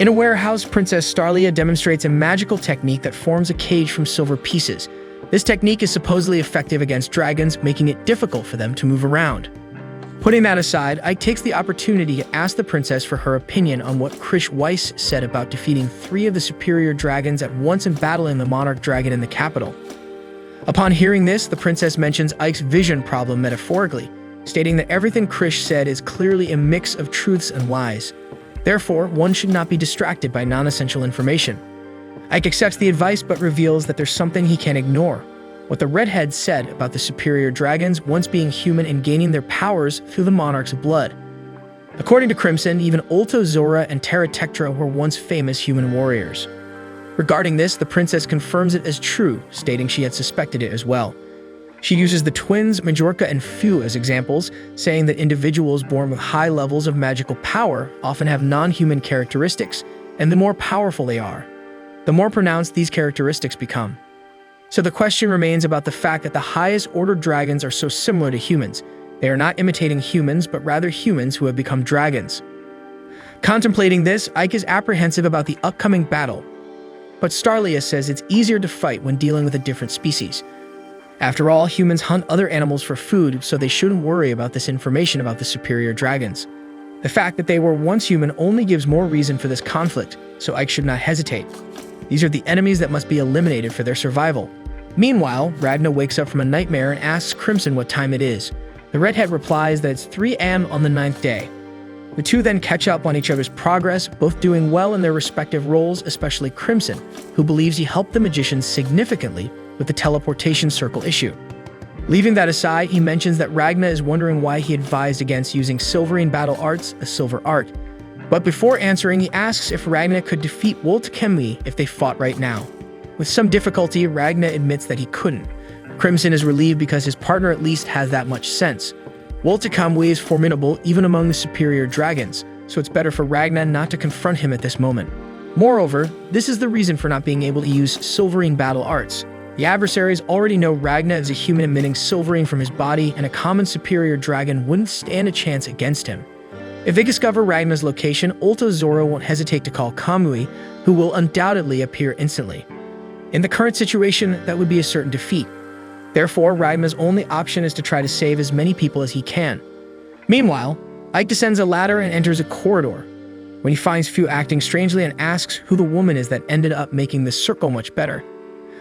In a warehouse, Princess Starlia demonstrates a magical technique that forms a cage from silver pieces. This technique is supposedly effective against dragons, making it difficult for them to move around. Putting that aside, Ike takes the opportunity to ask the princess for her opinion on what Krish Weiss said about defeating 3 of the superior dragons at once and battling the monarch dragon in the capital. Upon hearing this, the princess mentions Ike's vision problem metaphorically, stating that everything Krish said is clearly a mix of truths and lies. Therefore, one should not be distracted by non-essential information. Ike accepts the advice but reveals that there's something he can't ignore: what the redhead said about the superior dragons once being human and gaining their powers through the monarch's blood. According to Crimson, even Ulto Zora and Terra Tectra were once famous human warriors. Regarding this, the princess confirms it as true, stating she had suspected it as well. She uses the twins Majorca and Fu as examples, saying that individuals born with high levels of magical power often have non-human characteristics, and the more powerful they are, the more pronounced these characteristics become. So the question remains about the fact that the highest ordered dragons are so similar to humans. They are not imitating humans, but rather humans who have become dragons. Contemplating this, Ike is apprehensive about the upcoming battle, but Starlia says it's easier to fight when dealing with a different species. After all, humans hunt other animals for food, so they shouldn't worry about this information about the superior dragons. The fact that they were once human only gives more reason for this conflict, so Ike should not hesitate. These are the enemies that must be eliminated for their survival. Meanwhile, Ragna wakes up from a nightmare and asks Crimson what time it is. The redhead replies that it's 3 a.m. on the 9th day. The two then catch up on each other's progress, both doing well in their respective roles, especially Crimson, who believes he helped the magicians significantly with the teleportation circle issue. Leaving that aside, he mentions that Ragna is wondering why he advised against using Silverine battle arts, a silver art. But before answering, he asks if Ragna could defeat Wolt Kemwi if they fought right now. With some difficulty, Ragna admits that he couldn't. Crimson is relieved because his partner at least has that much sense. Wolt Kemwi is formidable even among the superior dragons, so it's better for Ragna not to confront him at this moment. Moreover, this is the reason for not being able to use Silverine battle arts. The adversaries already know Ragna is a human emitting Silverine from his body, and a common superior dragon wouldn't stand a chance against him. If they discover Ragna's location, Ulto Zora won't hesitate to call Kamui, who will undoubtedly appear instantly. In the current situation, that would be a certain defeat. Therefore, Ragna's only option is to try to save as many people as he can. Meanwhile, Ike descends a ladder and enters a corridor. When he finds Fu acting strangely and asks who the woman is that ended up making this circle much better,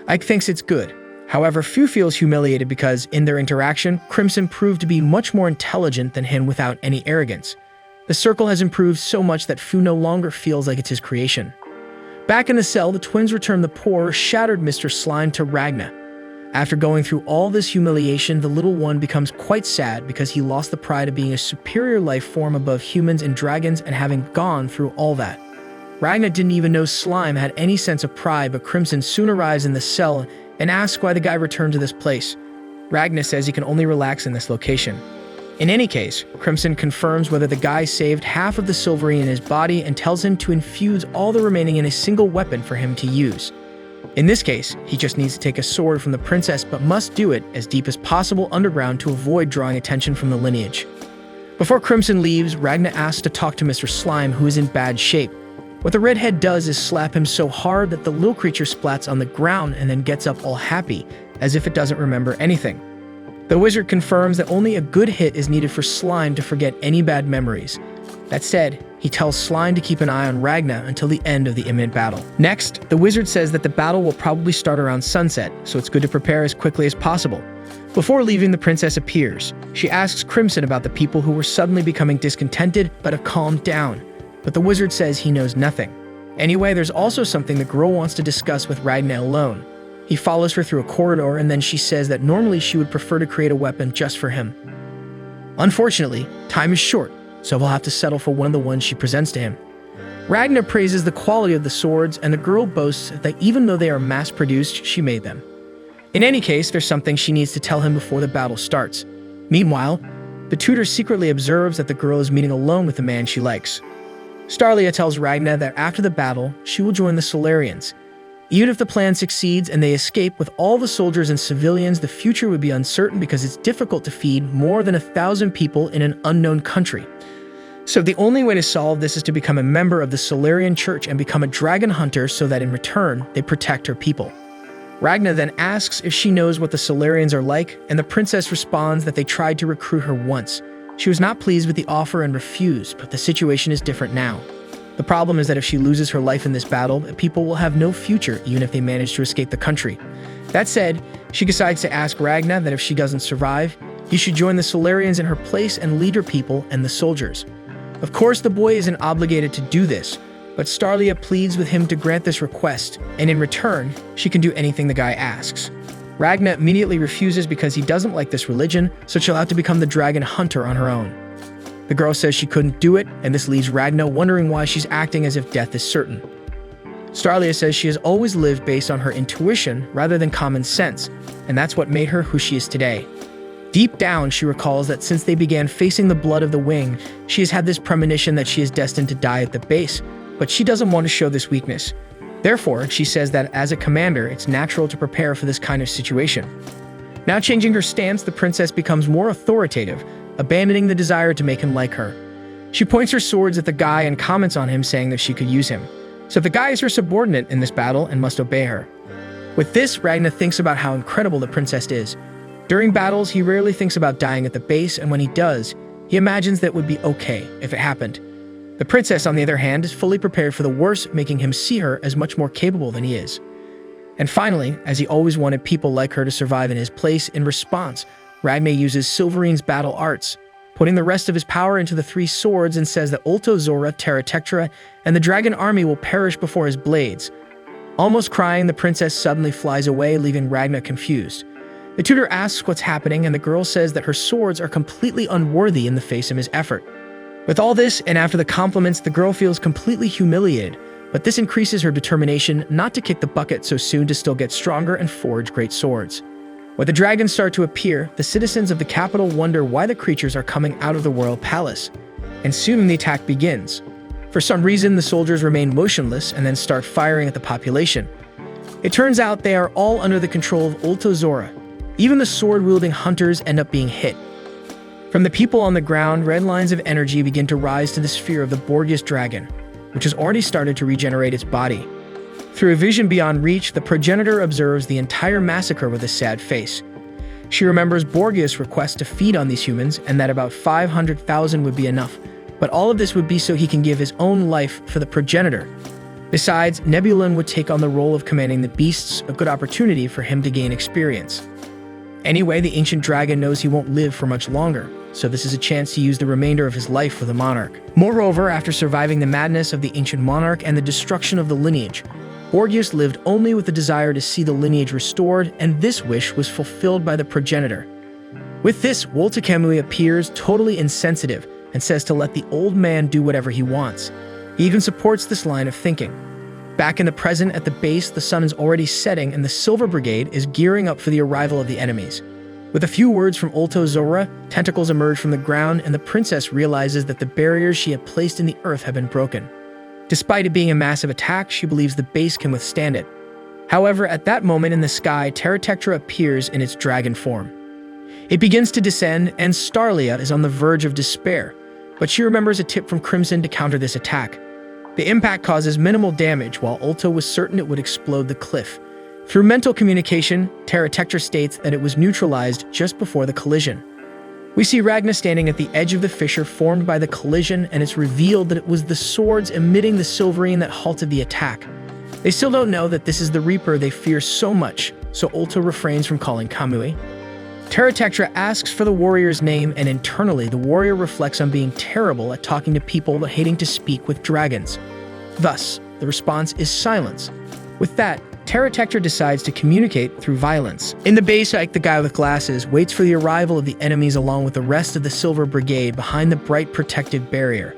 Ike thinks it's good. However, Fu feels humiliated because, in their interaction, Crimson proved to be much more intelligent than him without any arrogance. The circle has improved so much that Fu no longer feels like it's his creation. Back in the cell, the twins return the poor, shattered Mr. Slime to Ragna. After going through all this humiliation, the little one becomes quite sad because he lost the pride of being a superior life form above humans and dragons and having gone through all that. Ragna didn't even know Slime had any sense of pride, but Crimson soon arrives in the cell and asks why the guy returned to this place. Ragna says he can only relax in this location. In any case, Crimson confirms whether the guy saved half of the Silverine in his body and tells him to infuse all the remaining in a single weapon for him to use. In this case, he just needs to take a sword from the princess, but must do it as deep as possible underground to avoid drawing attention from the lineage. Before Crimson leaves, Ragna asks to talk to Mr. Slime, who is in bad shape. What the redhead does is slap him so hard that the little creature splats on the ground and then gets up all happy, as if it doesn't remember anything. The wizard confirms that only a good hit is needed for Slime to forget any bad memories. That said, he tells Slime to keep an eye on Ragna until the end of the imminent battle. Next, the wizard says that the battle will probably start around sunset, so it's good to prepare as quickly as possible. Before leaving, the princess appears. She asks Crimson about the people who were suddenly becoming discontented but have calmed down, but the wizard says he knows nothing. Anyway, there's also something the girl wants to discuss with Ragna alone. He follows her through a corridor, and then she says that normally she would prefer to create a weapon just for him. Unfortunately, time is short, so he'll have to settle for one of the ones she presents to him. Ragna praises the quality of the swords, and the girl boasts that even though they are mass-produced, she made them. In any case, there's something she needs to tell him before the battle starts. Meanwhile, the tutor secretly observes that the girl is meeting alone with the man she likes. Starlia tells Ragna that after the battle, she will join the Solarians. Even if the plan succeeds and they escape with all the soldiers and civilians, the future would be uncertain because it's difficult to feed more than 1,000 people in an unknown country. So the only way to solve this is to become a member of the Solarian Church and become a dragon hunter so that in return, they protect her people. Ragna then asks if she knows what the Solarians are like, and the princess responds that they tried to recruit her once. She was not pleased with the offer and refused, but the situation is different now. The problem is that if she loses her life in this battle, the people will have no future even if they manage to escape the country. That said, she decides to ask Ragna that if she doesn't survive, he should join the Solarians in her place and lead her people and the soldiers. Of course, the boy isn't obligated to do this, but Starlia pleads with him to grant this request, and in return, she can do anything the guy asks. Ragna immediately refuses because he doesn't like this religion, so she'll have to become the dragon hunter on her own. The girl says she couldn't do it, and this leaves Ragna wondering why she's acting as if death is certain. Starlia says she has always lived based on her intuition rather than common sense, and that's what made her who she is today. Deep down, she recalls that since they began facing the blood of the wing, she has had this premonition that she is destined to die at the base, but she doesn't want to show this weakness. Therefore, she says that as a commander, it's natural to prepare for this kind of situation. Now changing her stance, the princess becomes more authoritative, abandoning the desire to make him like her. She points her swords at the guy and comments on him, saying that she could use him. So the guy is her subordinate in this battle and must obey her. With this, Ragna thinks about how incredible the princess is. During battles, he rarely thinks about dying at the base, and when he does, he imagines that it would be okay if it happened. The princess, on the other hand, is fully prepared for the worst, making him see her as much more capable than he is. And finally, as he always wanted people like her to survive in his place, in response, Ragna uses Silverine's battle arts, putting the rest of his power into the three swords, and says that Ulto Zora, Terra Tectra, and the dragon army will perish before his blades. Almost crying, the princess suddenly flies away, leaving Ragna confused. The tutor asks what's happening, and the girl says that her swords are completely unworthy in the face of his effort. With all this, and after the compliments, the girl feels completely humiliated, but this increases her determination not to kick the bucket so soon, to still get stronger and forge great swords. When the dragons start to appear, the citizens of the capital wonder why the creatures are coming out of the royal palace, and soon the attack begins. For some reason, the soldiers remain motionless and then start firing at the population. It turns out they are all under the control of Ulto Zora. Even the sword-wielding hunters end up being hit. From the people on the ground, red lines of energy begin to rise to the sphere of the Borgias dragon, which has already started to regenerate its body. Through a vision beyond reach, the progenitor observes the entire massacre with a sad face. She remembers Borgias' request to feed on these humans, and that about 500,000 would be enough, but all of this would be so he can give his own life for the progenitor. Besides, Nebulan would take on the role of commanding the beasts, a good opportunity for him to gain experience. Anyway, the ancient dragon knows he won't live for much longer, so this is a chance to use the remainder of his life for the monarch. Moreover, after surviving the madness of the ancient monarch and the destruction of the lineage, Borgias lived only with the desire to see the lineage restored, and this wish was fulfilled by the progenitor. With this, Woltakemui appears totally insensitive and says to let the old man do whatever he wants. He even supports this line of thinking. Back in the present, at the base, the sun is already setting and the Silver Brigade is gearing up for the arrival of the enemies. With a few words from Ulto Zora, tentacles emerge from the ground, and the princess realizes that the barriers she had placed in the earth have been broken. Despite it being a massive attack, she believes the base can withstand it. However, at that moment in the sky, Terra Tectra appears in its dragon form. It begins to descend, and Starlia is on the verge of despair, but she remembers a tip from Crimson to counter this attack. The impact causes minimal damage, while Ulto was certain it would explode the cliff. Through mental communication, Terra Tectra states that it was neutralized just before the collision. We see Ragna standing at the edge of the fissure formed by the collision, and it's revealed that it was the swords emitting the Silverine that halted the attack. They still don't know that this is the Reaper they fear so much, so Ulto refrains from calling Kamui. Terra Tectra asks for the warrior's name, and internally the warrior reflects on being terrible at talking to people but hating to speak with dragons. Thus, the response is silence. With that, Terra Tectra decides to communicate through violence. In the base, Ike, the guy with glasses, waits for the arrival of the enemies along with the rest of the Silver Brigade behind the bright protective barrier.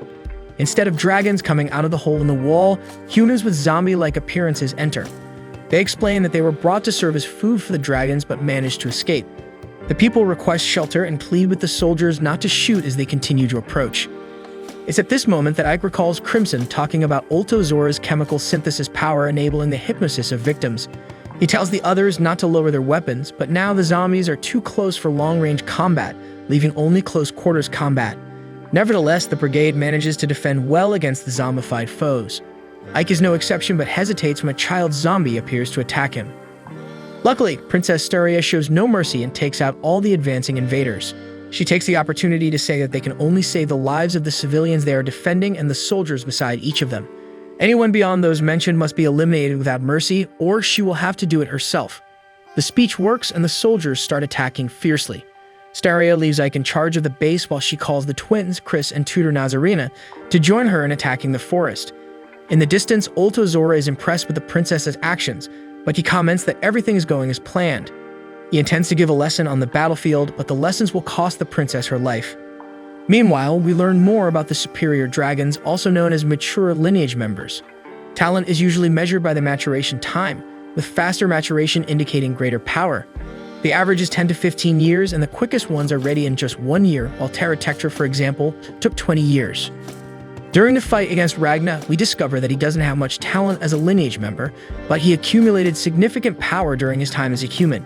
Instead of dragons coming out of the hole in the wall, humans with zombie-like appearances enter. They explain that they were brought to serve as food for the dragons but managed to escape. The people request shelter and plead with the soldiers not to shoot as they continue to approach. It's at this moment that Ike recalls Crimson talking about Ulto Zora's chemical synthesis power enabling the hypnosis of victims. He tells the others not to lower their weapons, but now the zombies are too close for long-range combat, leaving only close-quarters combat. Nevertheless, the brigade manages to defend well against the zombified foes. Ike is no exception but hesitates when a child zombie appears to attack him. Luckily, Princess Steria shows no mercy and takes out all the advancing invaders. She takes the opportunity to say that they can only save the lives of the civilians they are defending and the soldiers beside each of them. Anyone beyond those mentioned must be eliminated without mercy, or she will have to do it herself. The speech works and the soldiers start attacking fiercely. Steria leaves Ike in charge of the base while she calls the twins, Chris and Tutor Nazarena, to join her in attacking the forest. In the distance, Olto Zora is impressed with the princess's actions, but he comments that everything is going as planned. He intends to give a lesson on the battlefield, but the lessons will cost the princess her life. Meanwhile, we learn more about the superior dragons, also known as mature lineage members. Talent is usually measured by the maturation time, with faster maturation indicating greater power. The average is 10 to 15 years, and the quickest ones are ready in just 1 year, while Terratectra, for example, took 20 years. During the fight against Ragna, we discover that he doesn't have much talent as a lineage member, but he accumulated significant power during his time as a human.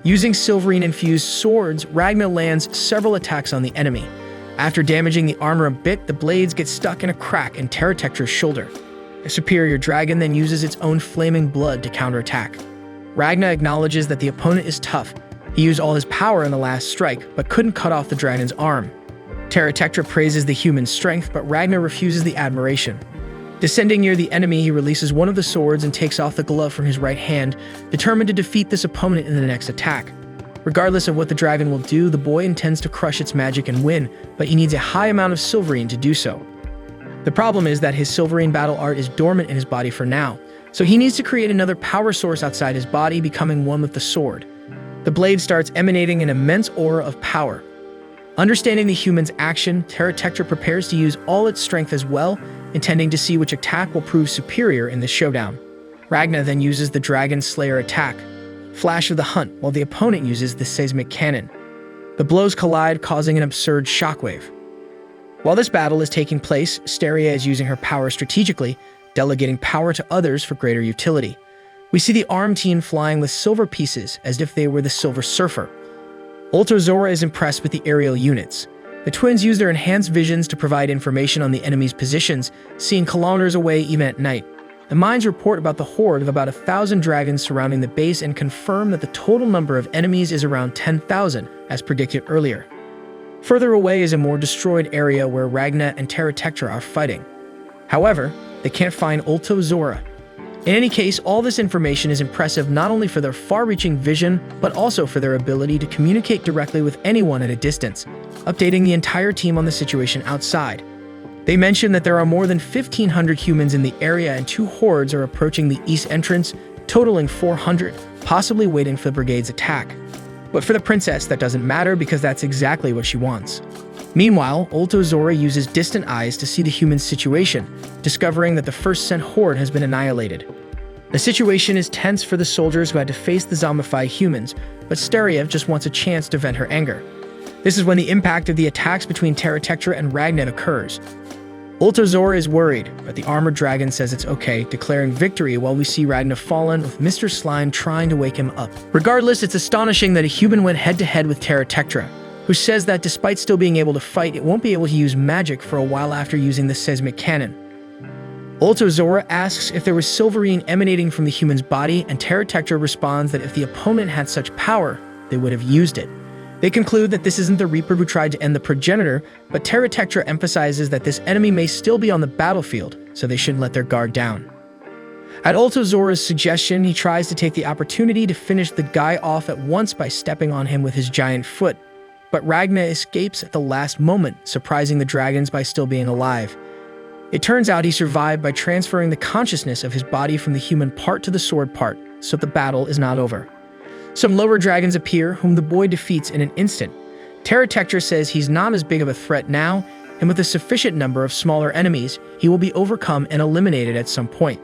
Using silverine-infused swords, Ragna lands several attacks on the enemy. After damaging the armor a bit, the blades get stuck in a crack in Terratectra's shoulder. A superior dragon then uses its own flaming blood to counterattack. Ragna acknowledges that the opponent is tough. He used all his power in the last strike, but couldn't cut off the dragon's arm. Terratectra praises the human's strength, but Ragna refuses the admiration. Descending near the enemy, he releases one of the swords and takes off the glove from his right hand, determined to defeat this opponent in the next attack. Regardless of what the dragon will do, the boy intends to crush its magic and win, but he needs a high amount of silverine to do so. The problem is that his silverine battle art is dormant in his body for now, so he needs to create another power source outside his body, becoming one with the sword. The blade starts emanating an immense aura of power. Understanding the human's action, Terratectra prepares to use all its strength as well, intending to see which attack will prove superior in this showdown. Ragna then uses the Dragon Slayer attack, Flash of the Hunt, while the opponent uses the seismic cannon. The blows collide, causing an absurd shockwave. While this battle is taking place, Steria is using her power strategically, delegating power to others for greater utility. We see the arm team flying with silver pieces as if they were the Silver Surfer. Olto Zora is impressed with the aerial units. The twins use their enhanced visions to provide information on the enemy's positions, seeing kilometers away even at night. The mines report about the horde of about 1,000 dragons surrounding the base and confirm that the total number of enemies is around 10,000, as predicted earlier. Further away is a more destroyed area where Ragna and Terratectra are fighting. However, they can't find Olto Zora. In any case, all this information is impressive not only for their far-reaching vision, but also for their ability to communicate directly with anyone at a distance, updating the entire team on the situation outside. They mention that there are more than 1,500 humans in the area and 2 hordes are approaching the east entrance, totaling 400, possibly waiting for the brigade's attack. But for the princess, that doesn't matter because that's exactly what she wants. Meanwhile, Olto Zora uses distant eyes to see the human situation, discovering that the first sent horde has been annihilated. The situation is tense for the soldiers who had to face the zombified humans, but Steria just wants a chance to vent her anger. This is when the impact of the attacks between Terratectra and Ragna occurs. Olto Zora is worried, but the armored dragon says it's okay, declaring victory while we see Ragna fallen with Mr. Slime trying to wake him up. Regardless, it's astonishing that a human went head-to-head with Terratectra, who says that despite still being able to fight, it won't be able to use magic for a while after using the seismic cannon. Olto Zora asks if there was silverine emanating from the human's body, and Terratectra responds that if the opponent had such power, they would have used it. They conclude that this isn't the Reaper who tried to end the progenitor, but Terratectra emphasizes that this enemy may still be on the battlefield, so they shouldn't let their guard down. At Olto Zora's suggestion, he tries to take the opportunity to finish the guy off at once by stepping on him with his giant foot, but Ragna escapes at the last moment, surprising the dragons by still being alive. It turns out he survived by transferring the consciousness of his body from the human part to the sword part, so the battle is not over. Some lower dragons appear, whom the boy defeats in an instant. Terratectra says he's not as big of a threat now, and with a sufficient number of smaller enemies, he will be overcome and eliminated at some point.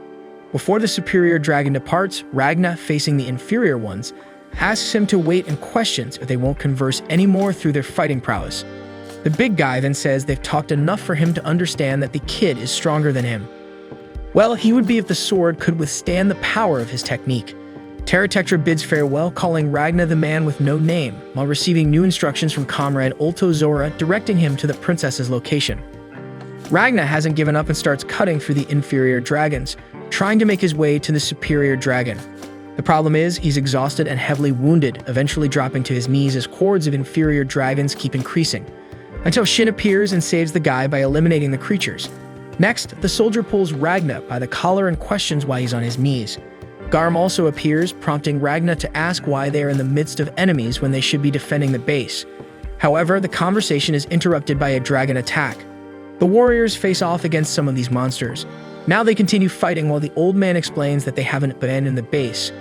Before the superior dragon departs, Ragna, facing the inferior ones, asks him to wait and questions if they won't converse anymore through their fighting prowess. The big guy then says they've talked enough for him to understand that the kid is stronger than him. Well, he would be if the sword could withstand the power of his technique. Terratectra bids farewell, calling Ragna the man with no name, while receiving new instructions from comrade Ultozora directing him to the princess's location. Ragna hasn't given up and starts cutting through the inferior dragons, trying to make his way to the superior dragon. The problem is, he's exhausted and heavily wounded, eventually dropping to his knees as hordes of inferior dragons keep increasing, until Shin appears and saves the guy by eliminating the creatures. Next, the soldier pulls Ragna by the collar and questions why he's on his knees. Garm also appears, prompting Ragna to ask why they are in the midst of enemies when they should be defending the base. However, the conversation is interrupted by a dragon attack. The warriors face off against some of these monsters. Now they continue fighting while the old man explains that they haven't abandoned the base.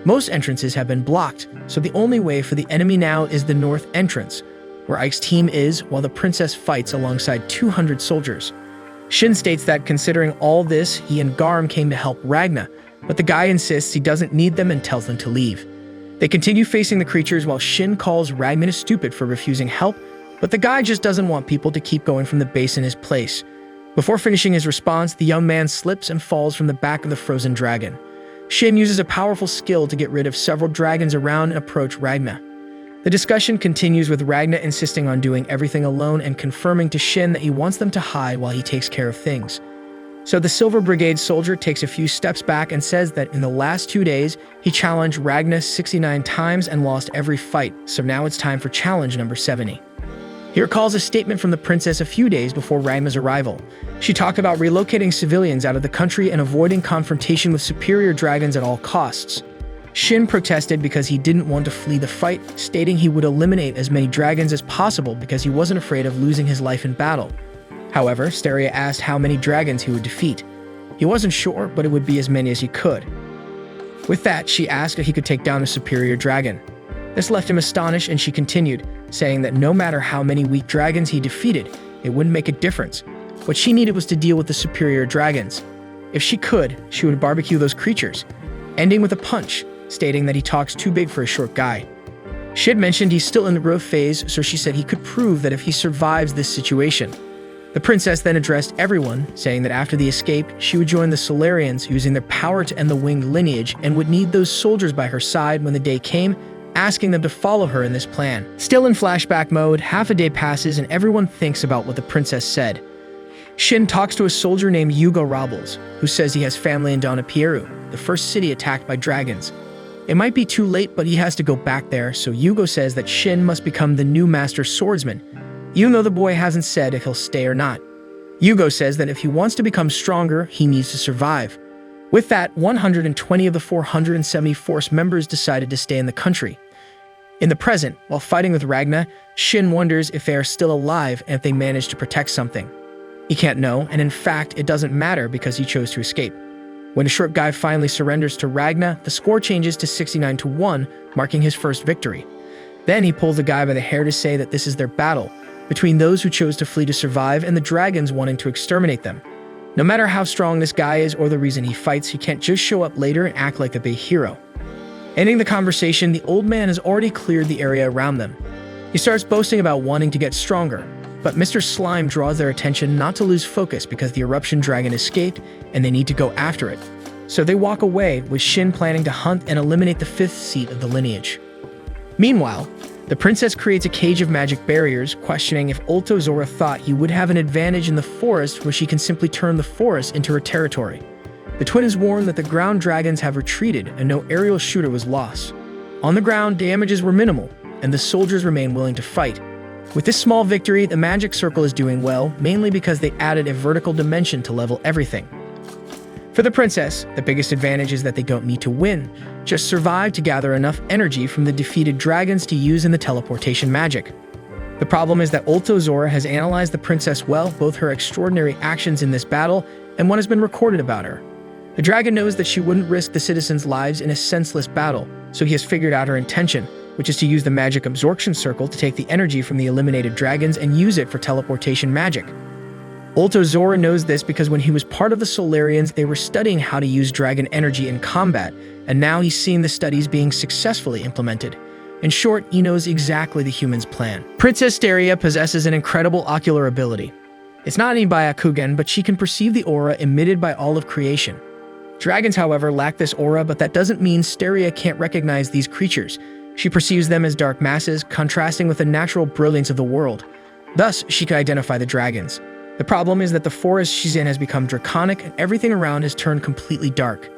Most entrances have been blocked, so the only way for the enemy now is the north entrance, where Ike's team is, while the princess fights alongside 200 soldiers. Shin states that considering all this, he and Garm came to help Ragna, but the guy insists he doesn't need them and tells them to leave. They continue facing the creatures while Shin calls Ragna stupid for refusing help, but the guy just doesn't want people to keep going from the base in his place. Before finishing his response, the young man slips and falls from the back of the frozen dragon. Shin uses a powerful skill to get rid of several dragons around and approach Ragna. The discussion continues with Ragna insisting on doing everything alone and confirming to Shin that he wants them to hide while he takes care of things. So the Silver Brigade soldier takes a few steps back and says that in the last 2 days, he challenged Ragna 69 times and lost every fight, so now it's time for challenge number 70. He recalls a statement from the princess a few days before Ragna's arrival. She talked about relocating civilians out of the country and avoiding confrontation with superior dragons at all costs. Shin protested because he didn't want to flee the fight, stating he would eliminate as many dragons as possible because he wasn't afraid of losing his life in battle. However, Steria asked how many dragons he would defeat. He wasn't sure, but it would be as many as he could. With that, she asked if he could take down a superior dragon. This left him astonished, and she continued, saying that no matter how many weak dragons he defeated, it wouldn't make a difference. What she needed was to deal with the superior dragons. If she could, she would barbecue those creatures, ending with a punch, stating that he talks too big for a short guy. She had mentioned he's still in the growth phase, so she said he could prove that if he survives this situation. The princess then addressed everyone, saying that after the escape, she would join the Solarians using their power to end the winged lineage and would need those soldiers by her side when the day came, asking them to follow her in this plan. Still in flashback mode, half a day passes and everyone thinks about what the princess said. Shin talks to a soldier named Hugo Robles, who says he has family in Donapieru, the first city attacked by dragons. It might be too late, but he has to go back there, so Hugo says that Shin must become the new master swordsman, even though the boy hasn't said if he'll stay or not. Hugo says that if he wants to become stronger, he needs to survive. With that, 120 of the 470 force members decided to stay in the country. In the present, while fighting with Ragna, Shin wonders if they are still alive and if they managed to protect something. He can't know, and in fact, it doesn't matter because he chose to escape. When a short guy finally surrenders to Ragna, the score changes to 69-1, marking his first victory. Then he pulls the guy by the hair to say that this is their battle, between those who chose to flee to survive and the dragons wanting to exterminate them. No matter how strong this guy is or the reason he fights, he can't just show up later and act like a big hero. Ending the conversation, the old man has already cleared the area around them. He starts boasting about wanting to get stronger, but Mr. Slime draws their attention not to lose focus because the eruption dragon escaped and they need to go after it. So they walk away, with Shin planning to hunt and eliminate the 5th seat of the lineage. Meanwhile, the princess creates a cage of magic barriers, questioning if Ultozora thought he would have an advantage in the forest where she can simply turn the forest into her territory. The twin is warned that the ground dragons have retreated and no aerial shooter was lost. On the ground, damages were minimal, and the soldiers remain willing to fight. With this small victory, the magic circle is doing well, mainly because they added a vertical dimension to level everything. For the princess, the biggest advantage is that they don't need to win, just survive to gather enough energy from the defeated dragons to use in the teleportation magic. The problem is that Ultozora has analyzed the princess well, both her extraordinary actions in this battle and what has been recorded about her. The dragon knows that she wouldn't risk the citizens' lives in a senseless battle, so he has figured out her intention, which is to use the magic absorption circle to take the energy from the eliminated dragons and use it for teleportation magic. Ultozora knows this because when he was part of the Solarians, they were studying how to use dragon energy in combat, and now he's seeing the studies being successfully implemented. In short, he knows exactly the human's plan. Princess Steria possesses an incredible ocular ability. It's not any Byakugan, but she can perceive the aura emitted by all of creation. Dragons, however, lack this aura, but that doesn't mean Steria can't recognize these creatures. She perceives them as dark masses, contrasting with the natural brilliance of the world. Thus, she can identify the dragons. The problem is that the forest she's in has become draconic and everything around has turned completely dark.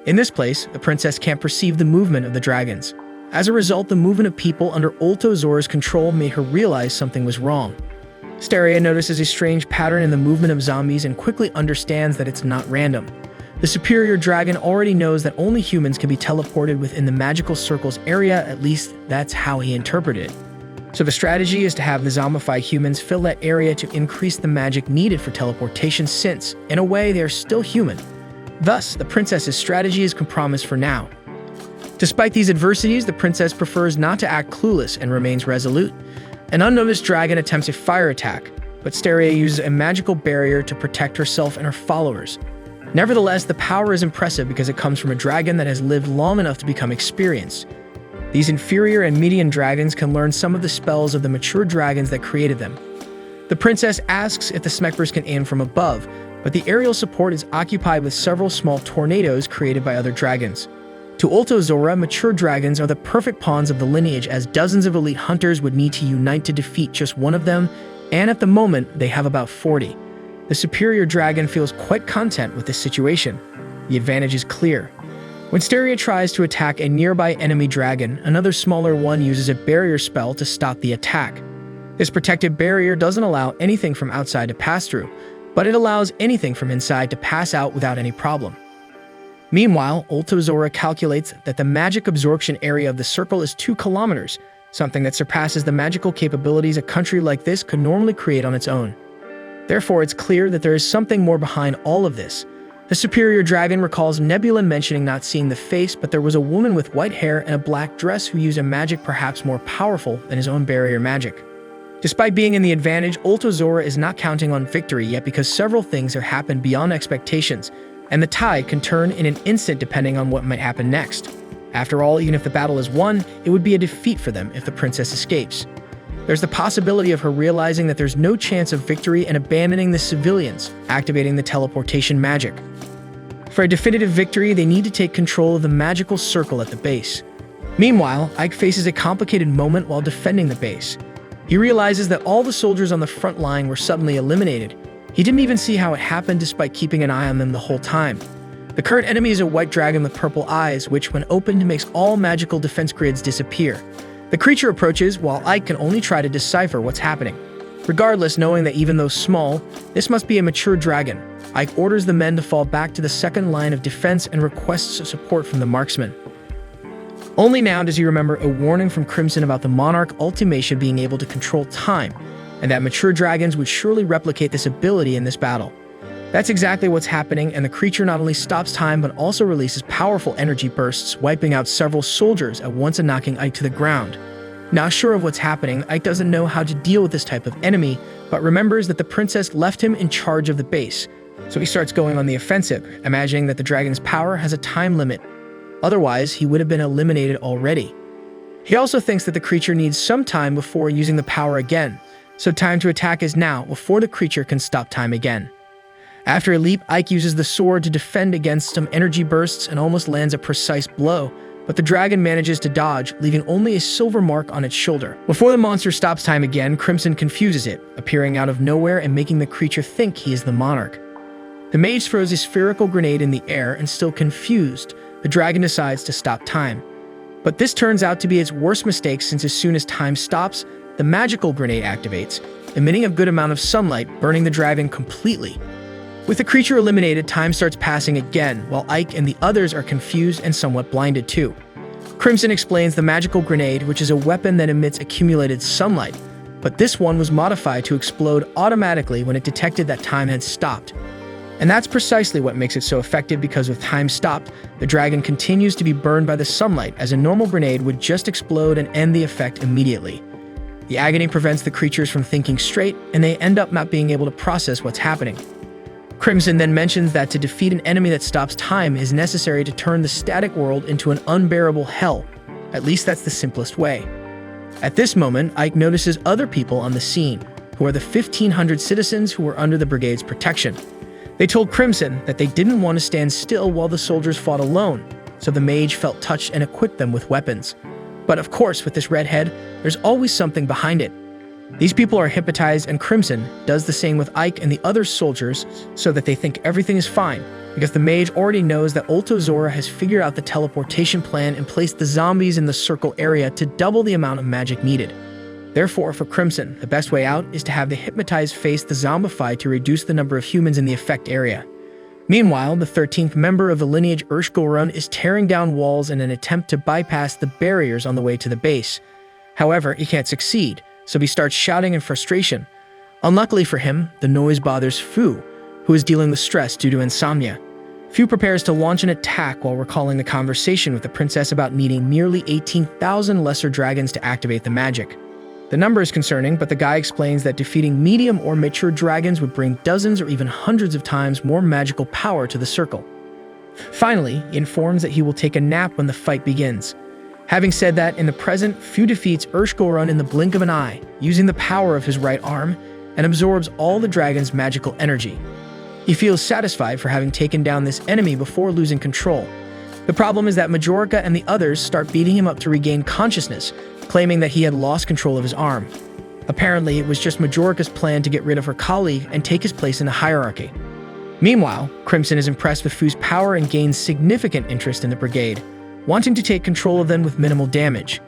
In this place, the princess can't perceive the movement of the dragons. As a result, the movement of people under Zora's control made her realize something was wrong. Steria notices a strange pattern in the movement of zombies and quickly understands that it's not random. The superior dragon already knows that only humans can be teleported within the magical circle's area, at least that's how he interpreted it. So the strategy is to have the zombified humans fill that area to increase the magic needed for teleportation since, in a way, they are still human. Thus, the princess's strategy is compromised for now. Despite these adversities, the princess prefers not to act clueless and remains resolute. An unnoticed dragon attempts a fire attack, but Steria uses a magical barrier to protect herself and her followers. Nevertheless, the power is impressive because it comes from a dragon that has lived long enough to become experienced. These inferior and median dragons can learn some of the spells of the mature dragons that created them. The princess asks if the Smekbers can aim from above, but the aerial support is occupied with several small tornadoes created by other dragons. To Zora, mature dragons are the perfect pawns of the lineage, as dozens of elite hunters would need to unite to defeat just one of them, and at the moment, they have about 40. The superior dragon feels quite content with this situation. The advantage is clear. When Steria tries to attack a nearby enemy dragon, another smaller one uses a barrier spell to stop the attack. This protective barrier doesn't allow anything from outside to pass through, but it allows anything from inside to pass out without any problem. Meanwhile, Zora calculates that the magic absorption area of the circle is 2 kilometers, something that surpasses the magical capabilities a country like this could normally create on its own. Therefore, it's clear that there is something more behind all of this. The superior dragon recalls Nebula mentioning not seeing the face, but there was a woman with white hair and a black dress who used a magic perhaps more powerful than his own barrier magic. Despite being in the advantage, Zora is not counting on victory yet because several things have happened beyond expectations, and the tide can turn in an instant depending on what might happen next. After all, even if the battle is won, it would be a defeat for them if the princess escapes. There's the possibility of her realizing that there's no chance of victory and abandoning the civilians, activating the teleportation magic. For a definitive victory, they need to take control of the magical circle at the base. Meanwhile, Ike faces a complicated moment while defending the base. He realizes that all the soldiers on the front line were suddenly eliminated. He didn't even see how it happened despite keeping an eye on them the whole time. The current enemy is a white dragon with purple eyes, which when opened makes all magical defense grids disappear. The creature approaches while Ike can only try to decipher what's happening. Regardless, knowing that even though small, this must be a mature dragon, Ike orders the men to fall back to the second line of defense and requests support from the marksman. Only now does he remember a warning from Crimson about the Monarch ultimation being able to control time, and that mature dragons would surely replicate this ability in this battle. That's exactly what's happening, and the creature not only stops time but also releases powerful energy bursts, wiping out several soldiers at once and knocking Ike to the ground. Not sure of what's happening, Ike doesn't know how to deal with this type of enemy, but remembers that the princess left him in charge of the base. So he starts going on the offensive, imagining that the dragon's power has a time limit. Otherwise, he would have been eliminated already. He also thinks that the creature needs some time before using the power again, so time to attack is now before the creature can stop time again. After a leap, Ike uses the sword to defend against some energy bursts and almost lands a precise blow, but the dragon manages to dodge, leaving only a silver mark on its shoulder. Before the monster stops time again, Crimson confuses it, appearing out of nowhere and making the creature think he is the monarch. The mage throws a spherical grenade in the air, and still confused, the dragon decides to stop time. But this turns out to be its worst mistake, since as soon as time stops, the magical grenade activates, emitting a good amount of sunlight, burning the dragon completely. With the creature eliminated, time starts passing again, while Ike and the others are confused and somewhat blinded too. Crimson explains the magical grenade, which is a weapon that emits accumulated sunlight, but this one was modified to explode automatically when it detected that time had stopped. And that's precisely what makes it so effective, because with time stopped, the dragon continues to be burned by the sunlight, as a normal grenade would just explode and end the effect immediately. The agony prevents the creatures from thinking straight, and they end up not being able to process what's happening. Crimson then mentions that to defeat an enemy that stops time is necessary to turn the static world into an unbearable hell. At least that's the simplest way. At this moment, Ike notices other people on the scene, who are the 1,500 citizens who were under the brigade's protection. They told Crimson that they didn't want to stand still while the soldiers fought alone, so the mage felt touched and equipped them with weapons. But of course, with this redhead, there's always something behind it. These people are hypnotized, and Crimson does the same with Ike and the other soldiers so that they think everything is fine, because the mage already knows that Obliterate has figured out the teleportation plan and placed the zombies in the circle area to double the amount of magic needed. Therefore, for Crimson, the best way out is to have the hypnotized face the zombified to reduce the number of humans in the effect area. Meanwhile, the 13th member of the lineage Urshgulrun is tearing down walls in an attempt to bypass the barriers on the way to the base. However, he can't succeed, so he starts shouting in frustration. Unluckily for him, the noise bothers Fu, who is dealing with stress due to insomnia. Fu prepares to launch an attack while recalling the conversation with the princess about needing nearly 18,000 lesser dragons to activate the magic. The number is concerning, but the guy explains that defeating medium or mature dragons would bring dozens or even hundreds of times more magical power to the circle. Finally, he informs that he will take a nap when the fight begins. Having said that, in the present, Fu defeats Urshgulrun in the blink of an eye, using the power of his right arm, and absorbs all the dragon's magical energy. He feels satisfied for having taken down this enemy before losing control. The problem is that Majorca and the others start beating him up to regain consciousness, claiming that he had lost control of his arm. Apparently, it was just Majorca's plan to get rid of her colleague and take his place in the hierarchy. Meanwhile, Crimson is impressed with Fu's power and gains significant interest in the brigade, wanting to take control of them with minimal damage.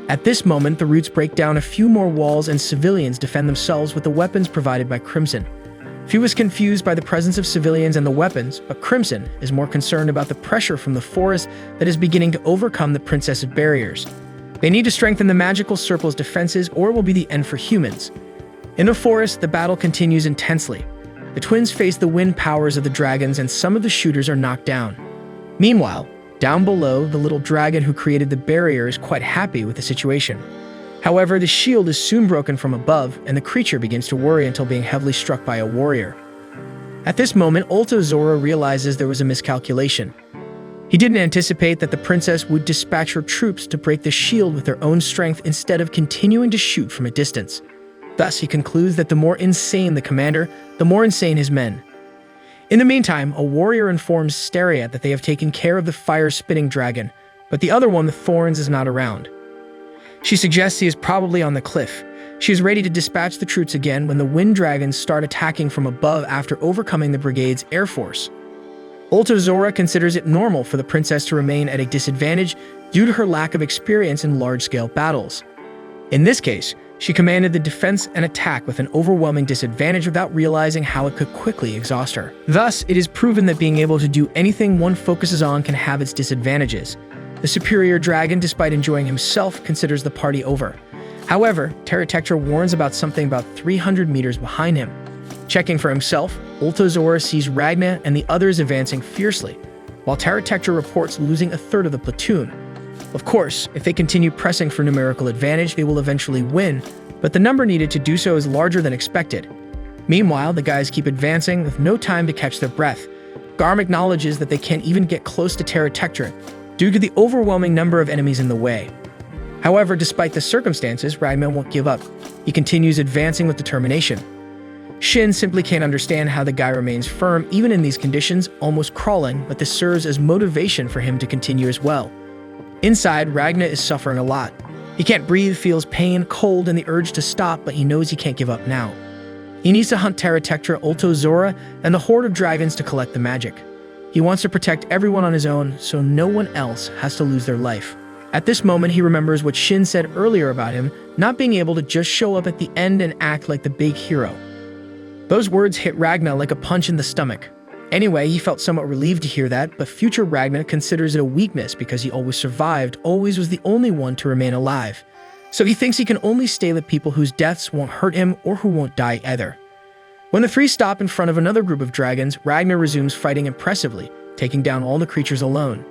At this moment, the Roots break down a few more walls and civilians defend themselves with the weapons provided by Crimson. Fu is confused by the presence of civilians and the weapons, but Crimson is more concerned about the pressure from the forest that is beginning to overcome the princess's barriers. They need to strengthen the magical circle's defenses or it will be the end for humans. In the forest, the battle continues intensely. The twins face the wind powers of the dragons and some of the shooters are knocked down. Meanwhile, down below, the little dragon who created the barrier is quite happy with the situation. However, the shield is soon broken from above, and the creature begins to worry until being heavily struck by a warrior. At this moment, Obliterate realizes there was a miscalculation. He didn't anticipate that the princess would dispatch her troops to break the shield with their own strength instead of continuing to shoot from a distance. Thus, he concludes that the more insane the commander, the more insane his men. In the meantime, a warrior informs Steria that they have taken care of the fire-spitting dragon, but the other one with thorns is not around. She suggests he is probably on the cliff. She is ready to dispatch the troops again when the wind dragons start attacking from above after overcoming the brigade's air force. Obliterate considers it normal for the princess to remain at a disadvantage due to her lack of experience in large-scale battles. In this case, she commanded the defense and attack with an overwhelming disadvantage without realizing how it could quickly exhaust her. Thus, it is proven that being able to do anything one focuses on can have its disadvantages. The superior dragon, despite enjoying himself, considers the party over. However, Terratectra warns about something about 300 meters behind him. Checking for himself, Obliterate sees Ragna and the others advancing fiercely, while Terratectra reports losing a third of the platoon. Of course, if they continue pressing for numerical advantage, they will eventually win, but the number needed to do so is larger than expected. Meanwhile, the guys keep advancing with no time to catch their breath. Garm acknowledges that they can't even get close to Terratectra due to the overwhelming number of enemies in the way. However, despite the circumstances, Ragna won't give up. He continues advancing with determination. Shin simply can't understand how the guy remains firm even in these conditions, almost crawling, but this serves as motivation for him to continue as well. Inside, Ragna is suffering a lot. He can't breathe, feels pain, cold, and the urge to stop, but he knows he can't give up now. He needs to hunt Terratectra, Obliterate, and the horde of dragons to collect the magic. He wants to protect everyone on his own, so no one else has to lose their life. At this moment, he remembers what Shin said earlier about him not being able to just show up at the end and act like the big hero. Those words hit Ragna like a punch in the stomach. Anyway, he felt somewhat relieved to hear that, but future Ragna considers it a weakness because he always survived, always was the only one to remain alive. So he thinks he can only stay with people whose deaths won't hurt him or who won't die either. When the three stop in front of another group of dragons, Ragna resumes fighting impressively, taking down all the creatures alone.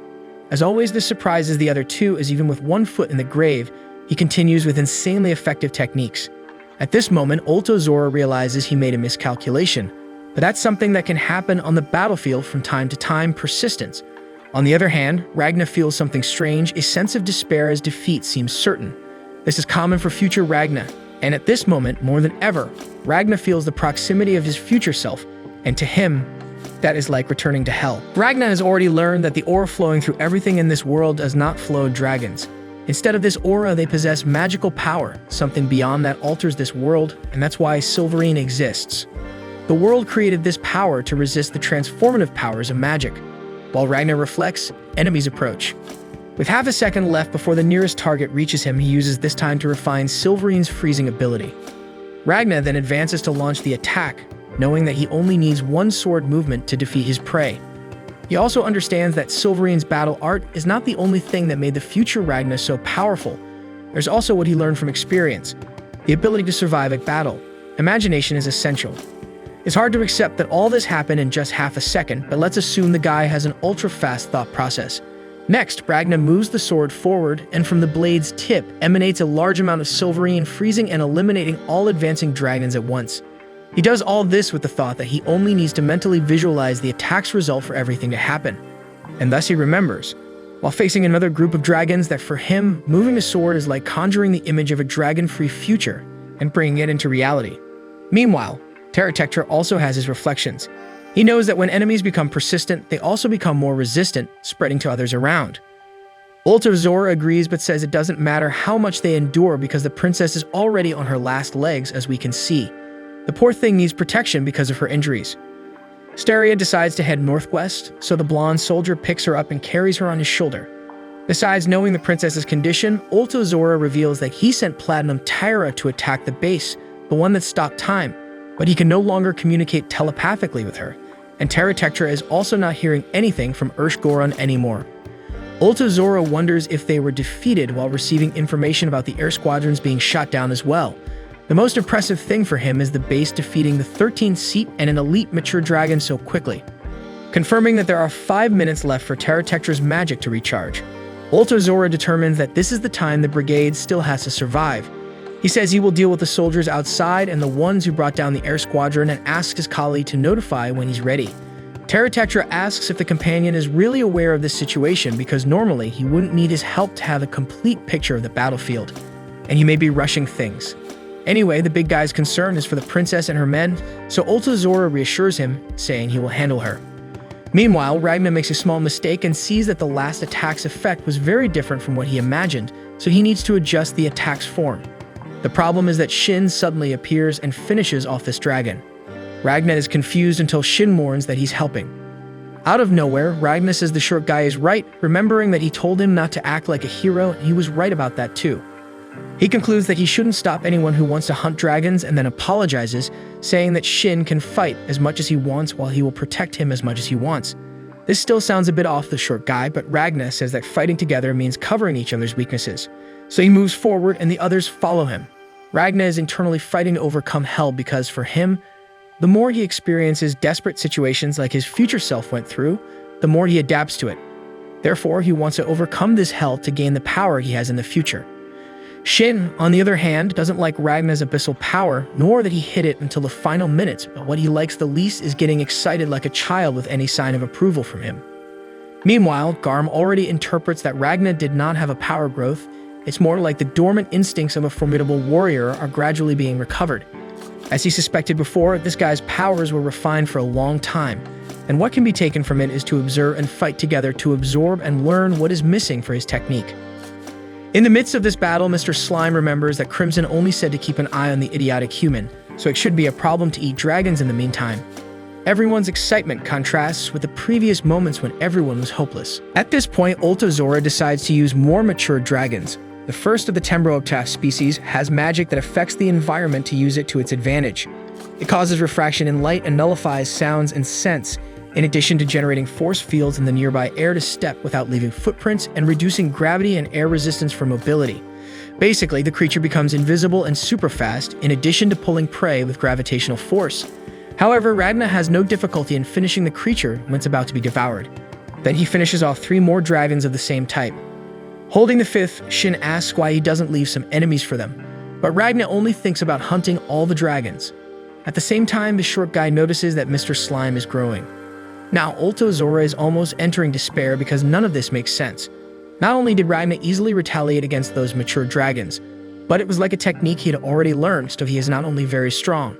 As always, this surprises the other two, as even with one foot in the grave, he continues with insanely effective techniques. At this moment, Obliterate realizes he made a miscalculation, but that's something that can happen on the battlefield from time to time, persistence. On the other hand, Ragna feels something strange, a sense of despair as defeat seems certain. This is common for future Ragna, and at this moment, more than ever, Ragna feels the proximity of his future self, and to him, that is like returning to hell. Ragnar has already learned that the aura flowing through everything in this world does not flow dragons. Instead of this aura, they possess magical power, something beyond that alters this world, and that's why Silverine exists. The world created this power to resist the transformative powers of magic. While Ragnar reflects, enemies approach. With half a second left before the nearest target reaches him, he uses this time to refine Silverine's freezing ability. Ragnar then advances to launch the attack, knowing that he only needs one sword movement to defeat his prey. He also understands that Silverine's battle art is not the only thing that made the future Ragnar so powerful. There's also what he learned from experience, the ability to survive at battle. Imagination is essential. It's hard to accept that all this happened in just half a second, but let's assume the guy has an ultra-fast thought process. Next, Ragnar moves the sword forward, and from the blade's tip emanates a large amount of Silverine, freezing and eliminating all advancing dragons at once. He does all this with the thought that he only needs to mentally visualize the attack's result for everything to happen. And thus he remembers, while facing another group of dragons, that for him, moving a sword is like conjuring the image of a dragon-free future and bringing it into reality. Meanwhile, Terratectra also has his reflections. He knows that when enemies become persistent, they also become more resistant, spreading to others around. Ultazora agrees but says it doesn't matter how much they endure because the princess is already on her last legs, as we can see. The poor thing needs protection because of her injuries. Steria decides to head northwest, so the blonde soldier picks her up and carries her on his shoulder. Besides knowing the princess's condition, Ultazora reveals that he sent Platinum Tyra to attack the base, the one that stopped time, but he can no longer communicate telepathically with her, and Terratectra is also not hearing anything from Urshgoron anymore. Ultazora wonders if they were defeated while receiving information about the air squadrons being shot down as well. The most impressive thing for him is the base defeating the 13th seat and an elite mature dragon so quickly. Confirming that there are 5 minutes left for Terratectra's magic to recharge, Ultazora determines that this is the time the brigade still has to survive. He says he will deal with the soldiers outside and the ones who brought down the air squadron, and asks his colleague to notify when he's ready. Terratectra asks if the companion is really aware of this situation because normally he wouldn't need his help to have a complete picture of the battlefield, and he may be rushing things. Anyway, the big guy's concern is for the princess and her men, so Ultazora reassures him, saying he will handle her. Meanwhile, Ragnar makes a small mistake and sees that the last attack's effect was very different from what he imagined, so he needs to adjust the attack's form. The problem is that Shin suddenly appears and finishes off this dragon. Ragnar is confused until Shin warns that he's helping. Out of nowhere, Ragnar says the short guy is right, remembering that he told him not to act like a hero, and he was right about that too. He concludes that he shouldn't stop anyone who wants to hunt dragons and then apologizes, saying that Shin can fight as much as he wants while he will protect him as much as he wants. This still sounds a bit off the short guy, but Ragnar says that fighting together means covering each other's weaknesses. So he moves forward and the others follow him. Ragnar is internally fighting to overcome hell because for him, the more he experiences desperate situations like his future self went through, the more he adapts to it. Therefore, he wants to overcome this hell to gain the power he has in the future. Shin, on the other hand, doesn't like Ragnar's abyssal power, nor that he hid it until the final minutes, but what he likes the least is getting excited like a child with any sign of approval from him. Meanwhile, Garm already interprets that Ragnar did not have a power growth. It's more like the dormant instincts of a formidable warrior are gradually being recovered. As he suspected before, this guy's powers were refined for a long time, and what can be taken from it is to observe and fight together to absorb and learn what is missing for his technique. In the midst of this battle, Mr. Slime remembers that Crimson only said to keep an eye on the idiotic human, so it should be a problem to eat dragons in the meantime. Everyone's excitement contrasts with the previous moments when everyone was hopeless. At this point, Ultazora decides to use more mature dragons. The first of the Tembrooctaf species has magic that affects the environment to use it to its advantage. It causes refraction in light and nullifies sounds and scents, in addition to generating force fields in the nearby air to step without leaving footprints and reducing gravity and air resistance for mobility. Basically, the creature becomes invisible and super fast, in addition to pulling prey with gravitational force. However, Ragnar has no difficulty in finishing the creature when it's about to be devoured. Then he finishes off 3 more dragons of the same type. Holding the 5th, Shin asks why he doesn't leave some enemies for them, but Ragnar only thinks about hunting all the dragons. At the same time, the short guy notices that Mr. Slime is growing. Now, Ultazora is almost entering despair because none of this makes sense. Not only did Ragnar easily retaliate against those mature dragons, but it was like a technique he had already learned, so he is not only very strong.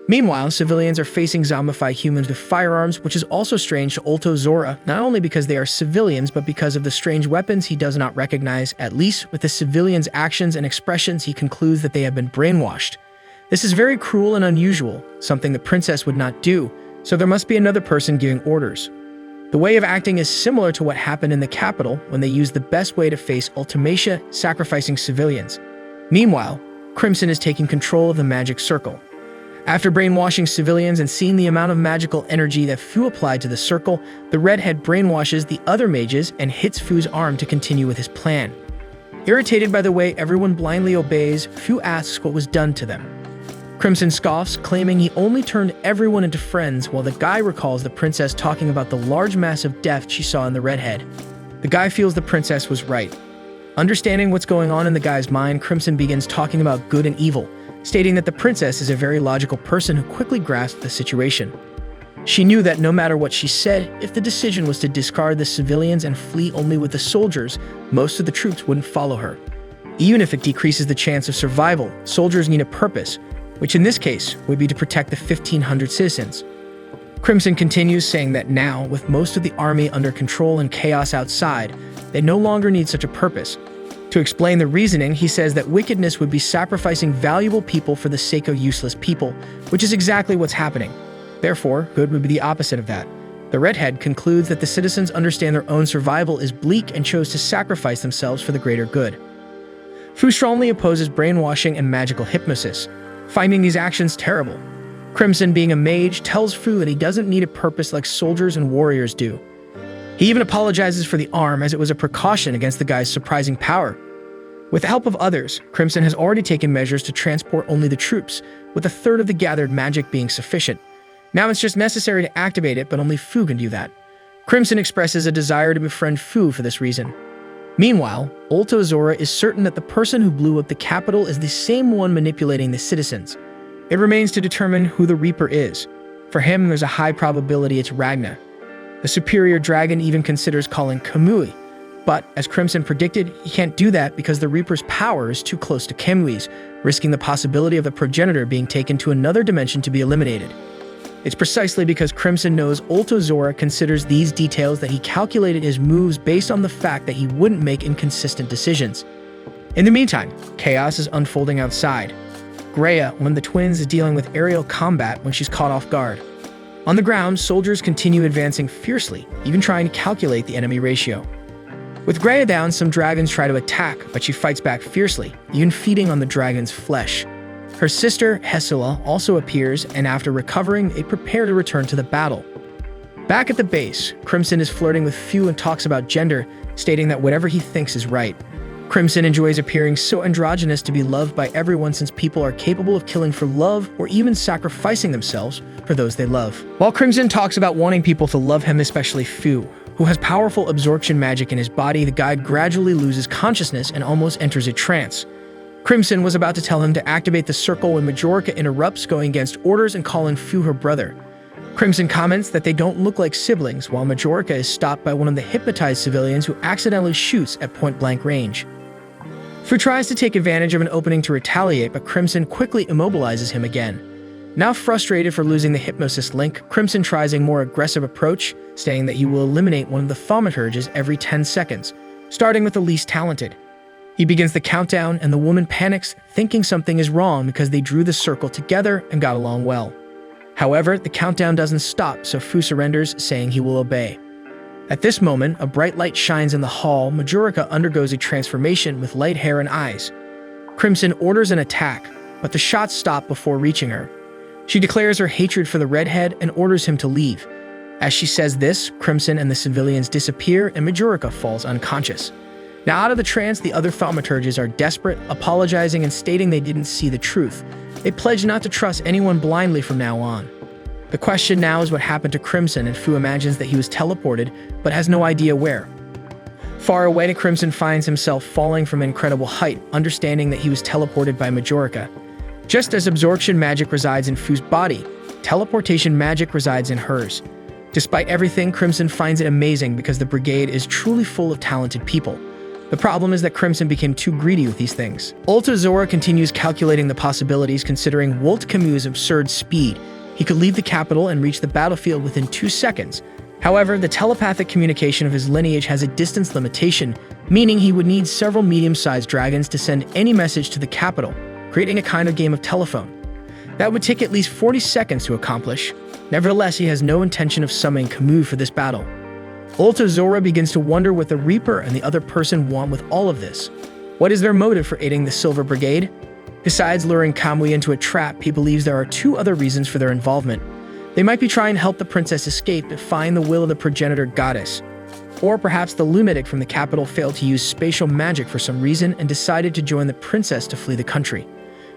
Meanwhile, civilians are facing zombified humans with firearms, which is also strange to Ulto Zora, not only because they are civilians, but because of the strange weapons he does not recognize. At least with the civilians' actions and expressions, he concludes that they have been brainwashed. This is very cruel and unusual, something the princess would not do, so there must be another person giving orders. The way of acting is similar to what happened in the capital when they used the best way to face Ultimacia, sacrificing civilians. Meanwhile, Crimson is taking control of the magic circle. After brainwashing civilians and seeing the amount of magical energy that Fu applied to the circle, the redhead brainwashes the other mages and hits Fu's arm to continue with his plan. Irritated by the way everyone blindly obeys, Fu asks what was done to them. Crimson scoffs, claiming he only turned everyone into friends, while the guy recalls the princess talking about the large mass of death she saw in the redhead. The guy feels the princess was right. Understanding what's going on in the guy's mind, Crimson begins talking about good and evil, stating that the princess is a very logical person who quickly grasped the situation. She knew that no matter what she said, if the decision was to discard the civilians and flee only with the soldiers, most of the troops wouldn't follow her. Even if it decreases the chance of survival, soldiers need a purpose, which in this case would be to protect the 1,500 citizens. Crimson continues, saying that now, with most of the army under control and chaos outside, they no longer need such a purpose. To explain the reasoning, he says that wickedness would be sacrificing valuable people for the sake of useless people, which is exactly what's happening. Therefore, good would be the opposite of that. The redhead concludes that the citizens understand their own survival is bleak and chose to sacrifice themselves for the greater good. Fu strongly opposes brainwashing and magical hypnosis, finding these actions terrible. Crimson, being a mage, tells Fu that he doesn't need a purpose like soldiers and warriors do. He even apologizes for the arm, as it was a precaution against the guy's surprising power. With the help of others, Crimson has already taken measures to transport only the troops, with a third of the gathered magic being sufficient. Now it's just necessary to activate it, but only Fu can do that. Crimson expresses a desire to befriend Fu for this reason. Meanwhile, Ulto Zora is certain that the person who blew up the capital is the same one manipulating the citizens. It remains to determine who the Reaper is. For him, there's a high probability it's Ragna. The superior dragon even considers calling Kamui, but as Crimson predicted, he can't do that because the Reaper's power is too close to Kamui's, risking the possibility of the progenitor being taken to another dimension to be eliminated. It's precisely because Crimson knows Ulto Zora considers these details that he calculated his moves based on the fact that he wouldn't make inconsistent decisions. In the meantime, chaos is unfolding outside. Greya, one of the twins, is dealing with aerial combat when she's caught off guard. On the ground, soldiers continue advancing fiercely, even trying to calculate the enemy ratio. With Greya down, some dragons try to attack, but she fights back fiercely, even feeding on the dragon's flesh. Her sister, Hesula, also appears, and after recovering, they prepare to return to the battle. Back at the base, Crimson is flirting with Fu and talks about gender, stating that whatever he thinks is right. Crimson enjoys appearing so androgynous to be loved by everyone, since people are capable of killing for love or even sacrificing themselves for those they love. While Crimson talks about wanting people to love him, especially Fu, who has powerful absorption magic in his body, the guide gradually loses consciousness and almost enters a trance. Crimson was about to tell him to activate the circle when Majorica interrupts, going against orders and calling Fu her brother. Crimson comments that they don't look like siblings, while Majorica is stopped by one of the hypnotized civilians who accidentally shoots at point-blank range. Fu tries to take advantage of an opening to retaliate, but Crimson quickly immobilizes him again. Now frustrated for losing the hypnosis link, Crimson tries a more aggressive approach, saying that he will eliminate one of the thaumaturges every 10 seconds, starting with the least talented. He begins the countdown, and the woman panics, thinking something is wrong because they drew the circle together and got along well. However, the countdown doesn't stop, so Fu surrenders, saying he will obey. At this moment, a bright light shines in the hall. Majorica undergoes a transformation with light hair and eyes. Crimson orders an attack, but the shots stop before reaching her. She declares her hatred for the redhead and orders him to leave. As she says this, Crimson and the civilians disappear and Majorica falls unconscious. Now out of the trance, the other thaumaturges are desperate, apologizing and stating they didn't see the truth. They pledge not to trust anyone blindly from now on. The question now is what happened to Crimson, and Fu imagines that he was teleported, but has no idea where. Far away, Crimson finds himself falling from an incredible height, understanding that he was teleported by Majorica. Just as absorption magic resides in Fu's body, teleportation magic resides in hers. Despite everything, Crimson finds it amazing because the brigade is truly full of talented people. The problem is that Crimson became too greedy with these things. Zora continues calculating the possibilities, considering Wolt Camus' absurd speed. He could leave the capital and reach the battlefield within 2 seconds. However, the telepathic communication of his lineage has a distance limitation, meaning he would need several medium-sized dragons to send any message to the capital, creating a kind of game of telephone. That would take at least 40 seconds to accomplish. Nevertheless, he has no intention of summoning Camus for this battle. Zora begins to wonder what the Reaper and the other person want with all of this. What is their motive for aiding the Silver Brigade? Besides luring Kamui into a trap, he believes there are 2 other reasons for their involvement. They might be trying to help the princess escape, defying the will of the progenitor goddess. Or perhaps the lunatic from the capital failed to use spatial magic for some reason and decided to join the princess to flee the country.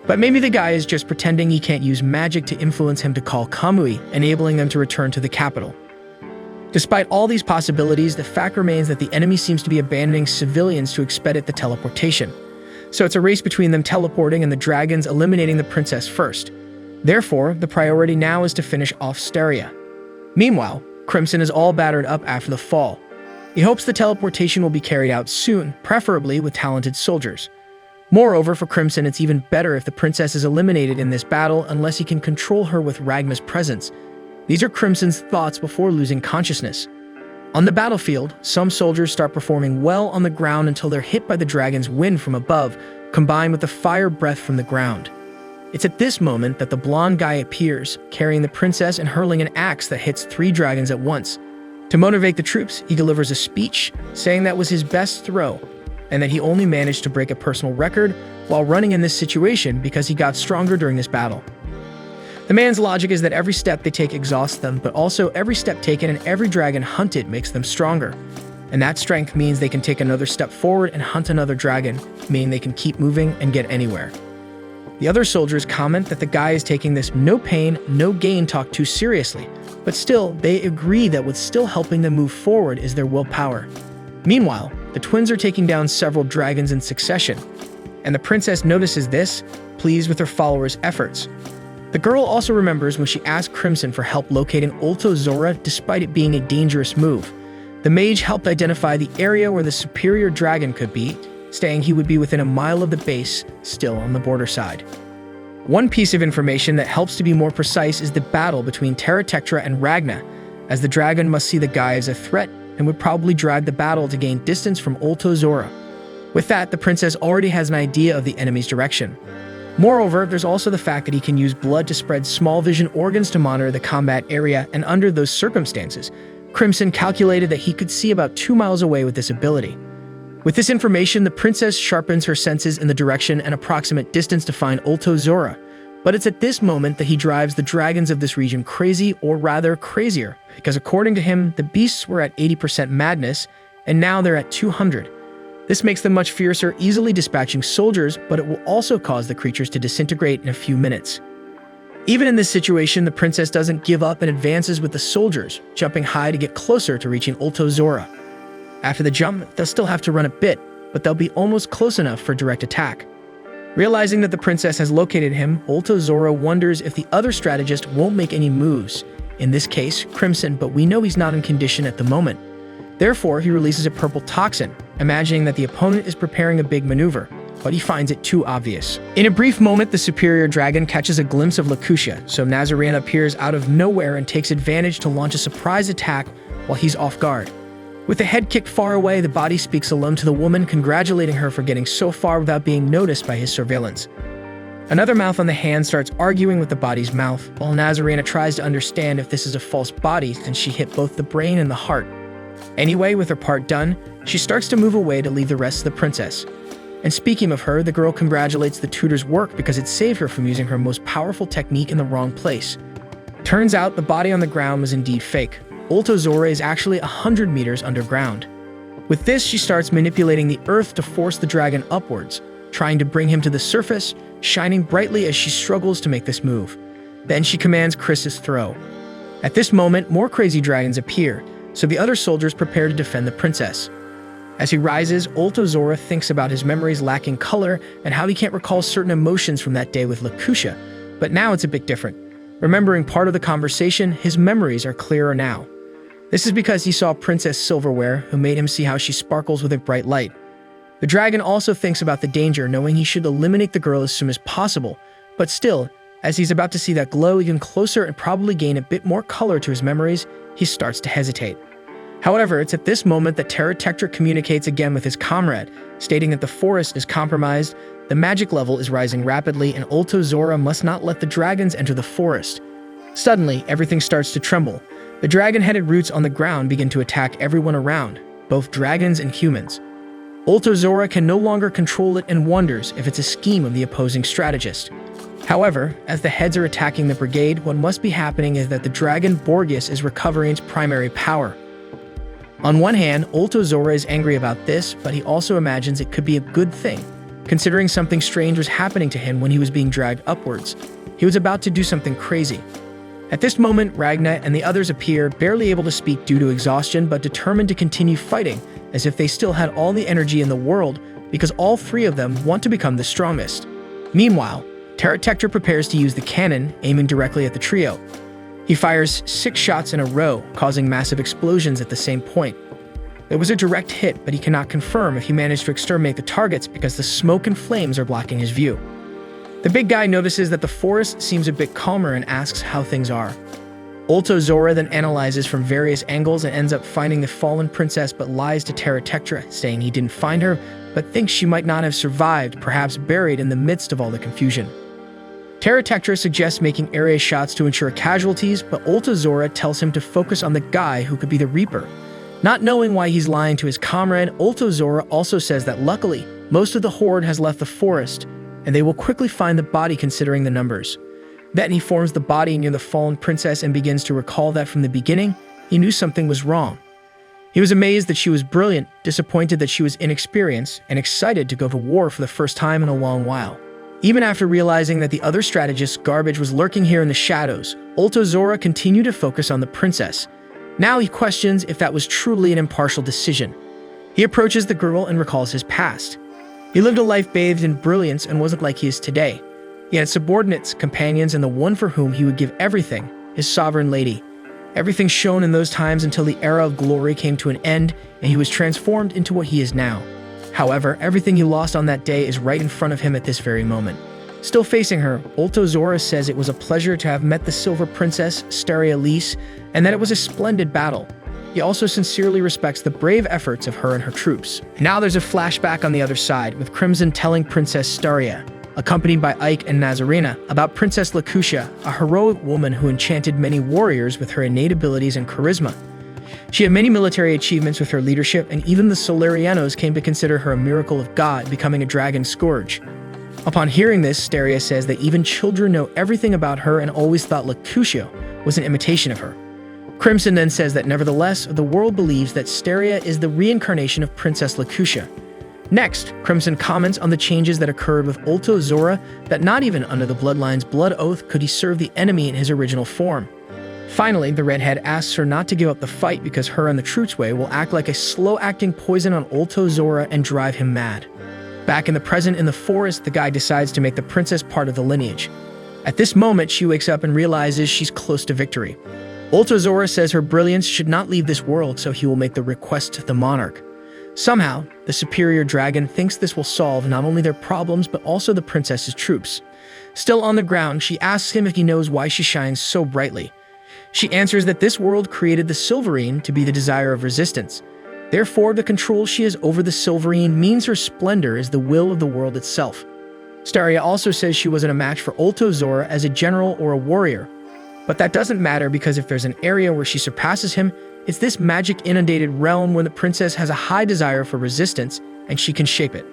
But maybe the guy is just pretending he can't use magic to influence him to call Kamui, enabling them to return to the capital. Despite all these possibilities, the fact remains that the enemy seems to be abandoning civilians to expedite the teleportation. So it's a race between them teleporting and the dragons eliminating the princess first. Therefore, the priority now is to finish off Steria. Meanwhile, Crimson is all battered up after the fall. He hopes the teleportation will be carried out soon, preferably with talented soldiers. Moreover, for Crimson, it's even better if the princess is eliminated in this battle unless he can control her with Ragma's presence. These are Crimson's thoughts before losing consciousness. On the battlefield, some soldiers start performing well on the ground until they're hit by the dragon's wind from above, combined with the fire breath from the ground. It's at this moment that the blonde guy appears, carrying the princess and hurling an axe that hits 3 dragons at once. To motivate the troops, he delivers a speech, saying that was his best throw, and that he only managed to break a personal record while running in this situation because he got stronger during this battle. The man's logic is that every step they take exhausts them, but also every step taken and every dragon hunted makes them stronger. And that strength means they can take another step forward and hunt another dragon, meaning they can keep moving and get anywhere. The other soldiers comment that the guy is taking this no pain, no gain talk too seriously, but still, they agree that what's still helping them move forward is their willpower. Meanwhile, the twins are taking down several dragons in succession, and the princess notices this, pleased with her followers' efforts. The girl also remembers when she asked Crimson for help locating Zora despite it being a dangerous move. The mage helped identify the area where the superior dragon could be, saying he would be within a mile of the base, still on the border side. One piece of information that helps to be more precise is the battle between Terratectra and Ragna, as the dragon must see the guy as a threat and would probably drive the battle to gain distance from Zora. With that, the princess already has an idea of the enemy's direction. Moreover, there's also the fact that he can use blood to spread small vision organs to monitor the combat area, and under those circumstances, Crimson calculated that he could see about 2 miles away with this ability. With this information, the princess sharpens her senses in the direction and approximate distance to find Zora. But it's at this moment that he drives the dragons of this region crazy, or rather crazier, because according to him, the beasts were at 80% madness, and now they're at 200. This makes them much fiercer, easily dispatching soldiers, but it will also cause the creatures to disintegrate in a few minutes. Even in this situation, the princess doesn't give up and advances with the soldiers, jumping high to get closer to reaching Zora. After the jump, they'll still have to run a bit, but they'll be almost close enough for direct attack. Realizing that the princess has located him, Zora wonders if the other strategist won't make any moves. In this case, Crimson, but we know he's not in condition at the moment. Therefore, he releases a purple toxin, imagining that the opponent is preparing a big maneuver, but he finds it too obvious. In a brief moment, the superior dragon catches a glimpse of Lakusha, so Nazarene appears out of nowhere and takes advantage to launch a surprise attack while he's off guard. With the head kicked far away, the body speaks alone to the woman, congratulating her for getting so far without being noticed by his surveillance. Another mouth on the hand starts arguing with the body's mouth, while Nazarena tries to understand if this is a false body since she hit both the brain and the heart. Anyway, with her part done, she starts to move away to leave the rest of the princess. And speaking of her, the girl congratulates the tutor's work because it saved her from using her most powerful technique in the wrong place. Turns out the body on the ground was indeed fake. Zora is actually 100 meters underground. With this, she starts manipulating the earth to force the dragon upwards, trying to bring him to the surface, shining brightly as she struggles to make this move. Then she commands Chris's throw. At this moment, more crazy dragons appear, so the other soldiers prepare to defend the princess. As he rises, Zora thinks about his memories lacking color and how he can't recall certain emotions from that day with Lakusha, but now it's a bit different. Remembering part of the conversation, his memories are clearer now. This is because he saw Princess Silverware, who made him see how she sparkles with a bright light. The dragon also thinks about the danger, knowing he should eliminate the girl as soon as possible, but still, as he's about to see that glow even closer and probably gain a bit more color to his memories, he starts to hesitate. However, it's at this moment that Terratectra communicates again with his comrade, stating that the forest is compromised, the magic level is rising rapidly, and Ultozora must not let the dragons enter the forest. Suddenly, everything starts to tremble. The dragon-headed roots on the ground begin to attack everyone around, both dragons and humans. Ultozora can no longer control it and wonders if it's a scheme of the opposing strategist. However, as the heads are attacking the brigade, what must be happening is that the dragon Borgias is recovering its primary power. On one hand, Ultozora is angry about this, but he also imagines it could be a good thing, considering something strange was happening to him when he was being dragged upwards. He was about to do something crazy. At this moment, Ragna and the others appear, barely able to speak due to exhaustion, but determined to continue fighting, as if they still had all the energy in the world, because all three of them want to become the strongest. Meanwhile, Terratectra prepares to use the cannon, aiming directly at the trio. He fires 6 shots in a row, causing massive explosions at the same point. It was a direct hit, but he cannot confirm if he managed to exterminate the targets because the smoke and flames are blocking his view. The big guy notices that the forest seems a bit calmer and asks how things are. Ultozora then analyzes from various angles and ends up finding the fallen princess, but lies to Terratectra, saying he didn't find her, but thinks she might not have survived, perhaps buried in the midst of all the confusion. Terratectra suggests making area shots to ensure casualties, but Ultozora tells him to focus on the guy who could be the Reaper. Not knowing why he's lying to his comrade, Ultozora also says that luckily, most of the horde has left the forest, and they will quickly find the body considering the numbers. Then he forms the body near the fallen princess and begins to recall that from the beginning, he knew something was wrong. He was amazed that she was brilliant, disappointed that she was inexperienced, and excited to go to war for the first time in a long while. Even after realizing that the other strategist's garbage was lurking here in the shadows, Ultozora continued to focus on the princess. Now he questions if that was truly an impartial decision. He approaches the girl and recalls his past. He lived a life bathed in brilliance and wasn't like he is today. He had subordinates, companions, and the one for whom he would give everything, his sovereign lady. Everything shone in those times until the era of glory came to an end and he was transformed into what he is now. However, everything he lost on that day is right in front of him at this very moment. Still facing her, Ultozora says it was a pleasure to have met the Silver Princess, Steria Lys, and that it was a splendid battle. He also sincerely respects the brave efforts of her and her troops. Now there's a flashback on the other side, with Crimson telling Princess Steria, accompanied by Ike and Nazarena, about Princess Lakusha, a heroic woman who enchanted many warriors with her innate abilities and charisma. She had many military achievements with her leadership, and even the Solarianos came to consider her a miracle of God, becoming a dragon scourge. Upon hearing this, Steria says that even children know everything about her and always thought Lakusha was an imitation of her. Crimson then says that nevertheless, the world believes that Steria is the reincarnation of Princess Lakusha. Next, Crimson comments on the changes that occurred with Ultozora, that not even under the Bloodline's blood oath could he serve the enemy in his original form. Finally, the redhead asks her not to give up the fight because her and the troops way will act like a slow-acting poison on Ultozora and drive him mad. Back in the present in the forest, the guy decides to make the princess part of the lineage. At this moment, she wakes up and realizes she's close to victory. Ultozora says her brilliance should not leave this world, so he will make the request to the monarch. Somehow, the superior dragon thinks this will solve not only their problems, but also the princess's troops. Still on the ground, she asks him if he knows why she shines so brightly. She answers that this world created the Silverine to be the desire of resistance. Therefore, the control she has over the Silverine means her splendor is the will of the world itself. Steria also says she wasn't a match for Ultozora as a general or a warrior. But that doesn't matter because if there's an area where she surpasses him, it's this magic-inundated realm where the princess has a high desire for resistance and she can shape it.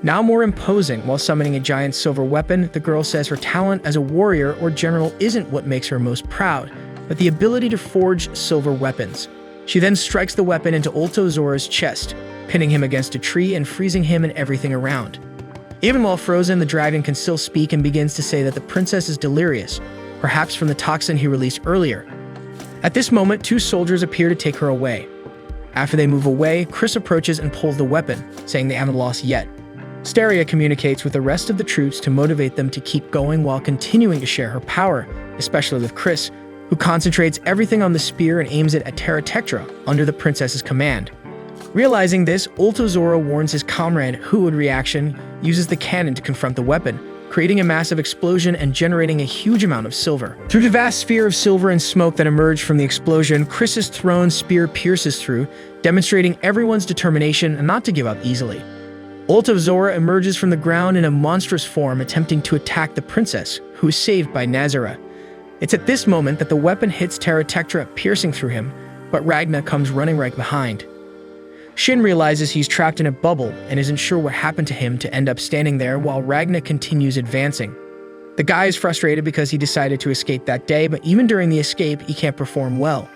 Now more imposing, while summoning a giant silver weapon, the girl says her talent as a warrior or general isn't what makes her most proud, but the ability to forge silver weapons. She then strikes the weapon into Ultozora's chest, pinning him against a tree and freezing him and everything around. Even while frozen, the dragon can still speak and begins to say that the princess is delirious, perhaps from the toxin he released earlier. At this moment, 2 soldiers appear to take her away. After they move away, Chris approaches and pulls the weapon, saying they haven't lost yet. Steria communicates with the rest of the troops to motivate them to keep going while continuing to share her power, especially with Chris, who concentrates everything on the spear and aims it at Terratectra under the princess's command. Realizing this, Ultozora warns his comrade, who in reaction uses the cannon to confront the weapon, creating a massive explosion and generating a huge amount of silver. Through the vast sphere of silver and smoke that emerged from the explosion, Chris's thrown spear pierces through, demonstrating everyone's determination not to give up easily. Ultozora emerges from the ground in a monstrous form, attempting to attack the princess, who is saved by Nazara. It's at this moment that the weapon hits Terratectra, piercing through him, but Ragna comes running right behind. Shin realizes he's trapped in a bubble and isn't sure what happened to him to end up standing there while Ragna continues advancing. The guy is frustrated because he decided to escape that day, but even during the escape, he can't perform well.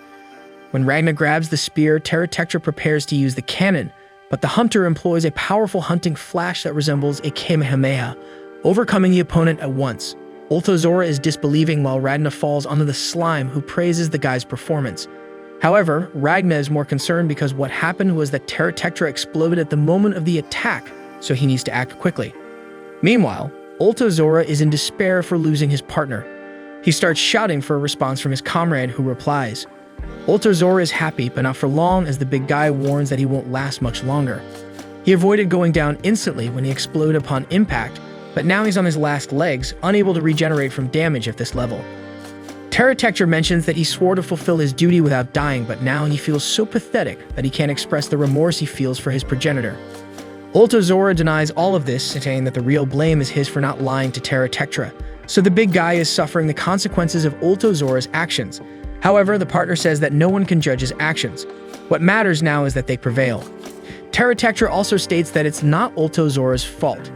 When Ragna grabs the spear, Terratectra prepares to use the cannon, but the hunter employs a powerful hunting flash that resembles a Kamehameha, overcoming the opponent at once. Ultozora is disbelieving while Ragna falls onto the slime, who praises the guy's performance. However, Ragna is more concerned because what happened was that Terratectra exploded at the moment of the attack, so he needs to act quickly. Meanwhile, Ultozora is in despair for losing his partner. He starts shouting for a response from his comrade, who replies. Ultozora is happy, but not for long, as the big guy warns that he won't last much longer. He avoided going down instantly when he exploded upon impact, but now he's on his last legs, unable to regenerate from damage at this level. Terratectra mentions that he swore to fulfill his duty without dying, but now he feels so pathetic that he can't express the remorse he feels for his progenitor. Ultozora denies all of this, saying that the real blame is his for not lying to Terratectra, so the big guy is suffering the consequences of Ultozora's actions. However, the partner says that no one can judge his actions. What matters now is that they prevail. Terratectra also states that it's not Ultozora's fault.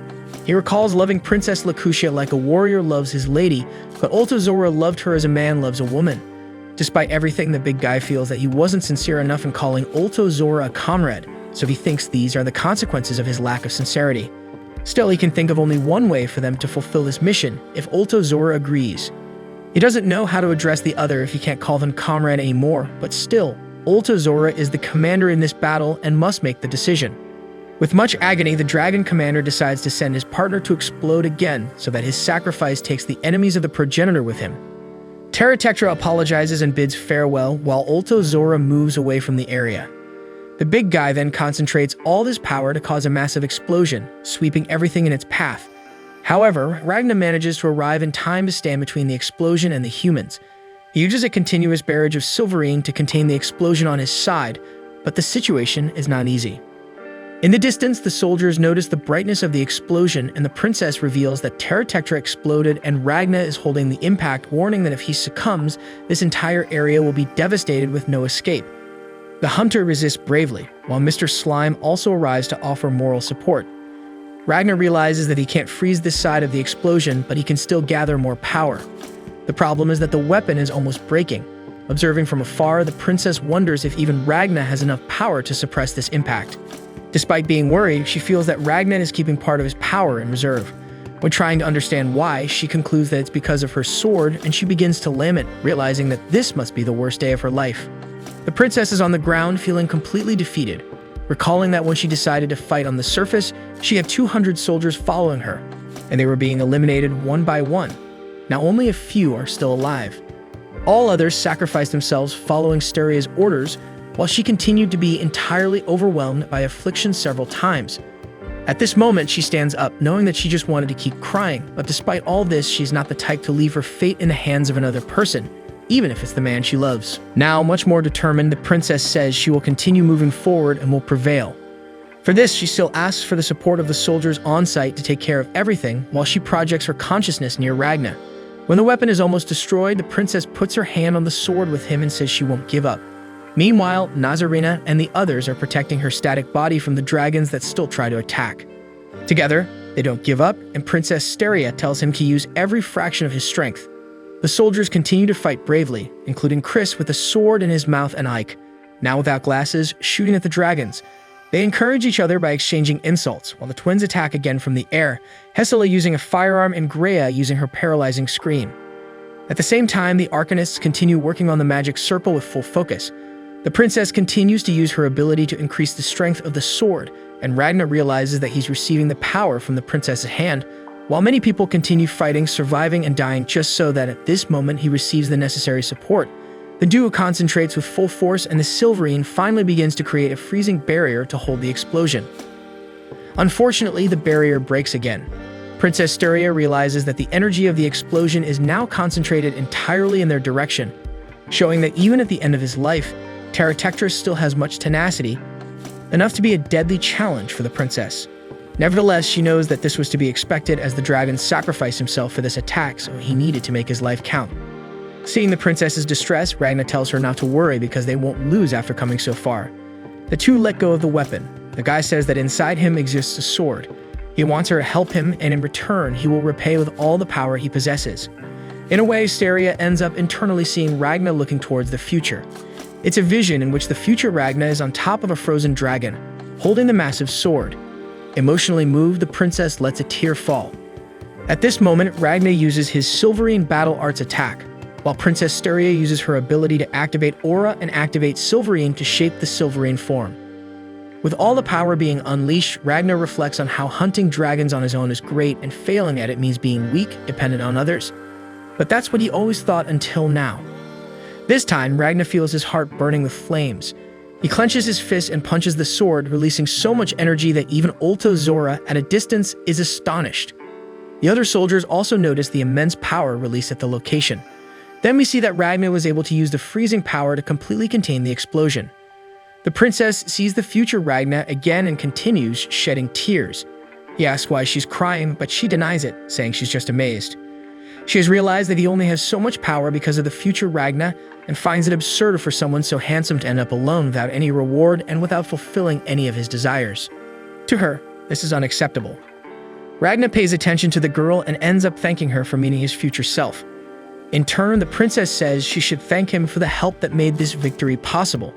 He recalls loving Princess Lacutia like a warrior loves his lady, but Ultozora loved her as a man loves a woman. Despite everything, the big guy feels that he wasn't sincere enough in calling Ultozora a comrade, so he thinks these are the consequences of his lack of sincerity. Still, he can think of only one way for them to fulfill this mission, if Ultozora agrees. He doesn't know how to address the other if he can't call them comrade anymore, but still, Ultozora is the commander in this battle and must make the decision. With much agony, the dragon commander decides to send his partner to explode again so that his sacrifice takes the enemies of the progenitor with him. Terratectra apologizes and bids farewell while Ultozora moves away from the area. The big guy then concentrates all his power to cause a massive explosion, sweeping everything in its path. However, Ragna manages to arrive in time to stand between the explosion and the humans. He uses a continuous barrage of silverine to contain the explosion on his side, but the situation is not easy. In the distance, the soldiers notice the brightness of the explosion, and the princess reveals that Terratectra exploded and Ragna is holding the impact, warning that if he succumbs, this entire area will be devastated with no escape. The hunter resists bravely, while Mr. Slime also arrives to offer moral support. Ragna realizes that he can't freeze this side of the explosion, but he can still gather more power. The problem is that the weapon is almost breaking. Observing from afar, the princess wonders if even Ragna has enough power to suppress this impact. Despite being worried, she feels that Ragna is keeping part of his power in reserve. When trying to understand why, she concludes that it's because of her sword, and she begins to lament, realizing that this must be the worst day of her life. The princess is on the ground, feeling completely defeated, recalling that when she decided to fight on the surface, she had 200 soldiers following her, and they were being eliminated one by one. Now only a few are still alive. All others sacrificed themselves following Steria's orders, while she continued to be entirely overwhelmed by affliction several times. At this moment, she stands up, knowing that she just wanted to keep crying, but despite all this, she's not the type to leave her fate in the hands of another person, even if it's the man she loves. Now, much more determined, the princess says she will continue moving forward and will prevail. For this, she still asks for the support of the soldiers on site to take care of everything, while she projects her consciousness near Ragna. When the weapon is almost destroyed, the princess puts her hand on the sword with him and says she won't give up. Meanwhile, Nazarena and the others are protecting her static body from the dragons that still try to attack. Together, they don't give up, and Princess Steria tells him to use every fraction of his strength. The soldiers continue to fight bravely, including Chris with a sword in his mouth and Ike, now without glasses, shooting at the dragons. They encourage each other by exchanging insults, while the twins attack again from the air, Hesela using a firearm and Greya using her paralyzing scream. At the same time, the Arcanists continue working on the magic circle with full focus. The princess continues to use her ability to increase the strength of the sword, and Ragna realizes that he's receiving the power from the princess's hand, while many people continue fighting, surviving, and dying just so that at this moment he receives the necessary support. The duo concentrates with full force, and the silverine finally begins to create a freezing barrier to hold the explosion. Unfortunately, the barrier breaks again. Princess Styria realizes that the energy of the explosion is now concentrated entirely in their direction, showing that even at the end of his life, Pterodactylus still has much tenacity, enough to be a deadly challenge for the princess. Nevertheless, she knows that this was to be expected, as the dragon sacrificed himself for this attack, so he needed to make his life count. Seeing the princess's distress, Ragna tells her not to worry because they won't lose after coming so far. The two let go of the weapon. The guy says that inside him exists a sword. He wants her to help him, and in return, he will repay with all the power he possesses. In a way, Styria ends up internally seeing Ragna looking towards the future. It's a vision in which the future Ragna is on top of a frozen dragon, holding the massive sword. Emotionally moved, the princess lets a tear fall. At this moment, Ragna uses his Silverine Battle Arts attack, while Princess Styria uses her ability to activate Aura and activate Silverine to shape the Silverine form. With all the power being unleashed, Ragna reflects on how hunting dragons on his own is great and failing at it means being weak, dependent on others. But that's what he always thought until now. This time, Ragna feels his heart burning with flames. He clenches his fist and punches the sword, releasing so much energy that even Ulto Zora, at a distance, is astonished. The other soldiers also notice the immense power released at the location. Then we see that Ragna was able to use the freezing power to completely contain the explosion. The princess sees the future Ragna again and continues shedding tears. He asks why she's crying, but she denies it, saying she's just amazed. She has realized that he only has so much power because of the future Ragna, and finds it absurd for someone so handsome to end up alone without any reward and without fulfilling any of his desires. To her, this is unacceptable. Ragna pays attention to the girl and ends up thanking her for meeting his future self. In turn, the princess says she should thank him for the help that made this victory possible.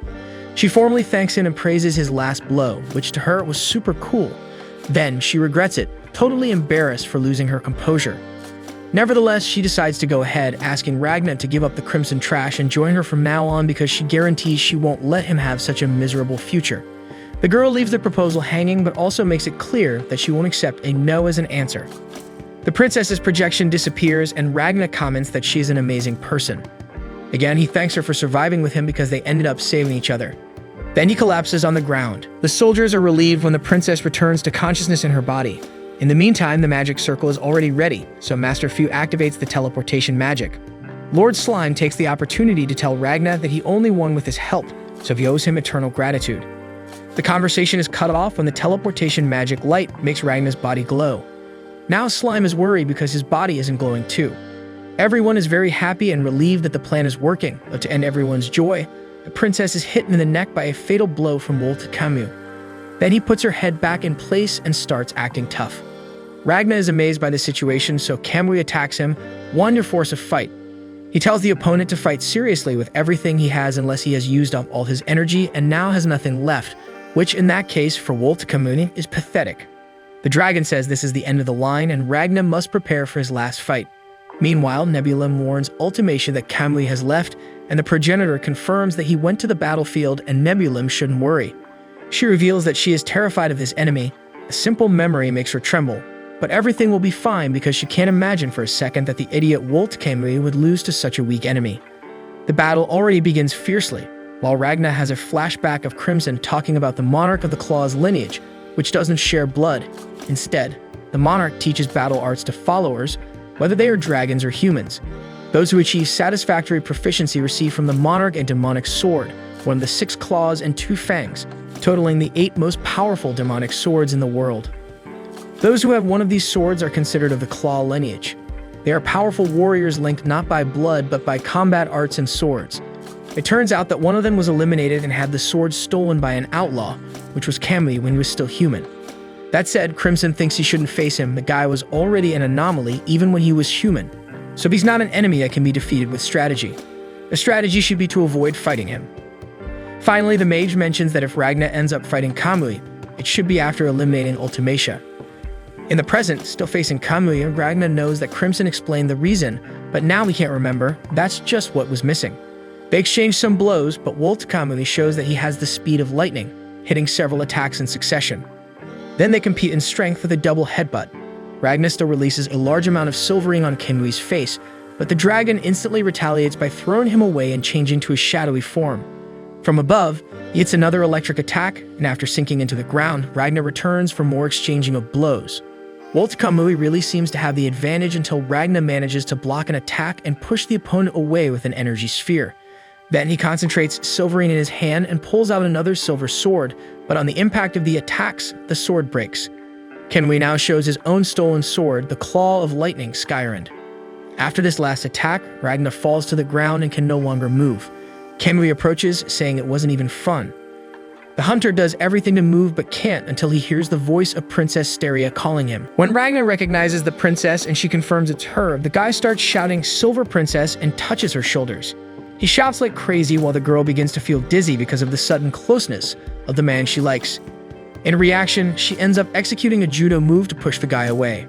She formally thanks him and praises his last blow, which to her was super cool. Then she regrets it, totally embarrassed for losing her composure. Nevertheless, she decides to go ahead, asking Ragna to give up the crimson trash and join her from now on because she guarantees she won't let him have such a miserable future. The girl leaves the proposal hanging, but also makes it clear that she won't accept a no as an answer. The princess's projection disappears, and Ragna comments that she's an amazing person. Again, he thanks her for surviving with him because they ended up saving each other. Then he collapses on the ground. The soldiers are relieved when the princess returns to consciousness in her body. In the meantime, the magic circle is already ready, so Master Fu activates the teleportation magic. Lord Slime takes the opportunity to tell Ragna that he only won with his help, so he owes him eternal gratitude. The conversation is cut off when the teleportation magic light makes Ragna's body glow. Now Slime is worried because his body isn't glowing too. Everyone is very happy and relieved that the plan is working, but to end everyone's joy, the princess is hit in the neck by a fatal blow from Wolf Camus. Then he puts her head back in place and starts acting tough. Ragna is amazed by the situation, so Kamui attacks him, wanting to force a fight. He tells the opponent to fight seriously with everything he has unless he has used up all his energy and now has nothing left, which in that case for Wolf Kamui is pathetic. The dragon says this is the end of the line and Ragna must prepare for his last fight. Meanwhile, Nebula warns Ultimation that Kamui has left, and the progenitor confirms that he went to the battlefield and Nebula shouldn't worry. She reveals that she is terrified of this enemy. A simple memory makes her tremble, but everything will be fine because she can't imagine for a second that the idiot Wolf Kamui would lose to such a weak enemy. The battle already begins fiercely, while Ragna has a flashback of Crimson talking about the Monarch of the Claw's lineage, which doesn't share blood. Instead, the Monarch teaches battle arts to followers, whether they are dragons or humans. Those who achieve satisfactory proficiency receive from the Monarch a demonic sword, one of the 6 claws and 2 fangs, totaling the 8 most powerful demonic swords in the world. Those who have one of these swords are considered of the Claw lineage. They are powerful warriors linked not by blood but by combat arts and swords. It turns out that one of them was eliminated and had the sword stolen by an outlaw, which was Kamui when he was still human. That said, Crimson thinks he shouldn't face him. The guy was already an anomaly even when he was human, so he's not an enemy that can be defeated with strategy. The strategy should be to avoid fighting him. Finally, the mage mentions that if Ragna ends up fighting Kamui, it should be after eliminating Ultimatia. In the present, still facing Kamui, Ragna knows that Crimson explained the reason, but now he can't remember. That's just what was missing. They exchange some blows, but Wolf Kamui shows that he has the speed of lightning, hitting several attacks in succession. Then they compete in strength with a double headbutt. Ragna still releases a large amount of silvering on Kamui's face, but the dragon instantly retaliates by throwing him away and changing to a shadowy form. From above, he hits another electric attack, and after sinking into the ground, Ragnar returns for more exchanging of blows. Walt Kamui really seems to have the advantage until Ragnar manages to block an attack and push the opponent away with an energy sphere. Then he concentrates Silverine in his hand and pulls out another silver sword, but on the impact of the attacks, the sword breaks. Kenwei now shows his own stolen sword, the Claw of Lightning Skyrend. After this last attack, Ragnar falls to the ground and can no longer move. Kenwei approaches, saying it wasn't even fun. The hunter does everything to move but can't until he hears the voice of Princess Steria calling him. When Ragnar recognizes the princess and she confirms it's her, the guy starts shouting "Silver Princess" and touches her shoulders. He shouts like crazy while the girl begins to feel dizzy because of the sudden closeness of the man she likes. In reaction, she ends up executing a judo move to push the guy away.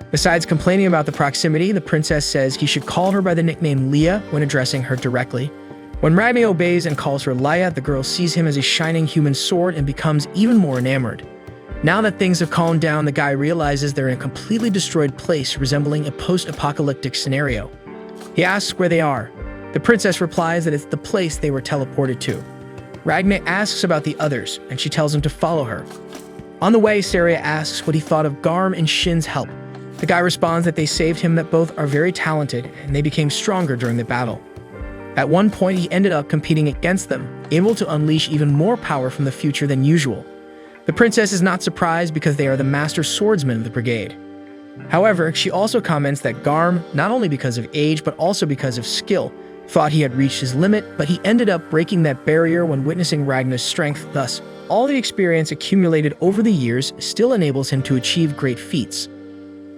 Besides complaining about the proximity, the princess says he should call her by the nickname Leah when addressing her directly. When Ragnar obeys and calls her Laya, the girl sees him as a shining human sword and becomes even more enamored. Now that things have calmed down, the guy realizes they're in a completely destroyed place resembling a post-apocalyptic scenario. He asks where they are. The princess replies that it's the place they were teleported to. Ragnar asks about the others, and she tells him to follow her. On the way, Steria asks what he thought of Garm and Shin's help. The guy responds that they saved him, that both are very talented, and they became stronger during the battle. At one point, he ended up competing against them, able to unleash even more power from the future than usual. The princess is not surprised because they are the master swordsmen of the brigade. However, she also comments that Garm, not only because of age but also because of skill, thought he had reached his limit, but he ended up breaking that barrier when witnessing Ragnar's strength. Thus, all the experience accumulated over the years still enables him to achieve great feats.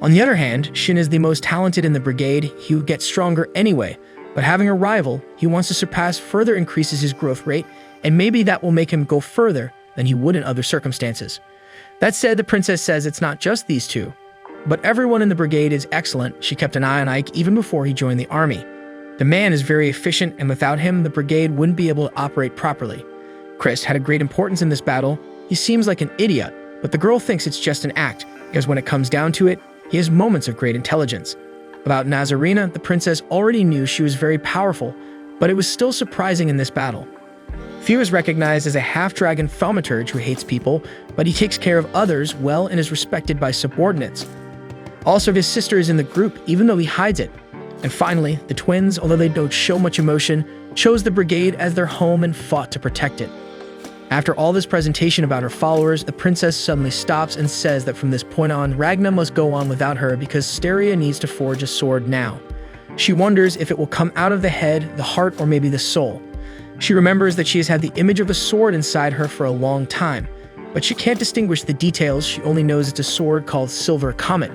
On the other hand, Shin is the most talented in the brigade. He would get stronger anyway, but having a rival he wants to surpass further increases his growth rate, and maybe that will make him go further than he would in other circumstances. That said, the princess says it's not just these two, but everyone in the brigade is excellent. She kept an eye on Ike even before he joined the army. The man is very efficient, and without him, the brigade wouldn't be able to operate properly. Chris had a great importance in this battle. He seems like an idiot, but the girl thinks it's just an act, because when it comes down to it, he has moments of great intelligence. About Nazarena, the princess already knew she was very powerful, but it was still surprising in this battle. Few is recognized as a half-dragon thaumaturge who hates people, but he takes care of others well and is respected by subordinates. Also, his sister is in the group, even though he hides it. And finally, the twins, although they don't show much emotion, chose the brigade as their home and fought to protect it. After all this presentation about her followers, the princess suddenly stops and says that from this point on, Ragnar must go on without her because Steria needs to forge a sword now. She wonders if it will come out of the head, the heart, or maybe the soul. She remembers that she has had the image of a sword inside her for a long time, but she can't distinguish the details. She only knows it's a sword called Silver Comet.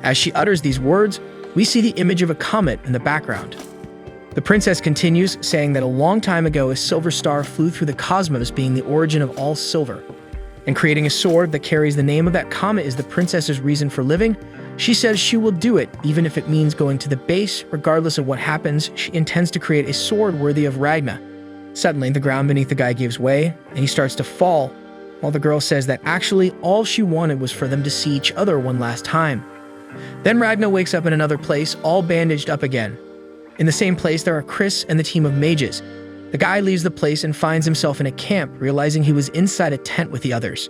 As she utters these words, we see the image of a comet in the background. The princess continues, saying that a long time ago a silver star flew through the cosmos, being the origin of all silver. And creating a sword that carries the name of that comet is the princess's reason for living. She says she will do it, even if it means going to the base. Regardless of what happens, she intends to create a sword worthy of Ragnar. Suddenly, the ground beneath the guy gives way, and he starts to fall, while the girl says that actually all she wanted was for them to see each other one last time. Then Ragnar wakes up in another place, all bandaged up again. In the same place, there are Chris and the team of mages. The guy leaves the place and finds himself in a camp, realizing he was inside a tent with the others.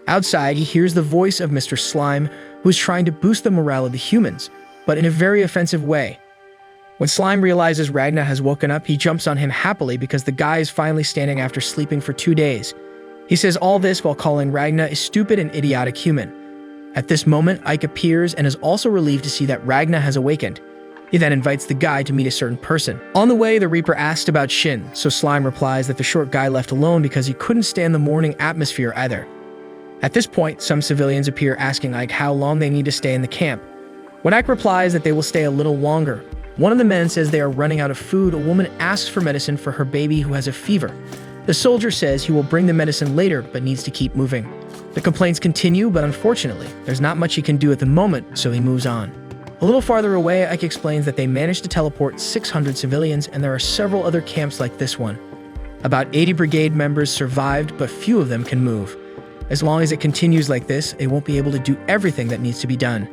Outside, he hears the voice of Mr. Slime, who is trying to boost the morale of the humans, but in a very offensive way. When Slime realizes Ragnar has woken up, he jumps on him happily because the guy is finally standing after sleeping for 2 days. He says all this while calling Ragnar a stupid and idiotic human. At this moment, Ike appears and is also relieved to see that Ragnar has awakened. He then invites the guy to meet a certain person. On the way, the Reaper asked about Shin, so Slime replies that the short guy left alone because he couldn't stand the morning atmosphere either. At this point, some civilians appear asking Ike how long they need to stay in the camp. When Ike replies that they will stay a little longer, one of the men says they are running out of food. A woman asks for medicine for her baby who has a fever. The soldier says he will bring the medicine later but needs to keep moving. The complaints continue, but unfortunately, there's not much he can do at the moment, so he moves on. A little farther away, Ike explains that they managed to teleport 600 civilians, and there are several other camps like this one. About 80 brigade members survived, but few of them can move. As long as it continues like this, they won't be able to do everything that needs to be done.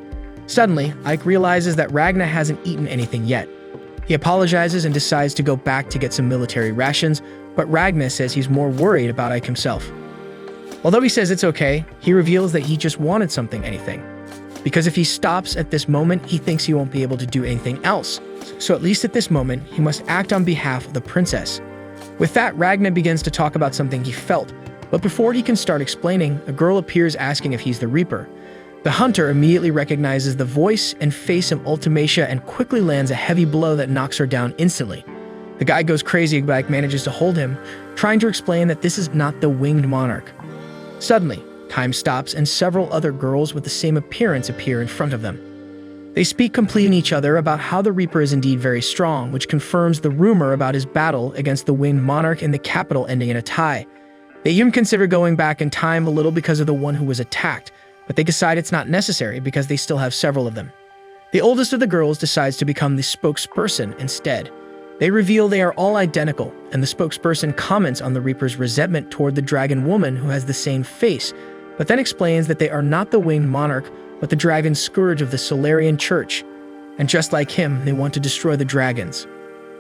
Suddenly, Ike realizes that Ragnar hasn't eaten anything yet. He apologizes and decides to go back to get some military rations, but Ragna says he's more worried about Ike himself. Although he says it's okay, he reveals that he just wanted anything. Because if he stops at this moment, he thinks he won't be able to do anything else. So at least at this moment, he must act on behalf of the princess. With that, Ragna begins to talk about something he felt, but before he can start explaining, a girl appears asking if he's the Reaper. The hunter immediately recognizes the voice and face of Ultimacia and quickly lands a heavy blow that knocks her down instantly. The guy goes crazy, but Ike manages to hold him, trying to explain that this is not the winged monarch. Suddenly, time stops and several other girls with the same appearance appear in front of them. They speak completing each other about how the Reaper is indeed very strong, which confirms the rumor about his battle against the winged monarch in the capital ending in a tie. They even consider going back in time a little because of the one who was attacked, but they decide it's not necessary because they still have several of them. The oldest of the girls decides to become the spokesperson instead. They reveal they are all identical, and the spokesperson comments on the Reaper's resentment toward the dragon woman who has the same face, but then explains that they are not the winged monarch, but the dragon scourge of the Solarian Church. And just like him, they want to destroy the dragons.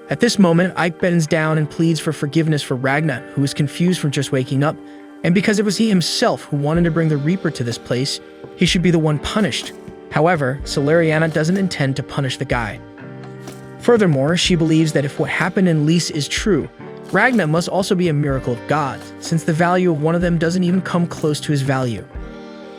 At this moment, Ike bends down and pleads for forgiveness for Ragna, who is confused from just waking up, and because it was he himself who wanted to bring the Reaper to this place, he should be the one punished. However, Solariana doesn't intend to punish the guy. Furthermore, she believes that if what happened in Lys is true, Ragna must also be a miracle of God, since the value of one of them doesn't even come close to his value.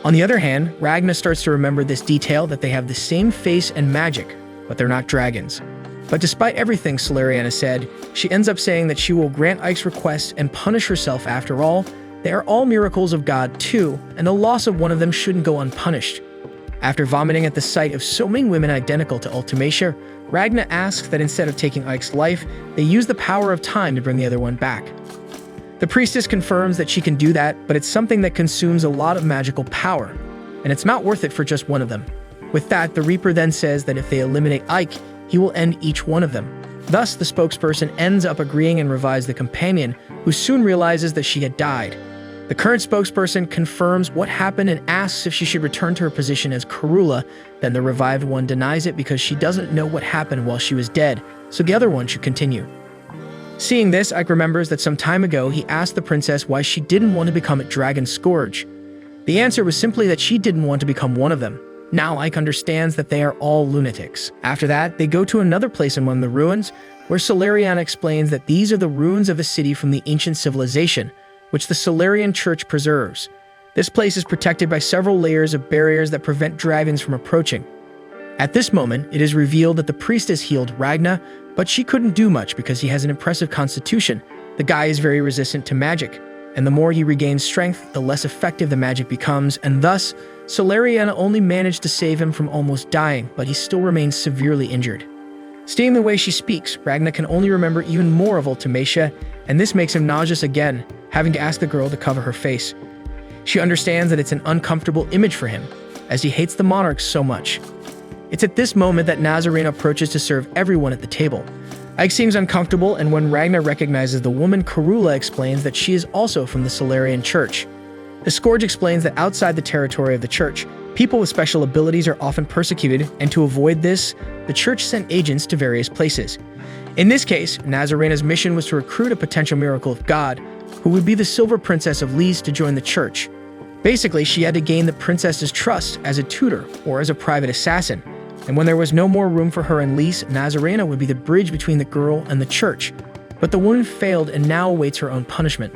On the other hand, Ragna starts to remember this detail that they have the same face and magic, but they're not dragons. But despite everything Solariana said, she ends up saying that she will grant Ike's request and punish herself after all. They are all miracles of God too, and the loss of one of them shouldn't go unpunished. After vomiting at the sight of so many women identical to Ultimacia, Ragna asks that instead of taking Ike's life, they use the power of time to bring the other one back. The priestess confirms that she can do that, but it's something that consumes a lot of magical power, and it's not worth it for just one of them. With that, the Reaper then says that if they eliminate Ike, he will end each one of them. Thus, the spokesperson ends up agreeing and revives the companion, who soon realizes that she had died. The current spokesperson confirms what happened and asks if she should return to her position as Karula. Then the revived one denies it because she doesn't know what happened while she was dead, so the other one should continue. Seeing this, Ike remembers that some time ago he asked the princess why she didn't want to become a dragon scourge. The answer was simply that she didn't want to become one of them. Now Ike understands that they are all lunatics. After that, they go to another place in one of the ruins, where Solariana explains that these are the ruins of a city from the ancient civilization, which the Solarian Church preserves. This place is protected by several layers of barriers that prevent dragons from approaching. At this moment, it is revealed that the priestess healed Ragna, but she couldn't do much because he has an impressive constitution. The guy is very resistant to magic, and the more he regains strength, the less effective the magic becomes, and thus, Solariana only managed to save him from almost dying, but he still remains severely injured. Seeing the way she speaks, Ragna can only remember even more of Ultimacia, and this makes him nauseous again, having to ask the girl to cover her face. She understands that it's an uncomfortable image for him, as he hates the monarchs so much. It's at this moment that Nazarena approaches to serve everyone at the table. Ike seems uncomfortable, and when Ragna recognizes the woman, Karula explains that she is also from the Solarian Church. The Scourge explains that outside the territory of the church, people with special abilities are often persecuted, and to avoid this, the church sent agents to various places. In this case, Nazarena's mission was to recruit a potential miracle of God, who would be the Silver Princess of Lys, to join the church. Basically, she had to gain the princess's trust as a tutor or as a private assassin, and when there was no more room for her in Lys, Nazarena would be the bridge between the girl and the church. But the woman failed and now awaits her own punishment.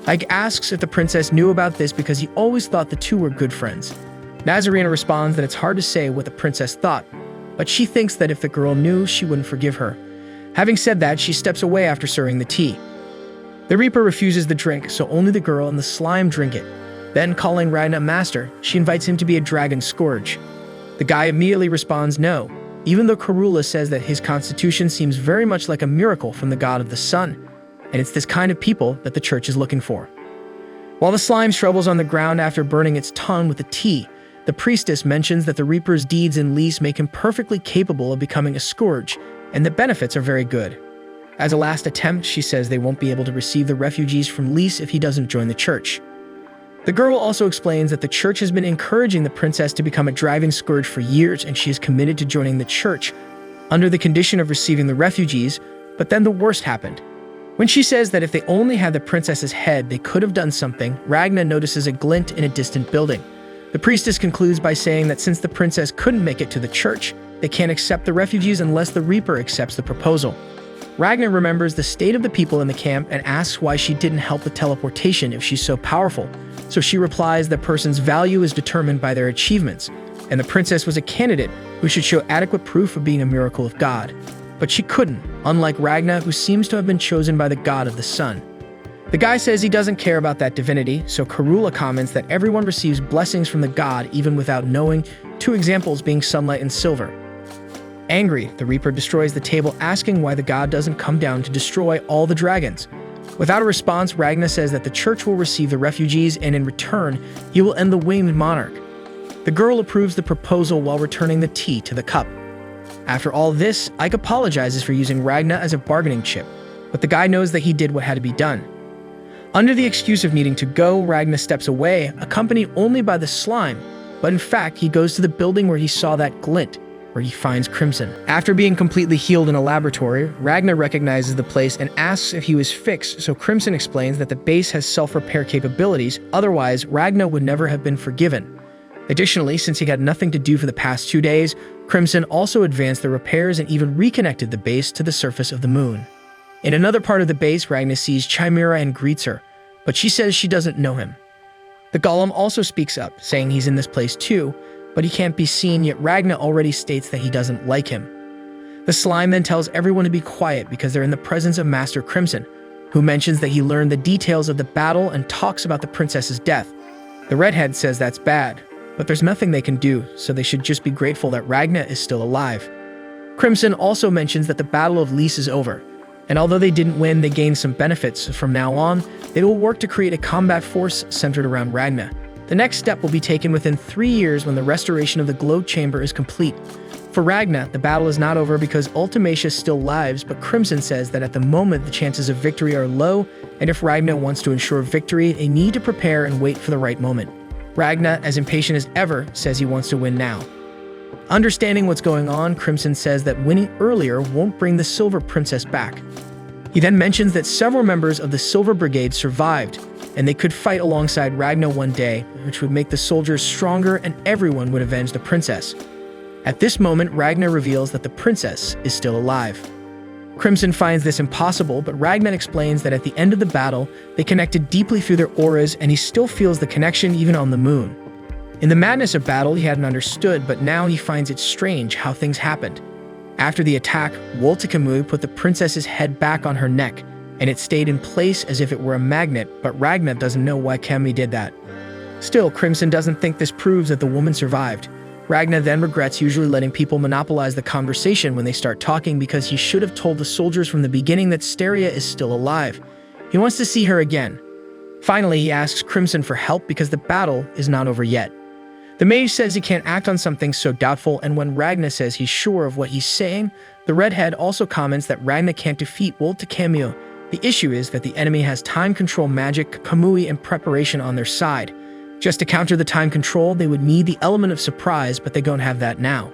Ike asks if the princess knew about this because he always thought the two were good friends. Nazarena responds that it's hard to say what the princess thought, but she thinks that if the girl knew, she wouldn't forgive her. Having said that, she steps away after serving the tea. The Reaper refuses the drink, so only the girl and the slime drink it. Then, calling Ragna master, she invites him to be a dragon scourge. The guy immediately responds no, even though Karula says that his constitution seems very much like a miracle from the god of the sun, and it's this kind of people that the church is looking for. While the slime shrubbles on the ground after burning its tongue with the tea, the priestess mentions that the Reaper's deeds in Lys make him perfectly capable of becoming a scourge, and the benefits are very good. As a last attempt, she says they won't be able to receive the refugees from Lys if he doesn't join the church. The girl also explains that the church has been encouraging the princess to become a dragon scourge for years, and she is committed to joining the church. under the condition of receiving the refugees, but then the worst happened. When she says that if they only had the princess's head, they could have done something, Ragna notices a glint in a distant building. The priestess concludes by saying that since the princess couldn't make it to the church, they can't accept the refugees unless the Reaper accepts the proposal. Ragna remembers the state of the people in the camp and asks why she didn't help with teleportation if she's so powerful. So she replies that person's value is determined by their achievements, and the princess was a candidate who should show adequate proof of being a miracle of God. But she couldn't, unlike Ragna, who seems to have been chosen by the god of the sun. The guy says he doesn't care about that divinity, so Karula comments that everyone receives blessings from the god even without knowing, 2 examples being sunlight and silver. Angry, the Reaper destroys the table, asking why the god doesn't come down to destroy all the dragons. Without a response, Ragna says that the church will receive the refugees and in return, he will end the winged monarch. The girl approves the proposal while returning the tea to the cup. After all this, Ike apologizes for using Ragna as a bargaining chip, but the guy knows that he did what had to be done. Under the excuse of needing to go, Ragna steps away, accompanied only by the slime, but in fact, he goes to the building where he saw that glint, where he finds Crimson. After being completely healed in a laboratory, Ragna recognizes the place and asks if he was fixed, so Crimson explains that the base has self-repair capabilities, otherwise Ragna would never have been forgiven. Additionally, since he had nothing to do for the past 2 days, Crimson also advanced the repairs and even reconnected the base to the surface of the moon. In another part of the base, Ragna sees Chimera and greets her, but she says she doesn't know him. The Golem also speaks up, saying he's in this place too, but he can't be seen, yet Ragna already states that he doesn't like him. The slime then tells everyone to be quiet because they're in the presence of Master Crimson, who mentions that he learned the details of the battle and talks about the princess's death. The redhead says that's bad, but there's nothing they can do, so they should just be grateful that Ragna is still alive. Crimson also mentions that the Battle of Lys is over, and although they didn't win, they gained some benefits. From now on, they will work to create a combat force centered around Ragna. The next step will be taken within 3 years when the restoration of the glow chamber is complete. For Ragna, the battle is not over because Ultimacia still lives, but Crimson says that at the moment the chances of victory are low, and if Ragna wants to ensure victory, they need to prepare and wait for the right moment. Ragna, as impatient as ever, says he wants to win now. Understanding what's going on, Crimson says that winning earlier won't bring the Silver Princess back. He then mentions that several members of the Silver Brigade survived, and they could fight alongside Ragna one day, which would make the soldiers stronger and everyone would avenge the princess. At this moment, Ragna reveals that the princess is still alive. Crimson finds this impossible, but Ragna explains that at the end of the battle, they connected deeply through their auras and he still feels the connection even on the moon. In the madness of battle, he hadn't understood, but now he finds it strange how things happened. After the attack, Woltekamui put the princess's head back on her neck, and it stayed in place as if it were a magnet, but Ragna doesn't know why Kami did that. Still, Crimson doesn't think this proves that the woman survived. Ragna then regrets usually letting people monopolize the conversation when they start talking because he should have told the soldiers from the beginning that Steria is still alive. He wants to see her again. Finally, he asks Crimson for help because the battle is not over yet. The mage says he can't act on something so doubtful, and when Ragna says he's sure of what he's saying, the redhead also comments that Ragna can't defeat Woltekamui. The issue is that the enemy has time control magic, Kamui, and preparation on their side. Just to counter the time control, they would need the element of surprise, but they don't have that now.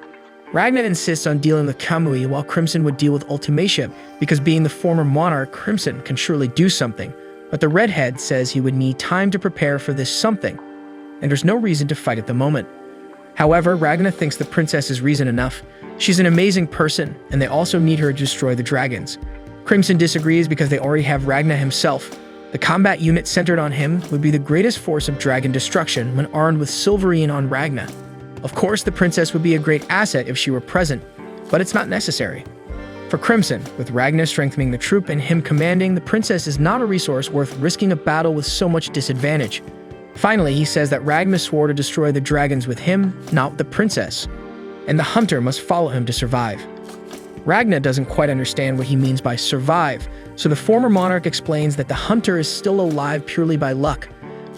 Ragna insists on dealing with Kamui while Crimson would deal with Ultimacia, because being the former monarch, Crimson can surely do something. But the redhead says he would need time to prepare for this something, and there's no reason to fight at the moment. However, Ragna thinks the princess is reason enough. She's an amazing person, and they also need her to destroy the dragons. Crimson disagrees because they already have Ragna himself. The combat unit centered on him would be the greatest force of dragon destruction when armed with Silverine on Ragna. Of course, the princess would be a great asset if she were present, but it's not necessary. For Crimson, with Ragna strengthening the troop and him commanding, the princess is not a resource worth risking a battle with so much disadvantage. Finally, he says that Ragna swore to destroy the dragons with him, not the princess, and the hunter must follow him to survive. Ragna doesn't quite understand what he means by survive, so the former monarch explains that the hunter is still alive purely by luck.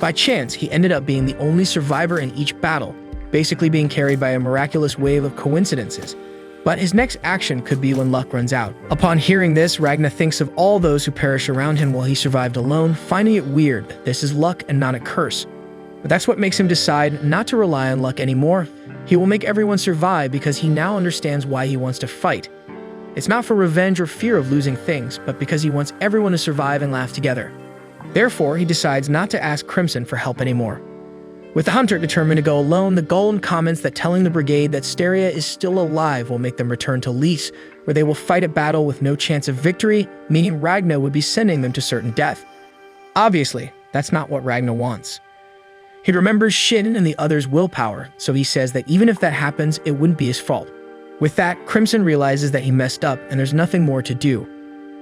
By chance, he ended up being the only survivor in each battle, basically being carried by a miraculous wave of coincidences. But his next action could be when luck runs out. Upon hearing this, Ragna thinks of all those who perished around him while he survived alone, finding it weird that this is luck and not a curse. But that's what makes him decide not to rely on luck anymore. He will make everyone survive because he now understands why he wants to fight. It's not for revenge or fear of losing things, but because he wants everyone to survive and laugh together. Therefore, he decides not to ask Crimson for help anymore. With the hunter determined to go alone, the golem comments that telling the brigade that Steria is still alive will make them return to Lys, where they will fight a battle with no chance of victory, meaning Ragna would be sending them to certain death. Obviously, that's not what Ragna wants. He remembers Shin and the others' willpower, so he says that even if that happens, it wouldn't be his fault. With that, Crimson realizes that he messed up and there's nothing more to do.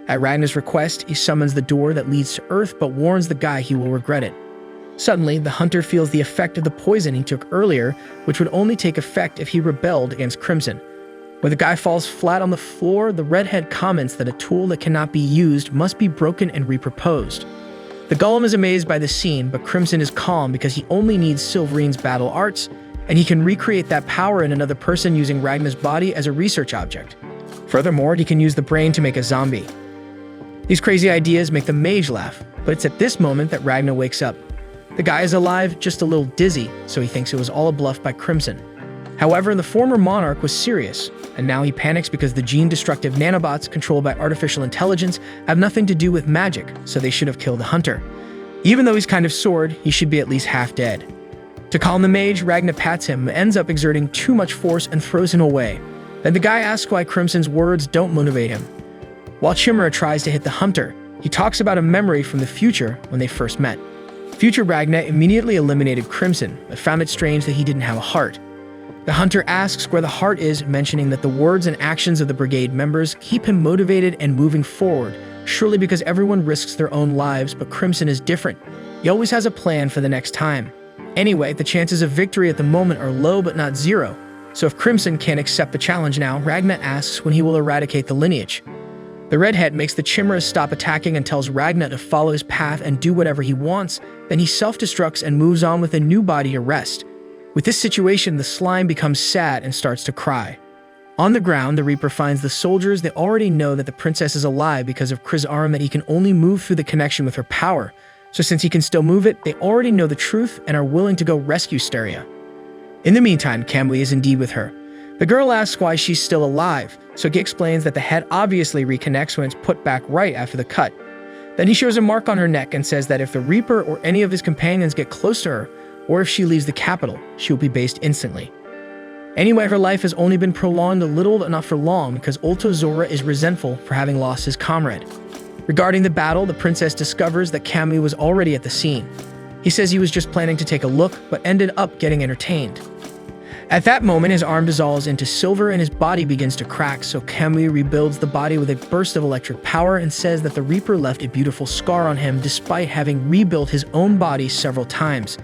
At Ragna's request, he summons the door that leads to Earth but warns the guy he will regret it. Suddenly, the hunter feels the effect of the poison he took earlier, which would only take effect if he rebelled against Crimson. When the guy falls flat on the floor, the redhead comments that a tool that cannot be used must be broken and reproposed. The golem is amazed by the scene, but Crimson is calm because he only needs Silverine's battle arts, and he can recreate that power in another person using Ragna's body as a research object. Furthermore, he can use the brain to make a zombie. These crazy ideas make the mage laugh, but it's at this moment that Ragna wakes up. The guy is alive, just a little dizzy, so he thinks it was all a bluff by Crimson. However, the former monarch was serious, and now he panics because the gene-destructive nanobots controlled by artificial intelligence have nothing to do with magic, so they should have killed the hunter. Even though he's kind of sored, he should be at least half dead. To calm the mage, Ragna pats him, ends up exerting too much force and throws him away. Then the guy asks why Crimson's words don't motivate him. While Chimera tries to hit the hunter, he talks about a memory from the future when they first met. Future Ragna immediately eliminated Crimson, but found it strange that he didn't have a heart. The hunter asks where the heart is, mentioning that the words and actions of the brigade members keep him motivated and moving forward, surely because everyone risks their own lives, but Crimson is different. He always has a plan for the next time. Anyway, the chances of victory at the moment are low but not zero, so if Crimson can't accept the challenge now, Ragna asks when he will eradicate the lineage. The redhead makes the Chimeras stop attacking and tells Ragna to follow his path and do whatever he wants, then he self-destructs and moves on with a new body to rest. With this situation, the slime becomes sad and starts to cry. On the ground, the Reaper finds the soldiers. They already know that the princess is alive because of Kri's arm, that he can only move through the connection with her power. So since he can still move it, they already know the truth and are willing to go rescue Steria. In the meantime, Camley is indeed with her. The girl asks why she's still alive, so he explains that the head obviously reconnects when it's put back right after the cut. Then he shows a mark on her neck and says that if the Reaper or any of his companions get close to her, or if she leaves the capital, she will be based instantly. Anyway, her life has only been prolonged a little but not for long because Ulto Zora is resentful for having lost his comrade. Regarding the battle, the princess discovers that Camley was already at the scene. He says he was just planning to take a look, but ended up getting entertained. At that moment, his arm dissolves into silver and his body begins to crack, so Camley rebuilds the body with a burst of electric power and says that the Reaper left a beautiful scar on him despite having rebuilt his own body several times.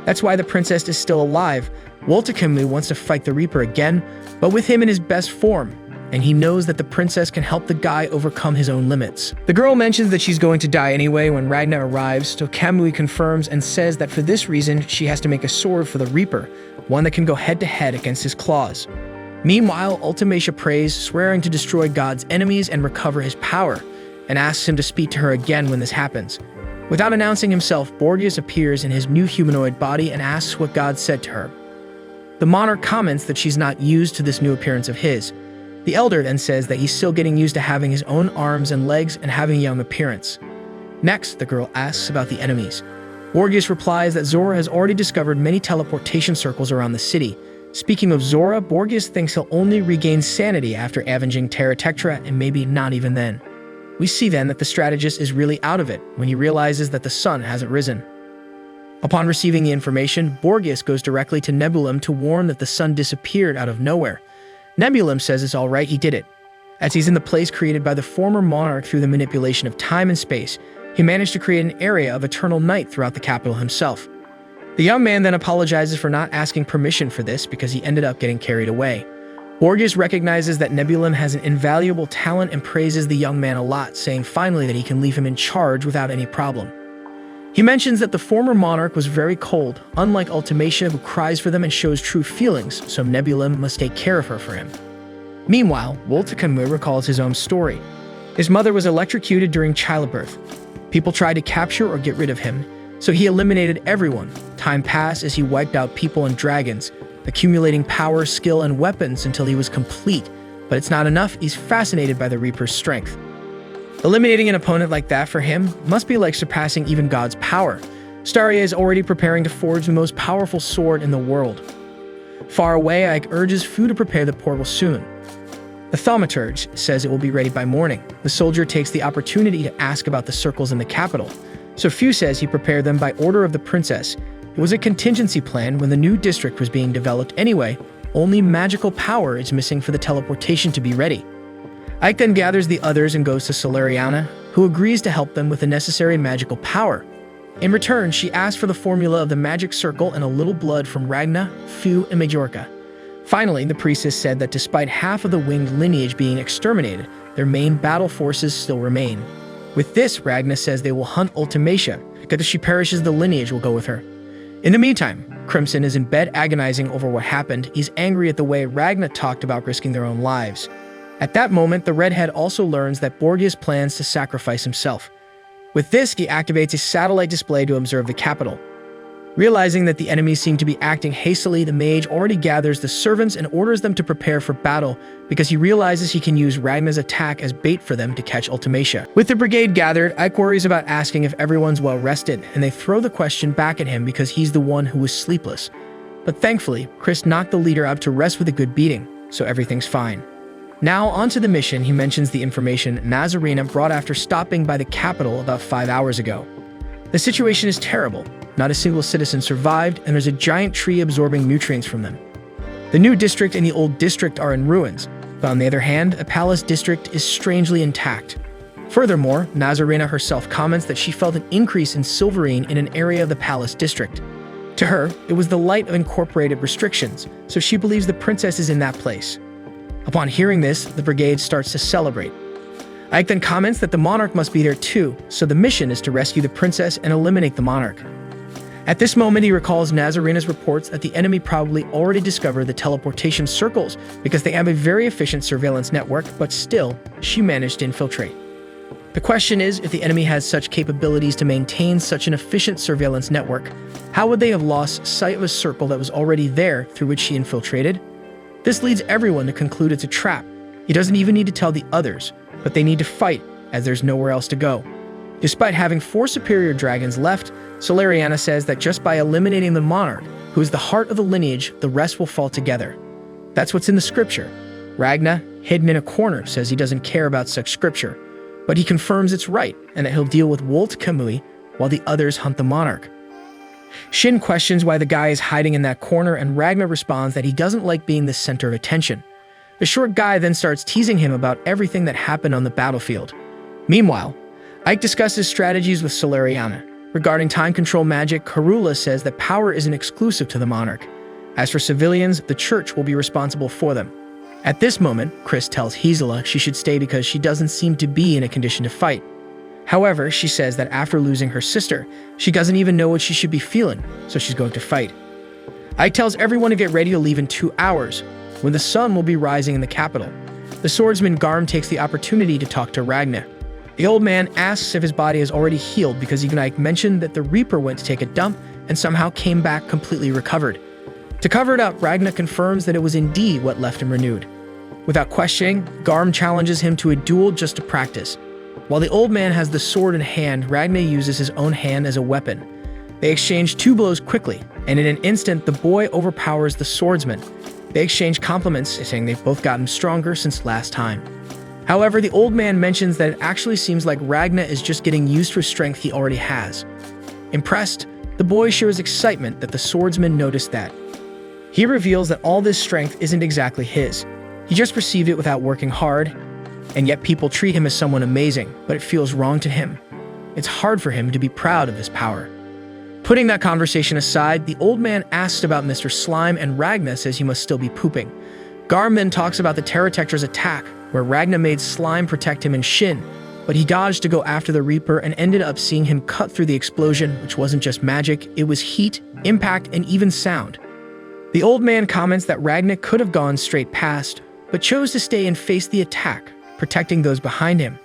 That's why the princess is still alive. Walter Camley wants to fight the Reaper again, but with him in his best form, and he knows that the princess can help the guy overcome his own limits. The girl mentions that she's going to die anyway when Ragna arrives, so Camley confirms and says that for this reason, she has to make a sword for the Reaper, one that can go head-to-head against his claws. Meanwhile, Ultimacia prays, swearing to destroy God's enemies and recover his power, and asks him to speak to her again when this happens. Without announcing himself, Borgias appears in his new humanoid body and asks what God said to her. The monarch comments that she's not used to this new appearance of his. The elder then says that he's still getting used to having his own arms and legs and having a young appearance. Next, the girl asks about the enemies. Borgias replies that Zora has already discovered many teleportation circles around the city. Speaking of Zora, Borgias thinks he'll only regain sanity after avenging Terra Tectra, and maybe not even then. We see then that the strategist is really out of it when he realizes that the sun hasn't risen. Upon receiving the information, Borgias goes directly to Nebulum to warn that the sun disappeared out of nowhere. Nebulum says it's alright, he did it. As he's in the place created by the former monarch through the manipulation of time and space, he managed to create an area of eternal night throughout the capital himself. The young man then apologizes for not asking permission for this because he ended up getting carried away. Borgias recognizes that Nebulum has an invaluable talent and praises the young man a lot, saying finally that he can leave him in charge without any problem. He mentions that the former monarch was very cold, unlike Ultimacia, who cries for them and shows true feelings, so Nebulum must take care of her for him. Meanwhile, Woltakamur recalls his own story. His mother was electrocuted during childbirth. People tried to capture or get rid of him, so he eliminated everyone. Time passed as he wiped out people and dragons, accumulating power, skill, and weapons until he was complete, But it's not enough, he's fascinated by the Reaper's strength. Eliminating an opponent like that for him must be like surpassing even God's power. Staria is already preparing to forge the most powerful sword in the world. Far away, Ike urges Fu to prepare the portal soon. The thaumaturge says it will be ready by morning. The soldier takes the opportunity to ask about the circles in the capital. So Fu says he prepared them by order of the princess. It was a contingency plan when the new district was being developed anyway. Only magical power is missing for the teleportation to be ready. Ike then gathers the others and goes to Solariana, who agrees to help them with the necessary magical power. In return, she asks for the formula of the magic circle and a little blood from Ragna, Fu, and Majorca. Finally, the priestess said that despite half of the winged lineage being exterminated, their main battle forces still remain. With this, Ragna says they will hunt Ultimacia, because if she perishes, the lineage will go with her. In the meantime, Crimson is in bed agonizing over what happened. He's angry at the way Ragna talked about risking their own lives. At that moment, the redhead also learns that Borgias plans to sacrifice himself. With this, he activates a satellite display to observe the capital. Realizing that the enemies seem to be acting hastily, the mage already gathers the servants and orders them to prepare for battle because he realizes he can use Ragna's attack as bait for them to catch Ultimacia. With the brigade gathered, Ike worries about asking if everyone's well rested, and they throw the question back at him because he's the one who was sleepless. But thankfully, Chris knocked the leader up to rest with a good beating, so everything's fine. Now, onto the mission. He mentions the information Nazarena brought after stopping by the capital about 5 hours ago. The situation is terrible. Not a single citizen survived, and there's a giant tree absorbing nutrients from them. The new district and the old district are in ruins, but on the other hand, a palace district is strangely intact. Furthermore, Nazarena herself comments that she felt an increase in silverine in an area of the palace district. To her, it was the light of incorporated restrictions, so she believes the princess is in that place. Upon hearing this, the brigade starts to celebrate. Ike then comments that the monarch must be there too, so the mission is to rescue the princess and eliminate the monarch. At this moment, he recalls Nazarena's reports that the enemy probably already discovered the teleportation circles because they have a very efficient surveillance network, but still, she managed to infiltrate. The question is, if the enemy has such capabilities to maintain such an efficient surveillance network, how would they have lost sight of a circle that was already there through which she infiltrated? This leads everyone to conclude it's a trap. He doesn't even need to tell the others, but they need to fight, as there's nowhere else to go. Despite having 4 superior dragons left, Solariana says that just by eliminating the monarch, who is the heart of the lineage, the rest will fall together. That's what's in the scripture. Ragna, hidden in a corner, says he doesn't care about such scripture, but he confirms it's right, and that he'll deal with Wolt Kamui while the others hunt the monarch. Shin questions why the guy is hiding in that corner, and Ragna responds that he doesn't like being the center of attention. The short guy then starts teasing him about everything that happened on the battlefield. Meanwhile, Ike discusses strategies with Solariana. Regarding time control magic, Karula says that power isn't exclusive to the monarch. As for civilians, the church will be responsible for them. At this moment, Chris tells Gisela she should stay because she doesn't seem to be in a condition to fight. However, she says that after losing her sister, she doesn't even know what she should be feeling, so she's going to fight. Ike tells everyone to get ready to leave in 2 hours, when the sun will be rising in the capital. The swordsman Garm takes the opportunity to talk to Ragna. The old man asks if his body is already healed because even Ike mentioned that the Reaper went to take a dump and somehow came back completely recovered. To cover it up, Ragna confirms that it was indeed what left him renewed. Without questioning, Garm challenges him to a duel just to practice. While the old man has the sword in hand, Ragna uses his own hand as a weapon. They exchange 2 blows quickly, and in an instant, the boy overpowers the swordsman. They exchange compliments, saying they've both gotten stronger since last time. However, the old man mentions that it actually seems like Ragna is just getting used to strength he already has. Impressed, the boy shows excitement that the swordsman noticed that. He reveals that all this strength isn't exactly his. He just received it without working hard, and yet people treat him as someone amazing, but it feels wrong to him. It's hard for him to be proud of this power. Putting that conversation aside, the old man asks about Mr. Slime, and Ragna says he must still be pooping. Garm then talks about the Terratectra's attack, where Ragna made Slime protect him in Shin, but he dodged to go after the Reaper and ended up seeing him cut through the explosion, which wasn't just magic, it was heat, impact, and even sound. The old man comments that Ragna could have gone straight past, but chose to stay and face the attack, protecting those behind him.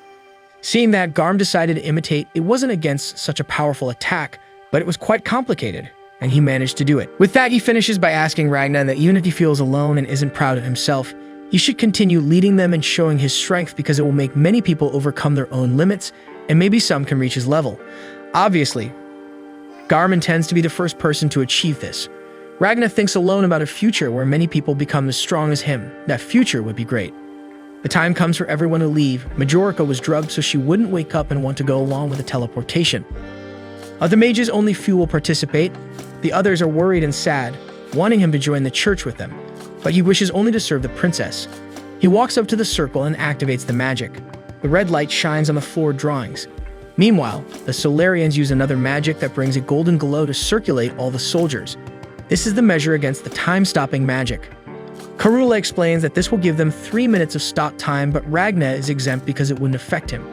Seeing that, Garm decided to imitate. It wasn't against such a powerful attack, but it was quite complicated, and he managed to do it. With that, he finishes by asking Ragna that even if he feels alone and isn't proud of himself, He should continue leading them and showing his strength because it will make many people overcome their own limits, and maybe some can reach his level. Obviously, Garm intends to be the first person to achieve this. Ragna thinks alone about a future where many people become as strong as him. That future would be great. The time comes for everyone to leave. Majorica was drugged so she wouldn't wake up and want to go along with the teleportation. Of the mages, only few will participate. The others are worried and sad, wanting him to join the church with them, but he wishes only to serve the princess. He walks up to the circle and activates the magic. The red light shines on the floor drawings. Meanwhile, the Solarians use another magic that brings a golden glow to circulate all the soldiers. This is the measure against the time-stopping magic. Karula explains that this will give them 3 minutes of stock time, but Ragna is exempt because it wouldn't affect him.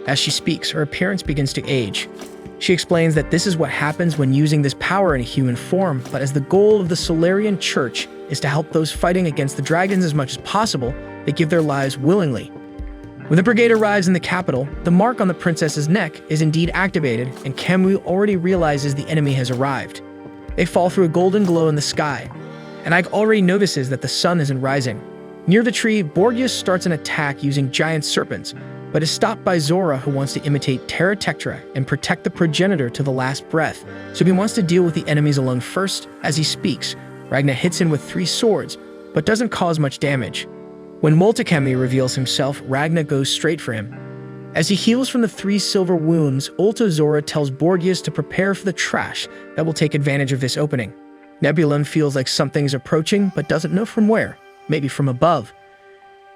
As she speaks, her appearance begins to age. She explains that this is what happens when using this power in a human form, but as the goal of the Solarian Church is to help those fighting against the dragons as much as possible, they give their lives willingly. When the brigade arrives in the capital, the mark on the princess's neck is indeed activated, and Kamui already realizes the enemy has arrived. They fall through a golden glow in the sky, and Ike already notices that the sun isn't rising. Near the tree, Borgias starts an attack using giant serpents, but is stopped by Zora, who wants to imitate Terra Tectra and protect the progenitor to the last breath, so he wants to deal with the enemies alone first. As he speaks, Ragna hits him with 3 swords, but doesn't cause much damage. When Multikemi reveals himself, Ragna goes straight for him. As he heals from the 3 silver wounds, Ulta Zora tells Borgias to prepare for the trash that will take advantage of this opening. Nebulum feels like something is approaching, but doesn't know from where, maybe from above.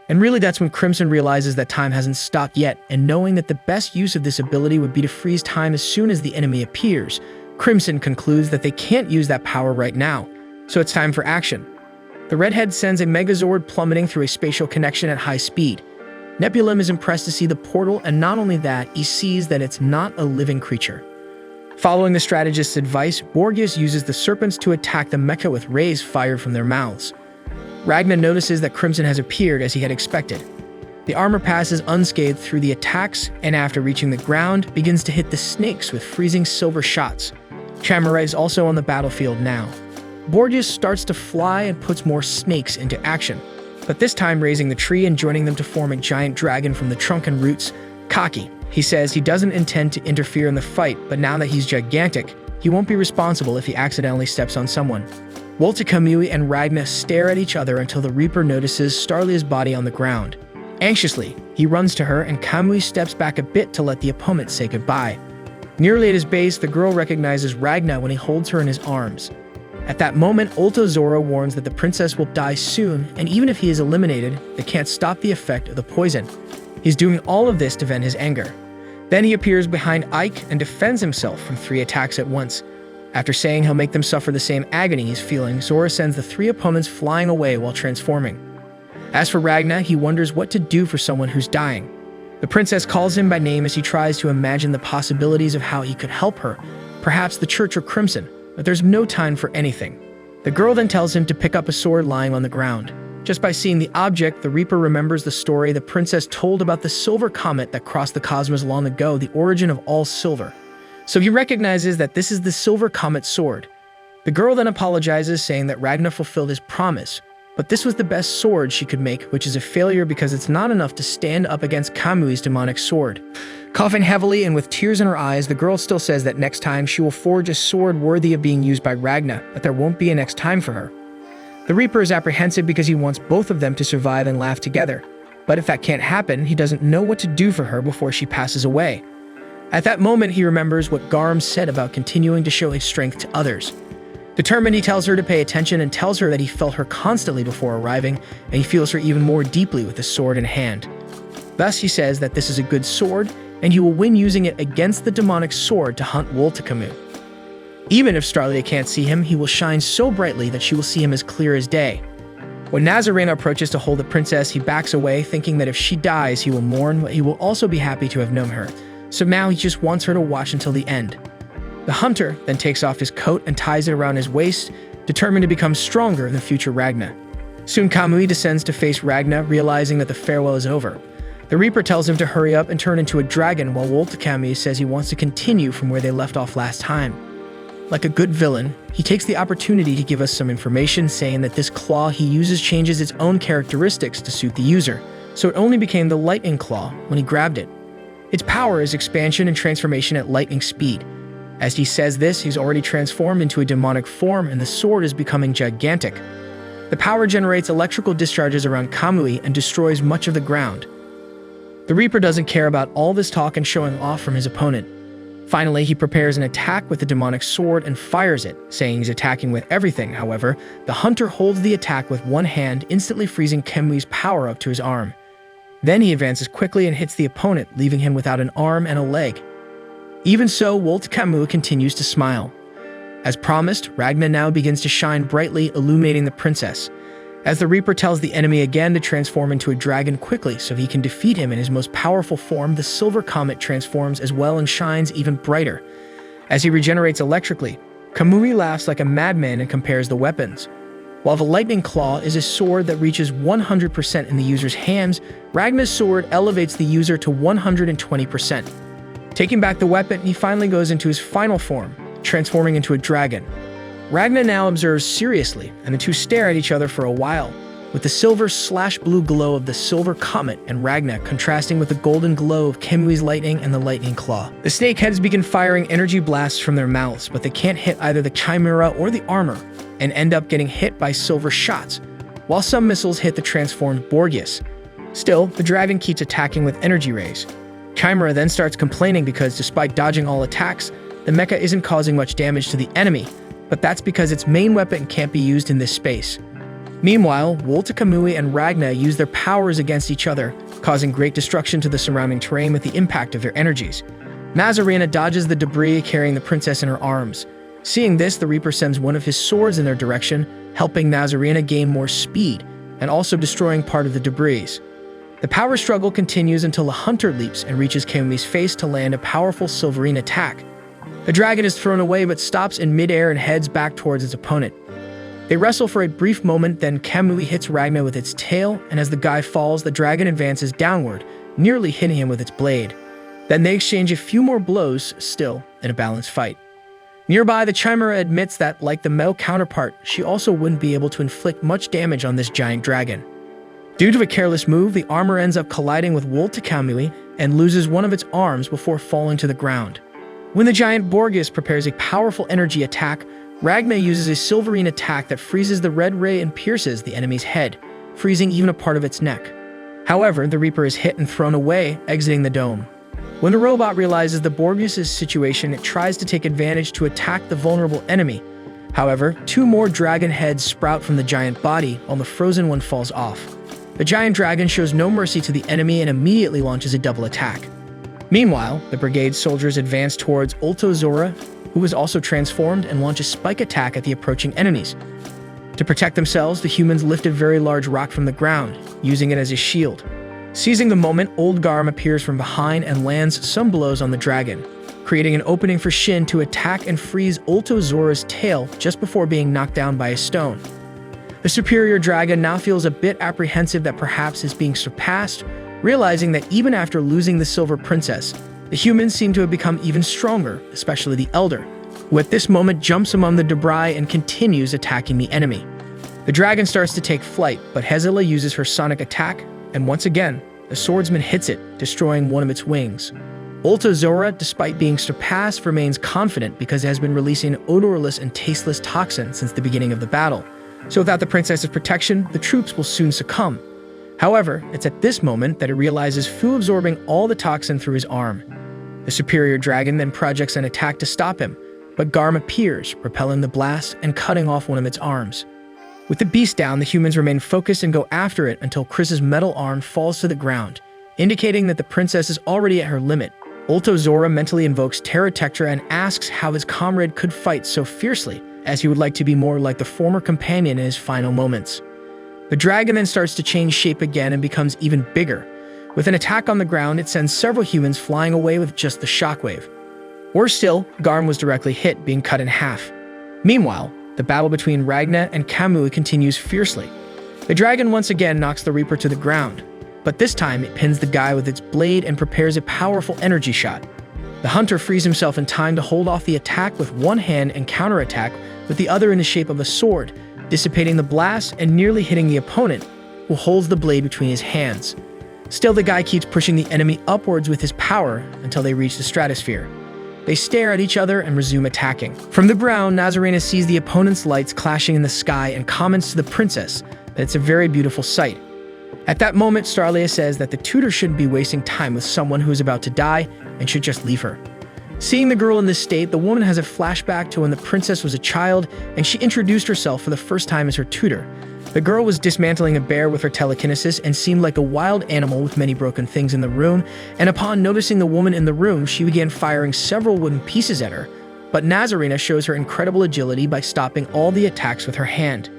And really that's when Crimson realizes that time hasn't stopped yet, and knowing that the best use of this ability would be to freeze time as soon as the enemy appears, Crimson concludes that they can't use that power right now, so it's time for action. The Redhead sends a Megazord plummeting through a spatial connection at high speed. Nebulum is impressed to see the portal, and not only that, he sees that it's not a living creature. Following the strategist's advice, Borgias uses the serpents to attack the mecha with rays fired from their mouths. Ragna notices that Crimson has appeared as he had expected. The armor passes unscathed through the attacks, and after reaching the ground, begins to hit the snakes with freezing silver shots. Chamurai is also on the battlefield now. Borgias starts to fly and puts more snakes into action, but this time raising the tree and joining them to form a giant dragon from the trunk and roots. Cocky, he says he doesn't intend to interfere in the fight, but now that he's gigantic, he won't be responsible if he accidentally steps on someone. Walter Kamui and Ragna stare at each other until the Reaper notices Starlia's body on the ground. Anxiously, he runs to her, and Kamui steps back a bit to let the opponent say goodbye. Nearly at his base, the girl recognizes Ragna when he holds her in his arms. At that moment, Ulta Zora warns that the princess will die soon, and even if he is eliminated, they can't stop the effect of the poison. He's doing all of this to vent his anger. Then he appears behind Ike and defends himself from 3 attacks at once. After saying he'll make them suffer the same agony he's feeling, Zora sends the 3 opponents flying away while transforming. As for Ragna, he wonders what to do for someone who's dying. The princess calls him by name as he tries to imagine the possibilities of how he could help her, perhaps the church or Crimson, but there's no time for anything. The girl then tells him to pick up a sword lying on the ground. Just by seeing the object, the Reaper remembers the story the princess told about the silver comet that crossed the cosmos long ago, the origin of all silver. So he recognizes that this is the silver comet sword. The girl then apologizes, saying that Ragna fulfilled his promise, but this was the best sword she could make, which is a failure because it's not enough to stand up against Kamui's demonic sword. Coughing heavily and with tears in her eyes, the girl still says that next time she will forge a sword worthy of being used by Ragna, but there won't be a next time for her. The Reaper is apprehensive because he wants both of them to survive and laugh together, but if that can't happen, he doesn't know what to do for her before she passes away. At that moment, he remembers what Garm said about continuing to show his strength to others. Determined, he tells her to pay attention and tells her that he felt her constantly before arriving, and he feels her even more deeply with the sword in hand. Thus, he says that this is a good sword, and he will win using it against the demonic sword to hunt Woltakamu. Even if Starlia can't see him, he will shine so brightly that she will see him as clear as day. When Nazarena approaches to hold the princess, he backs away, thinking that if she dies, he will mourn, but he will also be happy to have known her. So now he just wants her to watch until the end. The hunter then takes off his coat and ties it around his waist, determined to become stronger than future Ragna. Soon Kamui descends to face Ragna, realizing that the farewell is over. The Reaper tells him to hurry up and turn into a dragon, while Woltakami says he wants to continue from where they left off last time. like a good villain, he takes the opportunity to give us some information, saying that this claw he uses changes its own characteristics to suit the user, so it only became the lightning claw when he grabbed it. Its power is expansion and transformation at lightning speed. As he says this, he's already transformed into a demonic form and the sword is becoming gigantic. The power generates electrical discharges around Kamui and destroys much of the ground. The Reaper doesn't care about all this talk and showing off from his opponent. Finally, he prepares an attack with the demonic sword and fires it, saying he's attacking with everything. However, the hunter holds the attack with one hand, instantly freezing Kamui's power up to his arm. Then he advances quickly and hits the opponent, leaving him without an arm and a leg. Even so, Wolt Kamui continues to smile. As promised, Ragna now begins to shine brightly, illuminating the princess. As the Reaper tells the enemy again to transform into a dragon quickly so he can defeat him in his most powerful form, the silver comet transforms as well and shines even brighter. As he regenerates electrically, Kamui laughs like a madman and compares the weapons. While the lightning claw is a sword that reaches 100% in the user's hands, Ragna's sword elevates the user to 120%. Taking back the weapon, he finally goes into his final form, transforming into a dragon. Ragna now observes seriously, and the two stare at each other for a while, with the silver/blue glow of the silver comet and Ragna contrasting with the golden glow of Kamui's lightning and the lightning claw. The snakeheads begin firing energy blasts from their mouths, but they can't hit either the chimera or the armor, and end up getting hit by silver shots, while some missiles hit the transformed Borgias. Still, the dragon keeps attacking with energy rays. Chimera then starts complaining because despite dodging all attacks, the mecha isn't causing much damage to the enemy, but that's because its main weapon can't be used in this space. Meanwhile, Wolt Kamui and Ragna use their powers against each other, causing great destruction to the surrounding terrain with the impact of their energies. Nazarena dodges the debris, carrying the princess in her arms. Seeing this, the Reaper sends one of his swords in their direction, helping Nazarena gain more speed, and also destroying part of the debris. The power struggle continues until the hunter leaps and reaches Kamui's face to land a powerful silverine attack. The dragon is thrown away but stops in midair and heads back towards its opponent. They wrestle for a brief moment, then Kamui hits Ragna with its tail, and as the guy falls, the dragon advances downward, nearly hitting him with its blade. Then they exchange a few more blows, still in a balanced fight. Nearby, the Chimera admits that, like the male counterpart, she also wouldn't be able to inflict much damage on this giant dragon. Due to a careless move, the armor ends up colliding with Wolt Kamui and loses one of its arms before falling to the ground. When the giant Borgias prepares a powerful energy attack, Ragna uses a silverine attack that freezes the red ray and pierces the enemy's head, freezing even a part of its neck. However, the Reaper is hit and thrown away, exiting the dome. When the robot realizes the Borgias' situation, it tries to take advantage to attack the vulnerable enemy. However, two more dragon heads sprout from the giant body, while the frozen one falls off. The giant dragon shows no mercy to the enemy and immediately launches a double attack. Meanwhile, the brigade soldiers advance towards Ultozora, who was also transformed, and launch a spike attack at the approaching enemies. To protect themselves, the humans lift a very large rock from the ground, using it as a shield. Seizing the moment, Old Garm appears from behind and lands some blows on the dragon, creating an opening for Shin to attack and freeze Ultozora's tail just before being knocked down by a stone. The superior dragon now feels a bit apprehensive that perhaps is being surpassed, realizing that even after losing the Silver Princess, the humans seem to have become even stronger, especially the Elder, who at this moment jumps among the debris and continues attacking the enemy. The dragon starts to take flight, but Hezela uses her sonic attack, and once again, the swordsman hits it, destroying one of its wings. Ultozora, despite being surpassed, remains confident because it has been releasing an odorless and tasteless toxin since the beginning of the battle. So without the princess's protection, the troops will soon succumb. However, it's at this moment that it realizes Fu absorbing all the toxin through his arm. The superior dragon then projects an attack to stop him, but Garm appears, repelling the blast and cutting off one of its arms. With the beast down, the humans remain focused and go after it until Chris's metal arm falls to the ground, indicating that the princess is already at her limit. Ultozora mentally invokes Terra Tectra and asks how his comrade could fight so fiercely, as he would like to be more like the former companion in his final moments. The dragon then starts to change shape again and becomes even bigger. With an attack on the ground, it sends several humans flying away with just the shockwave. Worse still, Garm was directly hit, being cut in half. Meanwhile, the battle between Ragna and Kamui continues fiercely. The dragon once again knocks the Reaper to the ground, but this time it pins the guy with its blade and prepares a powerful energy shot. The hunter frees himself in time to hold off the attack with one hand and counterattack with the other in the shape of a sword, dissipating the blast and nearly hitting the opponent, who holds the blade between his hands. Still, the guy keeps pushing the enemy upwards with his power until they reach the stratosphere. They stare at each other and resume attacking. From the ground, Nazarena sees the opponent's lights clashing in the sky and comments to the princess that it's a very beautiful sight. At that moment, Starlia says that the tutor shouldn't be wasting time with someone who is about to die and should just leave her. Seeing the girl in this state, the woman has a flashback to when the princess was a child and she introduced herself for the first time as her tutor. The girl was dismantling a bear with her telekinesis and seemed like a wild animal with many broken things in the room, and upon noticing the woman in the room, she began firing several wooden pieces at her, but Nazarena shows her incredible agility by stopping all the attacks with her hand.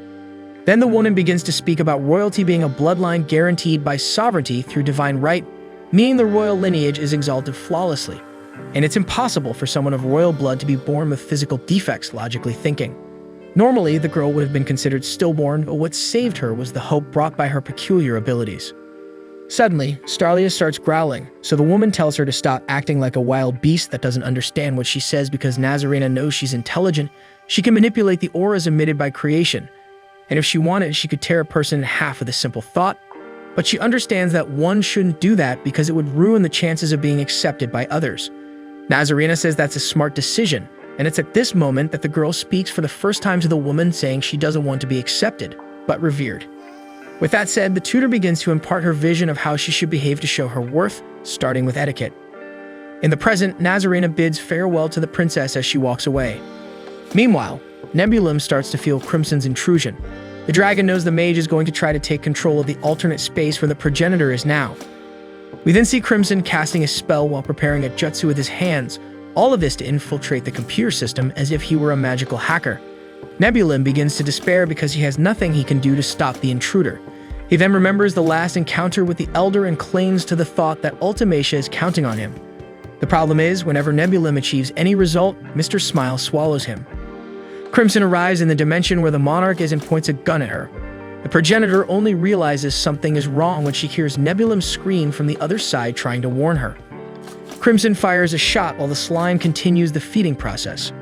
Then the woman begins to speak about royalty being a bloodline guaranteed by sovereignty through divine right, meaning the royal lineage is exalted flawlessly, and it's impossible for someone of royal blood to be born with physical defects, logically thinking. Normally, the girl would have been considered stillborn, but what saved her was the hope brought by her peculiar abilities. Suddenly, Starlia starts growling, so the woman tells her to stop acting like a wild beast that doesn't understand what she says because Nazarena knows she's intelligent. She can manipulate the auras emitted by creation, and if she wanted, she could tear a person in half with a simple thought, but she understands that one shouldn't do that because it would ruin the chances of being accepted by others. Nazarena says that's a smart decision, and it's at this moment that the girl speaks for the first time to the woman, saying she doesn't want to be accepted, but revered. With that said, the tutor begins to impart her vision of how she should behave to show her worth, starting with etiquette. In the present, Nazarena bids farewell to the princess as she walks away. Meanwhile, Nebulum starts to feel Crimson's intrusion. The dragon knows the mage is going to try to take control of the alternate space where the progenitor is now. We then see Crimson casting a spell while preparing a jutsu with his hands, all of this to infiltrate the computer system as if he were a magical hacker. Nebulum begins to despair because he has nothing he can do to stop the intruder. He then remembers the last encounter with the Elder and clings to the thought that Ultimacia is counting on him. The problem is, whenever Nebulum achieves any result, Mr. Smile swallows him. Crimson arrives in the dimension where the monarch is and points a gun at her. The progenitor only realizes something is wrong when she hears Nebulum scream from the other side trying to warn her. Crimson fires a shot while the slime continues the feeding process.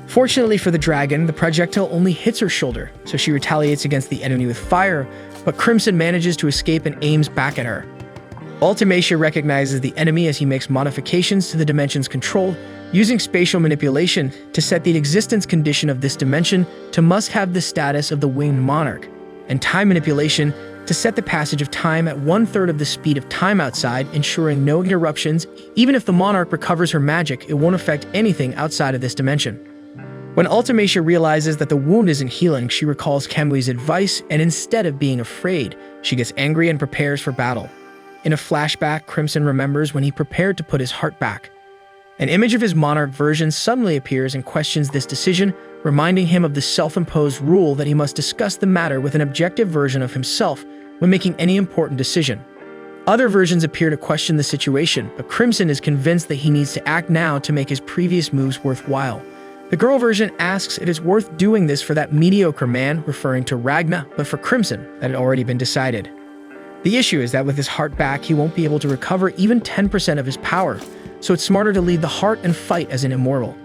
Fortunately for the dragon, the projectile only hits her shoulder, so she retaliates against the enemy with fire, but Crimson manages to escape and aims back at her. Ultimacia recognizes the enemy as he makes modifications to the dimension's control, using spatial manipulation to set the existence condition of this dimension to must have the status of the winged monarch, and time manipulation to set the passage of time at 1/3 of the speed of time outside, ensuring no interruptions. Even if the monarch recovers her magic, it won't affect anything outside of this dimension. When Ultimacia realizes that the wound isn't healing, she recalls Kemui's advice, and instead of being afraid, she gets angry and prepares for battle. In a flashback, Crimson remembers when he prepared to put his heart back. An image of his monarch version suddenly appears and questions this decision, reminding him of the self-imposed rule that he must discuss the matter with an objective version of himself when making any important decision. Other versions appear to question the situation, but Crimson is convinced that he needs to act now to make his previous moves worthwhile. The girl version asks if it's worth doing this for that mediocre man, referring to Ragna, but for Crimson, that had already been decided. The issue is that with his heart back, he won't be able to recover even 10% of his power, so it's smarter to leave the heart and fight as an immortal.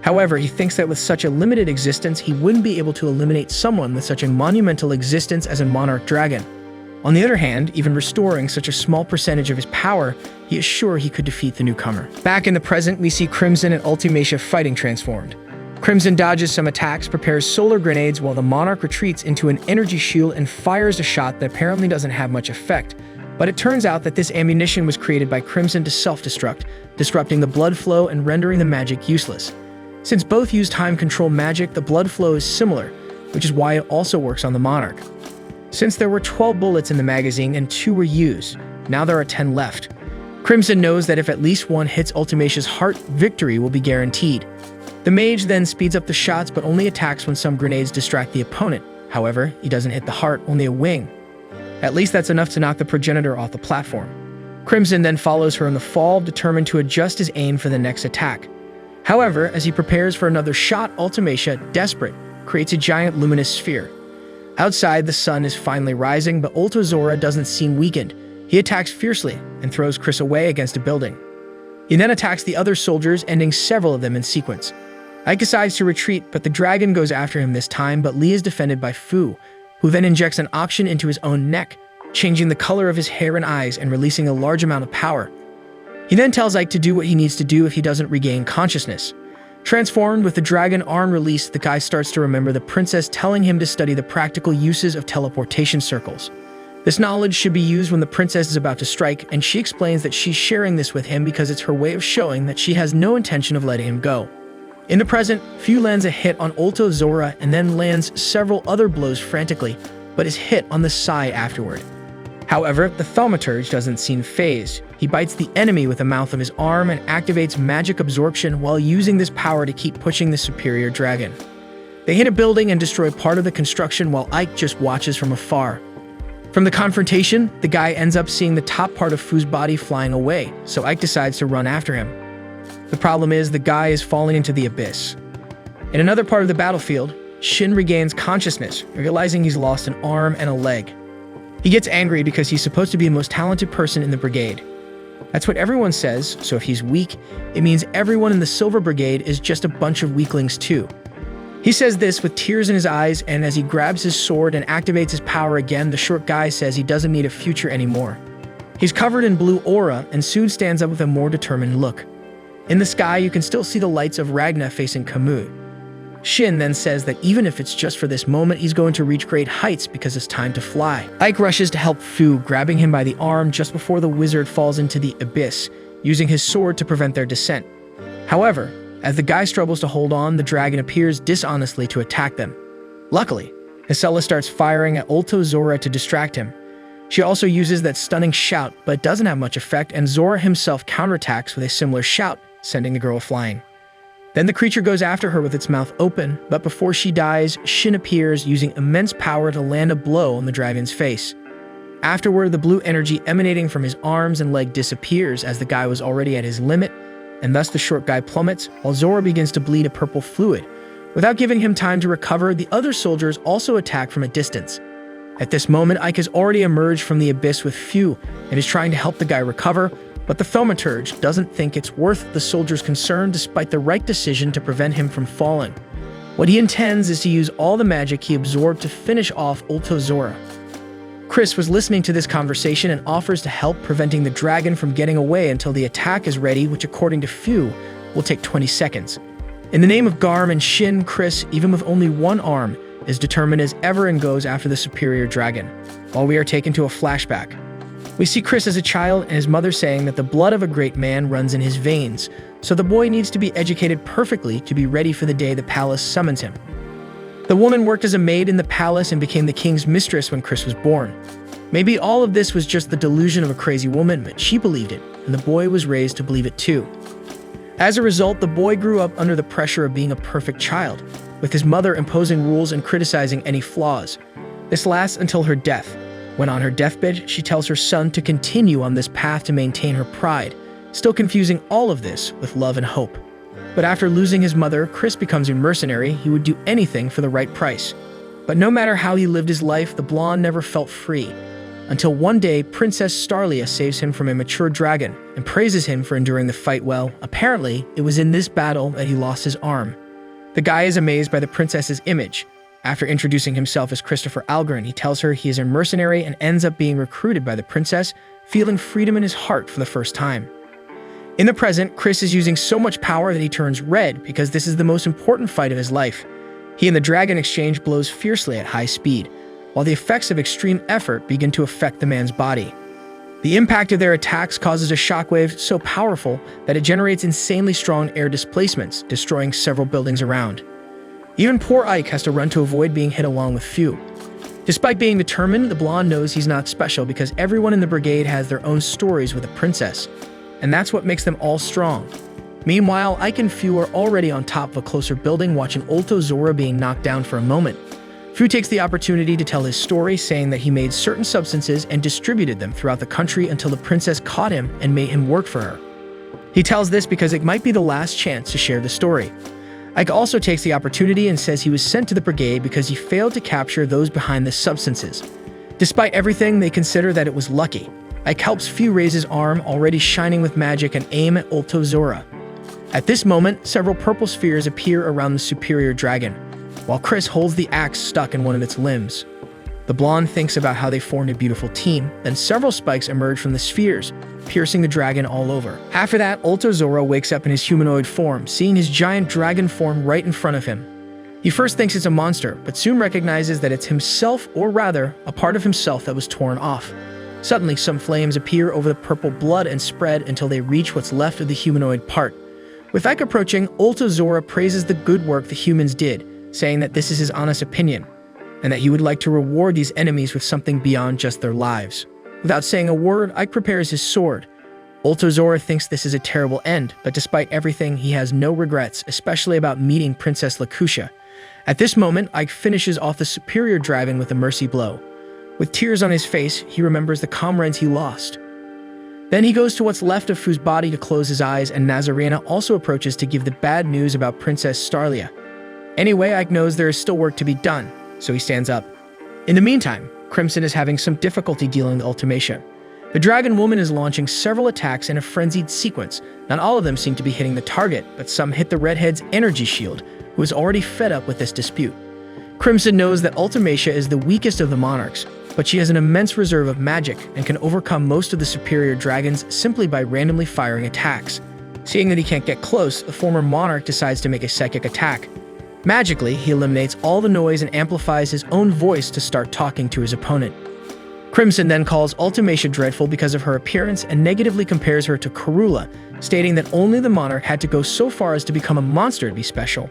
However, he thinks that with such a limited existence, he wouldn't be able to eliminate someone with such a monumental existence as a monarch dragon. On the other hand, even restoring such a small percentage of his power, he is sure he could defeat the newcomer. Back in the present, we see Crimson and Ultimacia fighting transformed. Crimson dodges some attacks, prepares solar grenades while the monarch retreats into an energy shield and fires a shot that apparently doesn't have much effect. But it turns out that this ammunition was created by Crimson to self-destruct, disrupting the blood flow and rendering the magic useless. Since both use time control magic, the blood flow is similar, which is why it also works on the monarch. Since there were 12 bullets in the magazine and 2 were used, now there are 10 left. Crimson knows that if at least one hits Ultimacia's heart, victory will be guaranteed. The mage then speeds up the shots but only attacks when some grenades distract the opponent. However, he doesn't hit the heart, only a wing. At least that's enough to knock the progenitor off the platform. Crimson then follows her in the fall, determined to adjust his aim for the next attack. However, as he prepares for another shot, Ultimacia, desperate, creates a giant luminous sphere. Outside, the sun is finally rising, but Ultozora doesn't seem weakened. He attacks fiercely and throws Chris away against a building. He then attacks the other soldiers, ending several of them in sequence. Ike decides to retreat, but the dragon goes after him this time, but Lee is defended by Fu, who then injects an oxygen into his own neck, changing the color of his hair and eyes and releasing a large amount of power. He then tells Ike to do what he needs to do if he doesn't regain consciousness. Transformed with the dragon arm released, the guy starts to remember the princess telling him to study the practical uses of teleportation circles. This knowledge should be used when the princess is about to strike, and she explains that she's sharing this with him because it's her way of showing that she has no intention of letting him go. In the present, Fu lands a hit on Ulto Zora and then lands several other blows frantically, but is hit on the side afterward. However, the thaumaturge doesn't seem phased. He bites the enemy with the mouth of his arm and activates magic absorption while using this power to keep pushing the superior dragon. They hit a building and destroy part of the construction while Ike just watches from afar. From the confrontation, the guy ends up seeing the top part of Fu's body flying away, so Ike decides to run after him. The problem is the guy is falling into the abyss. In another part of the battlefield, Shin regains consciousness, realizing he's lost an arm and a leg. He gets angry because he's supposed to be the most talented person in the brigade. That's what everyone says, so if he's weak, it means everyone in the Silver Brigade is just a bunch of weaklings too. He says this with tears in his eyes, and as he grabs his sword and activates his power again, the short guy says he doesn't need a future anymore. He's covered in blue aura, and soon stands up with a more determined look. In the sky, you can still see the lights of Ragna facing Kamui. Shin then says that even if it's just for this moment, he's going to reach great heights because it's time to fly. Ike rushes to help Fu, grabbing him by the arm just before the wizard falls into the abyss, using his sword to prevent their descent. However, as the guy struggles to hold on, the dragon appears dishonestly to attack them. Luckily, Hisela starts firing at Ulto Zora to distract him. She also uses that stunning shout, but it doesn't have much effect, and Zora himself counterattacks with a similar shout, sending the girl flying. Then the creature goes after her with its mouth open, but before she dies, Shin appears using immense power to land a blow on the dragon's face. Afterward, the blue energy emanating from his arms and leg disappears as the guy was already at his limit, and thus the short guy plummets, while Zora begins to bleed a purple fluid. Without giving him time to recover, the other soldiers also attack from a distance. At this moment, Ike has already emerged from the abyss with Fu and is trying to help the guy recover, but the thaumaturge doesn't think it's worth the soldier's concern despite the right decision to prevent him from falling. What he intends is to use all the magic he absorbed to finish off Ulto Zora. Chris was listening to this conversation and offers to help, preventing the dragon from getting away until the attack is ready, which according to Fu, will take 20 seconds. In the name of Garm and Shin, Chris, even with only one arm, is determined as ever and goes after the superior dragon, while we are taken to a flashback. We see Chris as a child and his mother saying that the blood of a great man runs in his veins, so the boy needs to be educated perfectly to be ready for the day the palace summons him. The woman worked as a maid in the palace and became the king's mistress when Chris was born. Maybe all of this was just the delusion of a crazy woman, but she believed it, and the boy was raised to believe it too. As a result, the boy grew up under the pressure of being a perfect child, with his mother imposing rules and criticizing any flaws. This lasts until her death. When on her deathbed, she tells her son to continue on this path to maintain her pride, still confusing all of this with love and hope. But after losing his mother, Chris becomes a mercenary. He would do anything for the right price. But no matter how he lived his life, the blonde never felt free. Until one day, Princess Starlia saves him from a mature dragon and praises him for enduring the fight well. Apparently, it was in this battle that he lost his arm. The guy is amazed by the princess's image. After introducing himself as Christopher Algren, he tells her he is a mercenary and ends up being recruited by the princess, feeling freedom in his heart for the first time. In the present, Chris is using so much power that he turns red because this is the most important fight of his life. He and the dragon exchange blows fiercely at high speed, while the effects of extreme effort begin to affect the man's body. The impact of their attacks causes a shockwave so powerful that it generates insanely strong air displacements, destroying several buildings around. Even poor Ike has to run to avoid being hit along with Fu. Despite being determined, the blonde knows he's not special because everyone in the brigade has their own stories with a princess, and that's what makes them all strong. Meanwhile, Ike and Fu are already on top of a closer building watching Ulto Zora being knocked down for a moment. Fu takes the opportunity to tell his story, saying that he made certain substances and distributed them throughout the country until the princess caught him and made him work for her. He tells this because it might be the last chance to share the story. Ike also takes the opportunity and says he was sent to the brigade because he failed to capture those behind the substances. Despite everything, they consider that it was lucky. Ike helps Few raise his arm, already shining with magic, and aim at Ultozora. At this moment, several purple spheres appear around the superior dragon, while Chris holds the axe stuck in one of its limbs. The blonde thinks about how they formed a beautiful team, then several spikes emerge from the spheres, piercing the dragon all over. After that, Ultozora wakes up in his humanoid form, seeing his giant dragon form right in front of him. He first thinks it's a monster, but soon recognizes that it's himself, or rather, a part of himself that was torn off. Suddenly, some flames appear over the purple blood and spread until they reach what's left of the humanoid part. With Ike approaching, Ultozora praises the good work the humans did, saying that this is his honest opinion, and that he would like to reward these enemies with something beyond just their lives. Without saying a word, Ike prepares his sword. Ultozora thinks this is a terrible end, but despite everything, he has no regrets, especially about meeting Princess Lakusha. At this moment, Ike finishes off the superior dragon with a mercy blow. With tears on his face, he remembers the comrades he lost. Then he goes to what's left of Fu's body to close his eyes, and Nazarena also approaches to give the bad news about Princess Starlia. Anyway, Ike knows there is still work to be done, so he stands up. In the meantime, Crimson is having some difficulty dealing with Ultimacia. The dragon woman is launching several attacks in a frenzied sequence. Not all of them seem to be hitting the target, but some hit the redhead's energy shield, who is already fed up with this dispute. Crimson knows that Ultimacia is the weakest of the monarchs, but she has an immense reserve of magic and can overcome most of the superior dragons simply by randomly firing attacks. Seeing that he can't get close, the former monarch decides to make a psychic attack. Magically, he eliminates all the noise and amplifies his own voice to start talking to his opponent. Crimson then calls Ultimacia dreadful because of her appearance and negatively compares her to Karula, stating that only the monarch had to go so far as to become a monster to be special.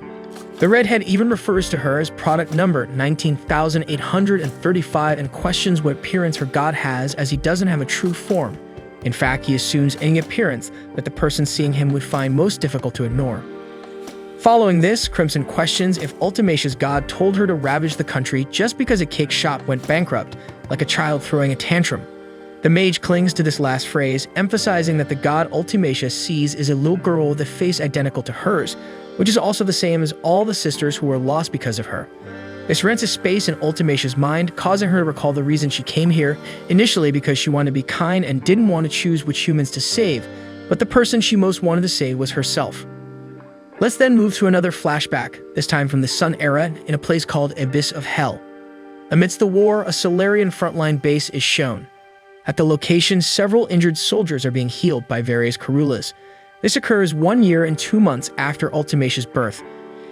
The redhead even refers to her as product number 19,835 and questions what appearance her god has, as he doesn't have a true form. In fact, he assumes any appearance that the person seeing him would find most difficult to ignore. Following this, Crimson questions if Ultimacia's god told her to ravage the country just because a cake shop went bankrupt, like a child throwing a tantrum. The mage clings to this last phrase, emphasizing that the god Ultimacia sees is a little girl with a face identical to hers, which is also the same as all the sisters who were lost because of her. This rents a space in Ultimacia's mind, causing her to recall the reason she came here, initially because she wanted to be kind and didn't want to choose which humans to save, but the person she most wanted to save was herself. Let's then move to another flashback, this time from the Sun Era, in a place called Abyss of Hell. Amidst the war, a Solarian frontline base is shown. At the location, several injured soldiers are being healed by various Karulas. This occurs 1 year and 2 months after Ultimacia's birth.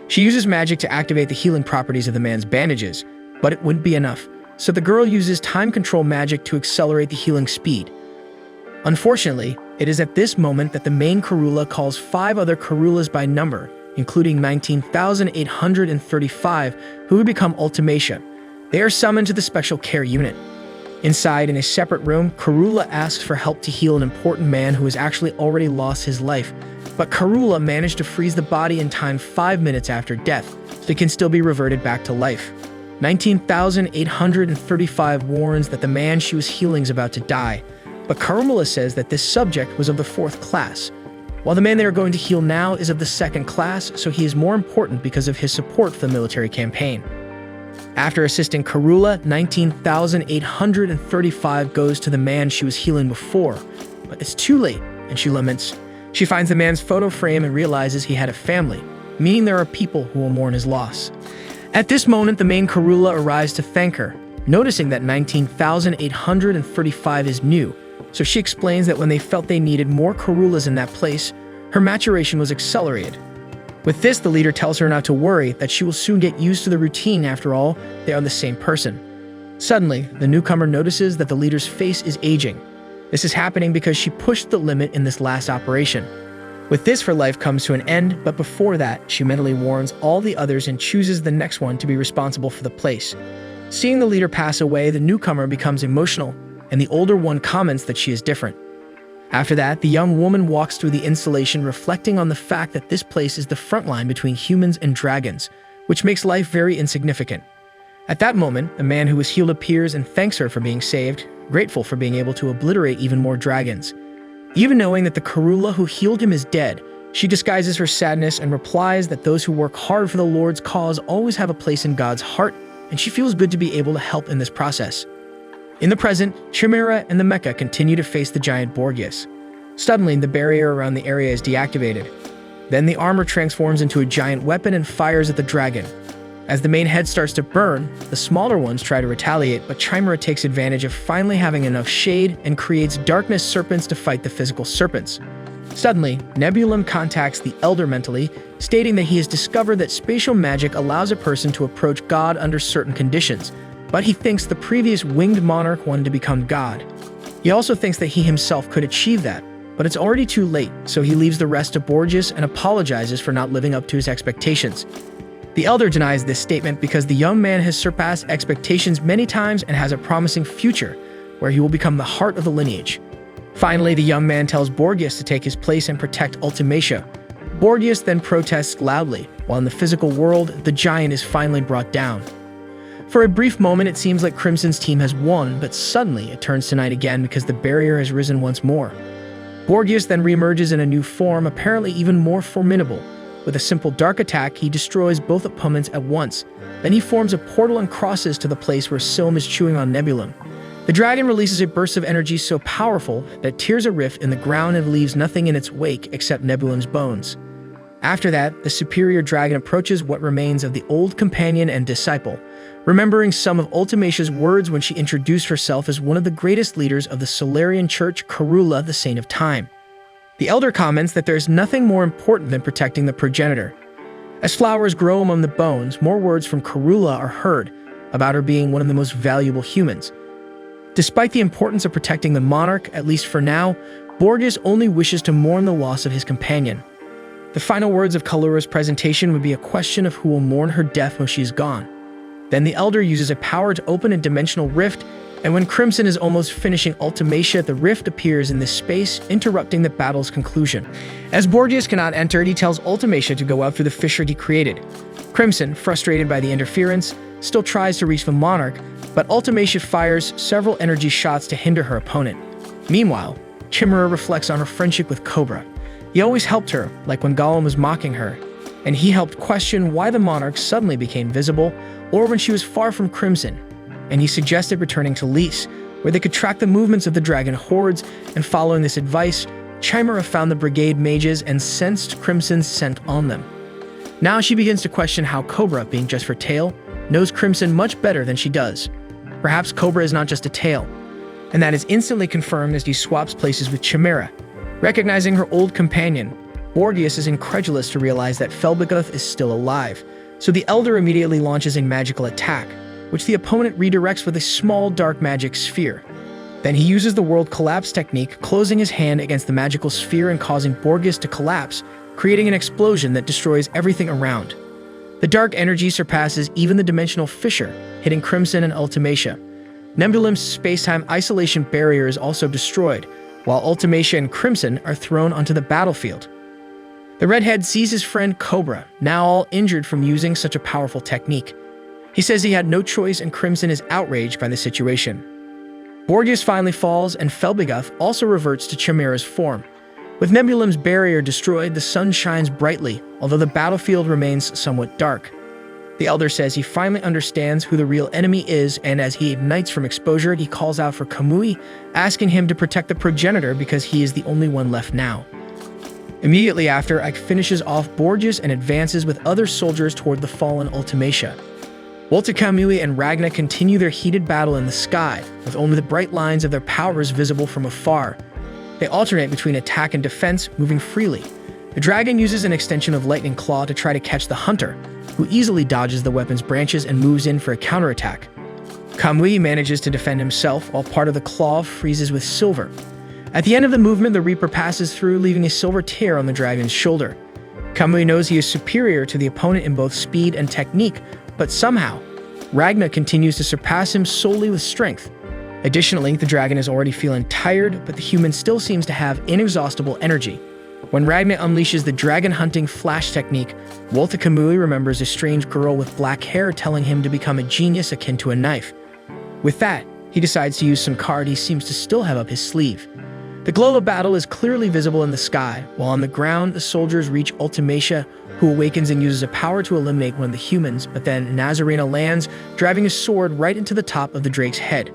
She uses magic to activate the healing properties of the man's bandages, but it wouldn't be enough, so the girl uses time control magic to accelerate the healing speed. Unfortunately, it is at this moment that the main Karula calls 5 other Karulas by number, including 19,835, who would become Ultimacia. They are summoned to the Special Care Unit. Inside, in a separate room, Karula asks for help to heal an important man who has actually already lost his life, but Karula managed to freeze the body in time 5 minutes after death, so it can still be reverted back to life. 19,835 warns that the man she was healing is about to die, but Karula says that this subject was of the 4th class, while the man they are going to heal now is of the 2nd class, so he is more important because of his support for the military campaign. After assisting Karula, 19,835 goes to the man she was healing before, but it's too late, and she laments. She finds the man's photo frame and realizes he had a family, meaning there are people who will mourn his loss. At this moment, the main Karula arrives to thank her, noticing that 19,835 is new, so she explains that when they felt they needed more Karulas in that place, her maturation was accelerated. With this, the leader tells her not to worry, that she will soon get used to the routine. After all, they are the same person. Suddenly, the newcomer notices that the leader's face is aging. This is happening because she pushed the limit in this last operation. With this, her life comes to an end, but before that, she mentally warns all the others and chooses the next one to be responsible for the place. Seeing the leader pass away, the newcomer becomes emotional, and the older one comments that she is different. After that, the young woman walks through the installation, reflecting on the fact that this place is the front line between humans and dragons, which makes life very insignificant. At that moment, the man who was healed appears and thanks her for being saved, grateful for being able to obliterate even more dragons. Even knowing that the Karula who healed him is dead, she disguises her sadness and replies that those who work hard for the Lord's cause always have a place in God's heart, and she feels good to be able to help in this process. In the present, Chimera and the mecha continue to face the giant Borgias. Suddenly, the barrier around the area is deactivated. Then the armor transforms into a giant weapon and fires at the dragon. As the main head starts to burn, the smaller ones try to retaliate, but Chimera takes advantage of finally having enough shade and creates darkness serpents to fight the physical serpents. Suddenly, Nebulum contacts the Elder mentally, stating that he has discovered that spatial magic allows a person to approach God under certain conditions, but he thinks the previous winged monarch wanted to become God. He also thinks that he himself could achieve that, but it's already too late, so he leaves the rest to Borgias and apologizes for not living up to his expectations. The Elder denies this statement because the young man has surpassed expectations many times and has a promising future, where he will become the heart of the lineage. Finally, the young man tells Borgias to take his place and protect Ultimatia. Borgias then protests loudly, while in the physical world, the giant is finally brought down. For a brief moment, it seems like Crimson's team has won, but suddenly it turns to night again because the barrier has risen once more. Borgias then reemerges in a new form, apparently even more formidable. With a simple dark attack, he destroys both opponents at once. Then he forms a portal and crosses to the place where Silm is chewing on Nebulum. The dragon releases a burst of energy so powerful that it tears a rift in the ground and leaves nothing in its wake except Nebulum's bones. After that, the superior dragon approaches what remains of the old companion and disciple, remembering some of Ultimatia's words when she introduced herself as one of the greatest leaders of the Solarian Church, Karula, the Saint of Time. The Elder comments that there is nothing more important than protecting the progenitor. As flowers grow among the bones, more words from Karula are heard about her being one of the most valuable humans. Despite the importance of protecting the monarch, at least for now, Borgias only wishes to mourn the loss of his companion. The final words of Kalura's presentation would be a question of who will mourn her death when she is gone. Then the Elder uses a power to open a dimensional rift, and when Crimson is almost finishing Ultimatia, the rift appears in this space, interrupting the battle's conclusion. As Borgias cannot enter, he tells Ultimatia to go out through the fissure he created. Crimson, frustrated by the interference, still tries to reach the monarch, but Ultimatia fires several energy shots to hinder her opponent. Meanwhile, Chimera reflects on her friendship with Cobra. He always helped her, like when Gollum was mocking her, and he helped question why the monarch suddenly became visible, or when she was far from Crimson. And he suggested returning to Lys, where they could track the movements of the dragon hordes, and following this advice, Chimera found the brigade mages and sensed Crimson's scent on them. Now she begins to question how Cobra, being just her tail, knows Crimson much better than she does. Perhaps Cobra is not just a tail, and that is instantly confirmed as he swaps places with Chimera. Recognizing her old companion, Borgias is incredulous to realize that Felbeguth is still alive, so the Elder immediately launches a magical attack, which the opponent redirects with a small dark magic sphere. Then he uses the world collapse technique, closing his hand against the magical sphere and causing Borgias to collapse, creating an explosion that destroys everything around. The dark energy surpasses even the dimensional fissure, hitting Crimson and Ultimatia. Nebulum's space-time isolation barrier is also destroyed, while Ultimatia and Crimson are thrown onto the battlefield. The redhead sees his friend Cobra, now all injured from using such a powerful technique. He says he had no choice and Crimson is outraged by the situation. Borgias finally falls and Felbeguth also reverts to Chimera's form. With Nebulum's barrier destroyed, the sun shines brightly, although the battlefield remains somewhat dark. The Elder says he finally understands who the real enemy is, and as he ignites from exposure, he calls out for Kamui, asking him to protect the progenitor because he is the only one left now. Immediately after, Ike finishes off Borgias and advances with other soldiers toward the fallen Ultimatia. Walter Kamui and Ragna continue their heated battle in the sky, with only the bright lines of their powers visible from afar. They alternate between attack and defense, moving freely. The dragon uses an extension of Lightning Claw to try to catch the hunter, who easily dodges the weapon's branches and moves in for a counterattack. Kamui manages to defend himself, while part of the claw freezes with silver. At the end of the movement, the Reaper passes through, leaving a silver tear on the dragon's shoulder. Kamui knows he is superior to the opponent in both speed and technique, but somehow, Ragna continues to surpass him solely with strength. Additionally, the dragon is already feeling tired, but the human still seems to have inexhaustible energy. When Ragna unleashes the dragon-hunting flash technique, Walter Kamui remembers a strange girl with black hair telling him to become a genius akin to a knife. With that, he decides to use some card he seems to still have up his sleeve. The glow of battle is clearly visible in the sky, while on the ground, the soldiers reach Ultimatia, who awakens and uses a power to eliminate one of the humans, but then Nazarena lands, driving his sword right into the top of the drake's head.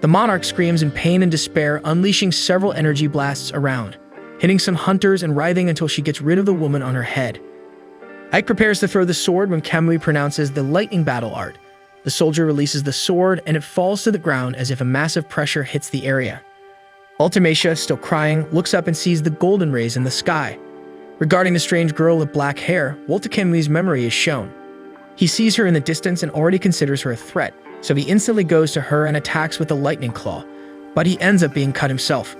The monarch screams in pain and despair, unleashing several energy blasts around, hitting some hunters and writhing until she gets rid of the woman on her head. Ike prepares to throw the sword when Kamui pronounces the lightning battle art. The soldier releases the sword and it falls to the ground as if a massive pressure hits the area. Ultimacia, still crying, looks up and sees the golden rays in the sky. Regarding the strange girl with black hair, Walter Kamui's memory is shown. He sees her in the distance and already considers her a threat, so he instantly goes to her and attacks with a lightning claw, but he ends up being cut himself,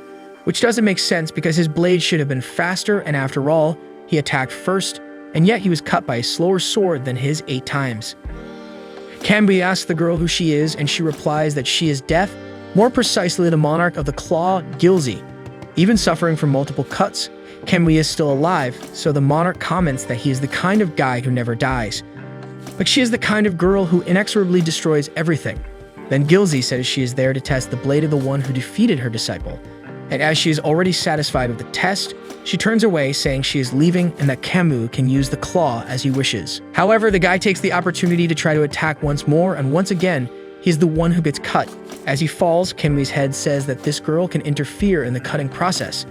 which doesn't make sense because his blade should have been faster, and after all, he attacked first, and yet he was cut by a slower sword than his 8 times. Kamui asks the girl who she is, and she replies that she is Death, more precisely the monarch of the claw, Gilzy. Even suffering from multiple cuts, Kamui is still alive, so the monarch comments that he is the kind of guy who never dies. But she is the kind of girl who inexorably destroys everything. Then Gilzy says she is there to test the blade of the one who defeated her disciple, and as she is already satisfied with the test, she turns away saying she is leaving and that Kamui can use the claw as he wishes. However, the guy takes the opportunity to try to attack once more, and once again, he is the one who gets cut. As he falls, Kamui's head says that this girl can interfere in the cutting process.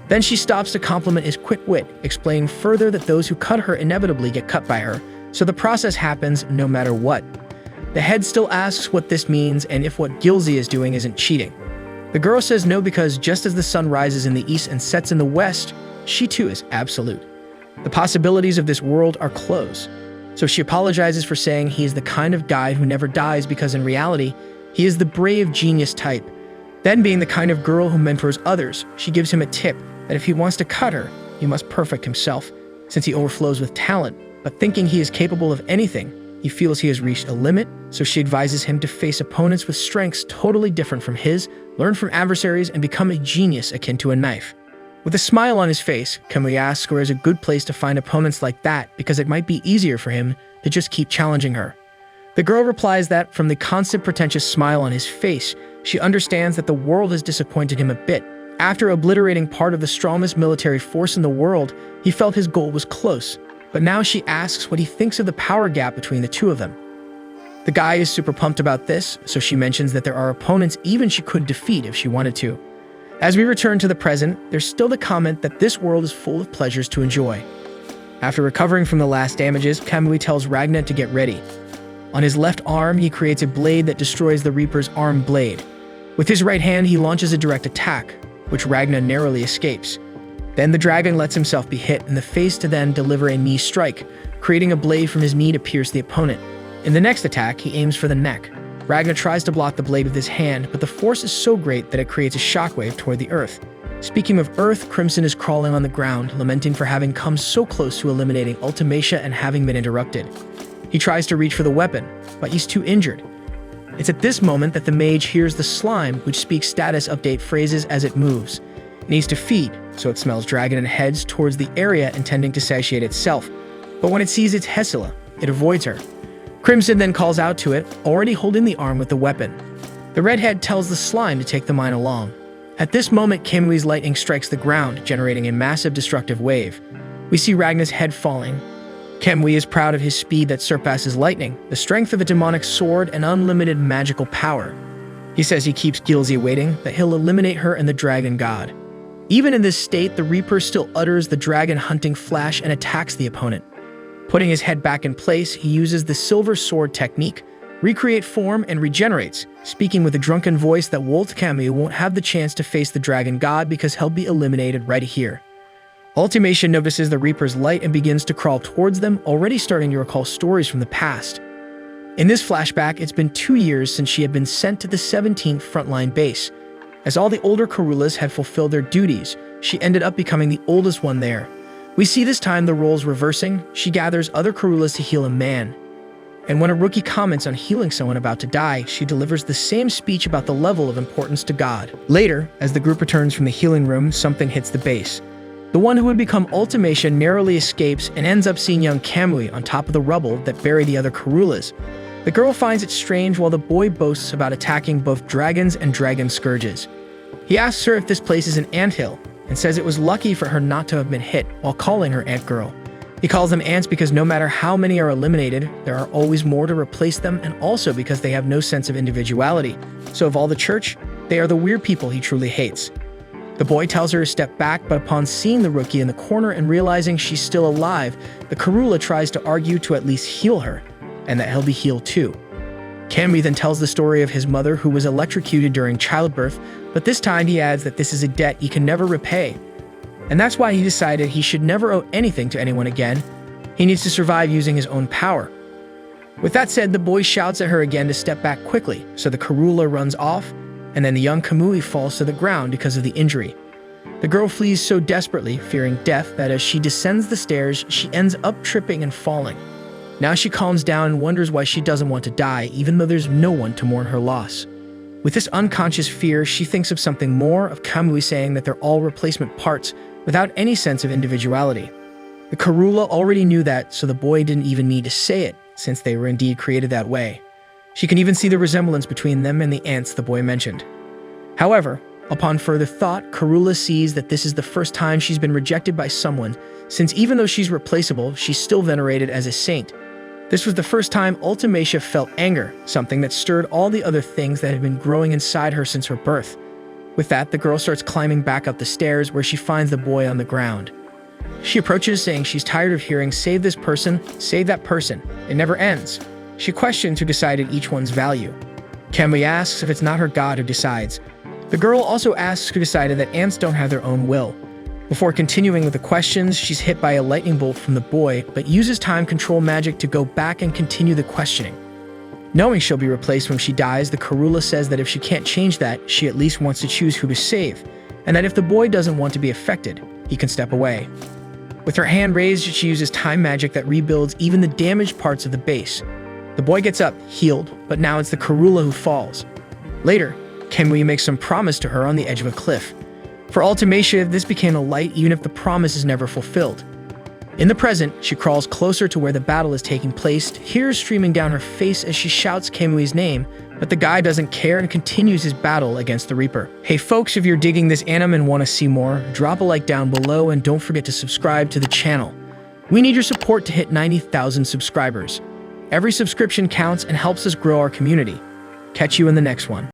Then she stops to compliment his quick wit, explaining further that those who cut her inevitably get cut by her, so the process happens no matter what. The head still asks what this means and if what Gilzy is doing isn't cheating. The girl says no because just as the sun rises in the east and sets in the west, she too is absolute. The possibilities of this world are closed. So she apologizes for saying he is the kind of guy who never dies because in reality, he is the brave genius type. Then being the kind of girl who mentors others, she gives him a tip that if he wants to cut her, he must perfect himself, since he overflows with talent, but thinking he is capable of anything, he feels he has reached a limit, so she advises him to face opponents with strengths totally different from his, learn from adversaries, and become a genius akin to a knife. With a smile on his face, Kamui asks where is a good place to find opponents like that because it might be easier for him to just keep challenging her. The girl replies that, from the constant pretentious smile on his face, she understands that the world has disappointed him a bit. After obliterating part of the strongest military force in the world, he felt his goal was close, but now she asks what he thinks of the power gap between the two of them. The guy is super pumped about this, so she mentions that there are opponents even she could defeat if she wanted to. As we return to the present, there's still the comment that this world is full of pleasures to enjoy. After recovering from the last damages, Kamui tells Ragna to get ready. On his left arm, he creates a blade that destroys the Reaper's arm blade. With his right hand, he launches a direct attack, which Ragna narrowly escapes. Then the dragon lets himself be hit in the face to then deliver a knee strike, creating a blade from his knee to pierce the opponent. In the next attack, he aims for the neck. Ragna tries to block the blade with his hand, but the force is so great that it creates a shockwave toward the earth. Speaking of earth, Crimson is crawling on the ground, lamenting for having come so close to eliminating Ultimacia and having been interrupted. He tries to reach for the weapon, but he's too injured. It's at this moment that the mage hears the slime, which speaks status update phrases as it moves. It needs to feed, so it smells dragon and heads towards the area intending to satiate itself. But when it sees its Hesila, it avoids her. Crimson then calls out to it, already holding the arm with the weapon. The redhead tells the slime to take the mine along. At this moment, Kamui's lightning strikes the ground, generating a massive destructive wave. We see Ragna's head falling. Kamui is proud of his speed that surpasses lightning, the strength of a demonic sword, and unlimited magical power. He says he keeps Gilzy waiting, that he'll eliminate her and the dragon god. Even in this state, the Reaper still utters the dragon hunting flash and attacks the opponent. Putting his head back in place, he uses the silver sword technique, recreate form, and regenerates, speaking with a drunken voice that Walt Kamui won't have the chance to face the dragon god because he'll be eliminated right here. Ultimacia notices the Reaper's light and begins to crawl towards them, already starting to recall stories from the past. In this flashback, it's been 2 years since she had been sent to the 17th frontline base. As all the older Karulas had fulfilled their duties, she ended up becoming the oldest one there. We see this time the roles reversing. She gathers other Karulas to heal a man. And when a rookie comments on healing someone about to die, she delivers the same speech about the level of importance to God. Later, as the group returns from the healing room, something hits the base. The one who would become Ultimacia narrowly escapes and ends up seeing young Kamui on top of the rubble that bury the other Karulas. The girl finds it strange while the boy boasts about attacking both dragons and dragon scourges. He asks her if this place is an anthill, and says it was lucky for her not to have been hit while calling her Ant Girl. He calls them ants because no matter how many are eliminated, there are always more to replace them, and also because they have no sense of individuality. So of all the church, they are the weird people he truly hates. The boy tells her to step back, but upon seeing the rookie in the corner and realizing she's still alive, the Karula tries to argue to at least heal her, and that he'll be healed too. Kamui then tells the story of his mother who was electrocuted during childbirth, but this time he adds that this is a debt he can never repay. And that's why he decided he should never owe anything to anyone again. He needs to survive using his own power. With that said, the boy shouts at her again to step back quickly, so the Karula runs off, and then the young Kamui falls to the ground because of the injury. The girl flees so desperately, fearing death, that as she descends the stairs, she ends up tripping and falling. Now she calms down and wonders why she doesn't want to die, even though there's no one to mourn her loss. With this unconscious fear, she thinks of something more, of Kamui saying that they're all replacement parts, without any sense of individuality. The Karula already knew that, so the boy didn't even need to say it, since they were indeed created that way. She can even see the resemblance between them and the ants the boy mentioned. However, upon further thought, Karula sees that this is the first time she's been rejected by someone, since even though she's replaceable, she's still venerated as a saint. This was the first time Ultimacia felt anger, something that stirred all the other things that had been growing inside her since her birth. With that, the girl starts climbing back up the stairs where she finds the boy on the ground. She approaches, saying she's tired of hearing, "Save this person, save that person." It never ends. She questions who decided each one's value. Kamui asks if it's not her god who decides. The girl also asks who decided that ants don't have their own will. Before continuing with the questions, she's hit by a lightning bolt from the boy, but uses time control magic to go back and continue the questioning. Knowing she'll be replaced when she dies, the Karula says that if she can't change that, she at least wants to choose who to save, and that if the boy doesn't want to be affected, he can step away. With her hand raised, she uses time magic that rebuilds even the damaged parts of the base. The boy gets up, healed, but now it's the Karula who falls. Later, Kamui makes some promise to her on the edge of a cliff. For Ultimacia, this became a light even if the promise is never fulfilled. In the present, she crawls closer to where the battle is taking place, tears streaming down her face as she shouts Kamui's name, but the guy doesn't care and continues his battle against the Reaper. Hey folks, if you're digging this anime and want to see more, drop a like down below and don't forget to subscribe to the channel. We need your support to hit 90,000 subscribers. Every subscription counts and helps us grow our community. Catch you in the next one.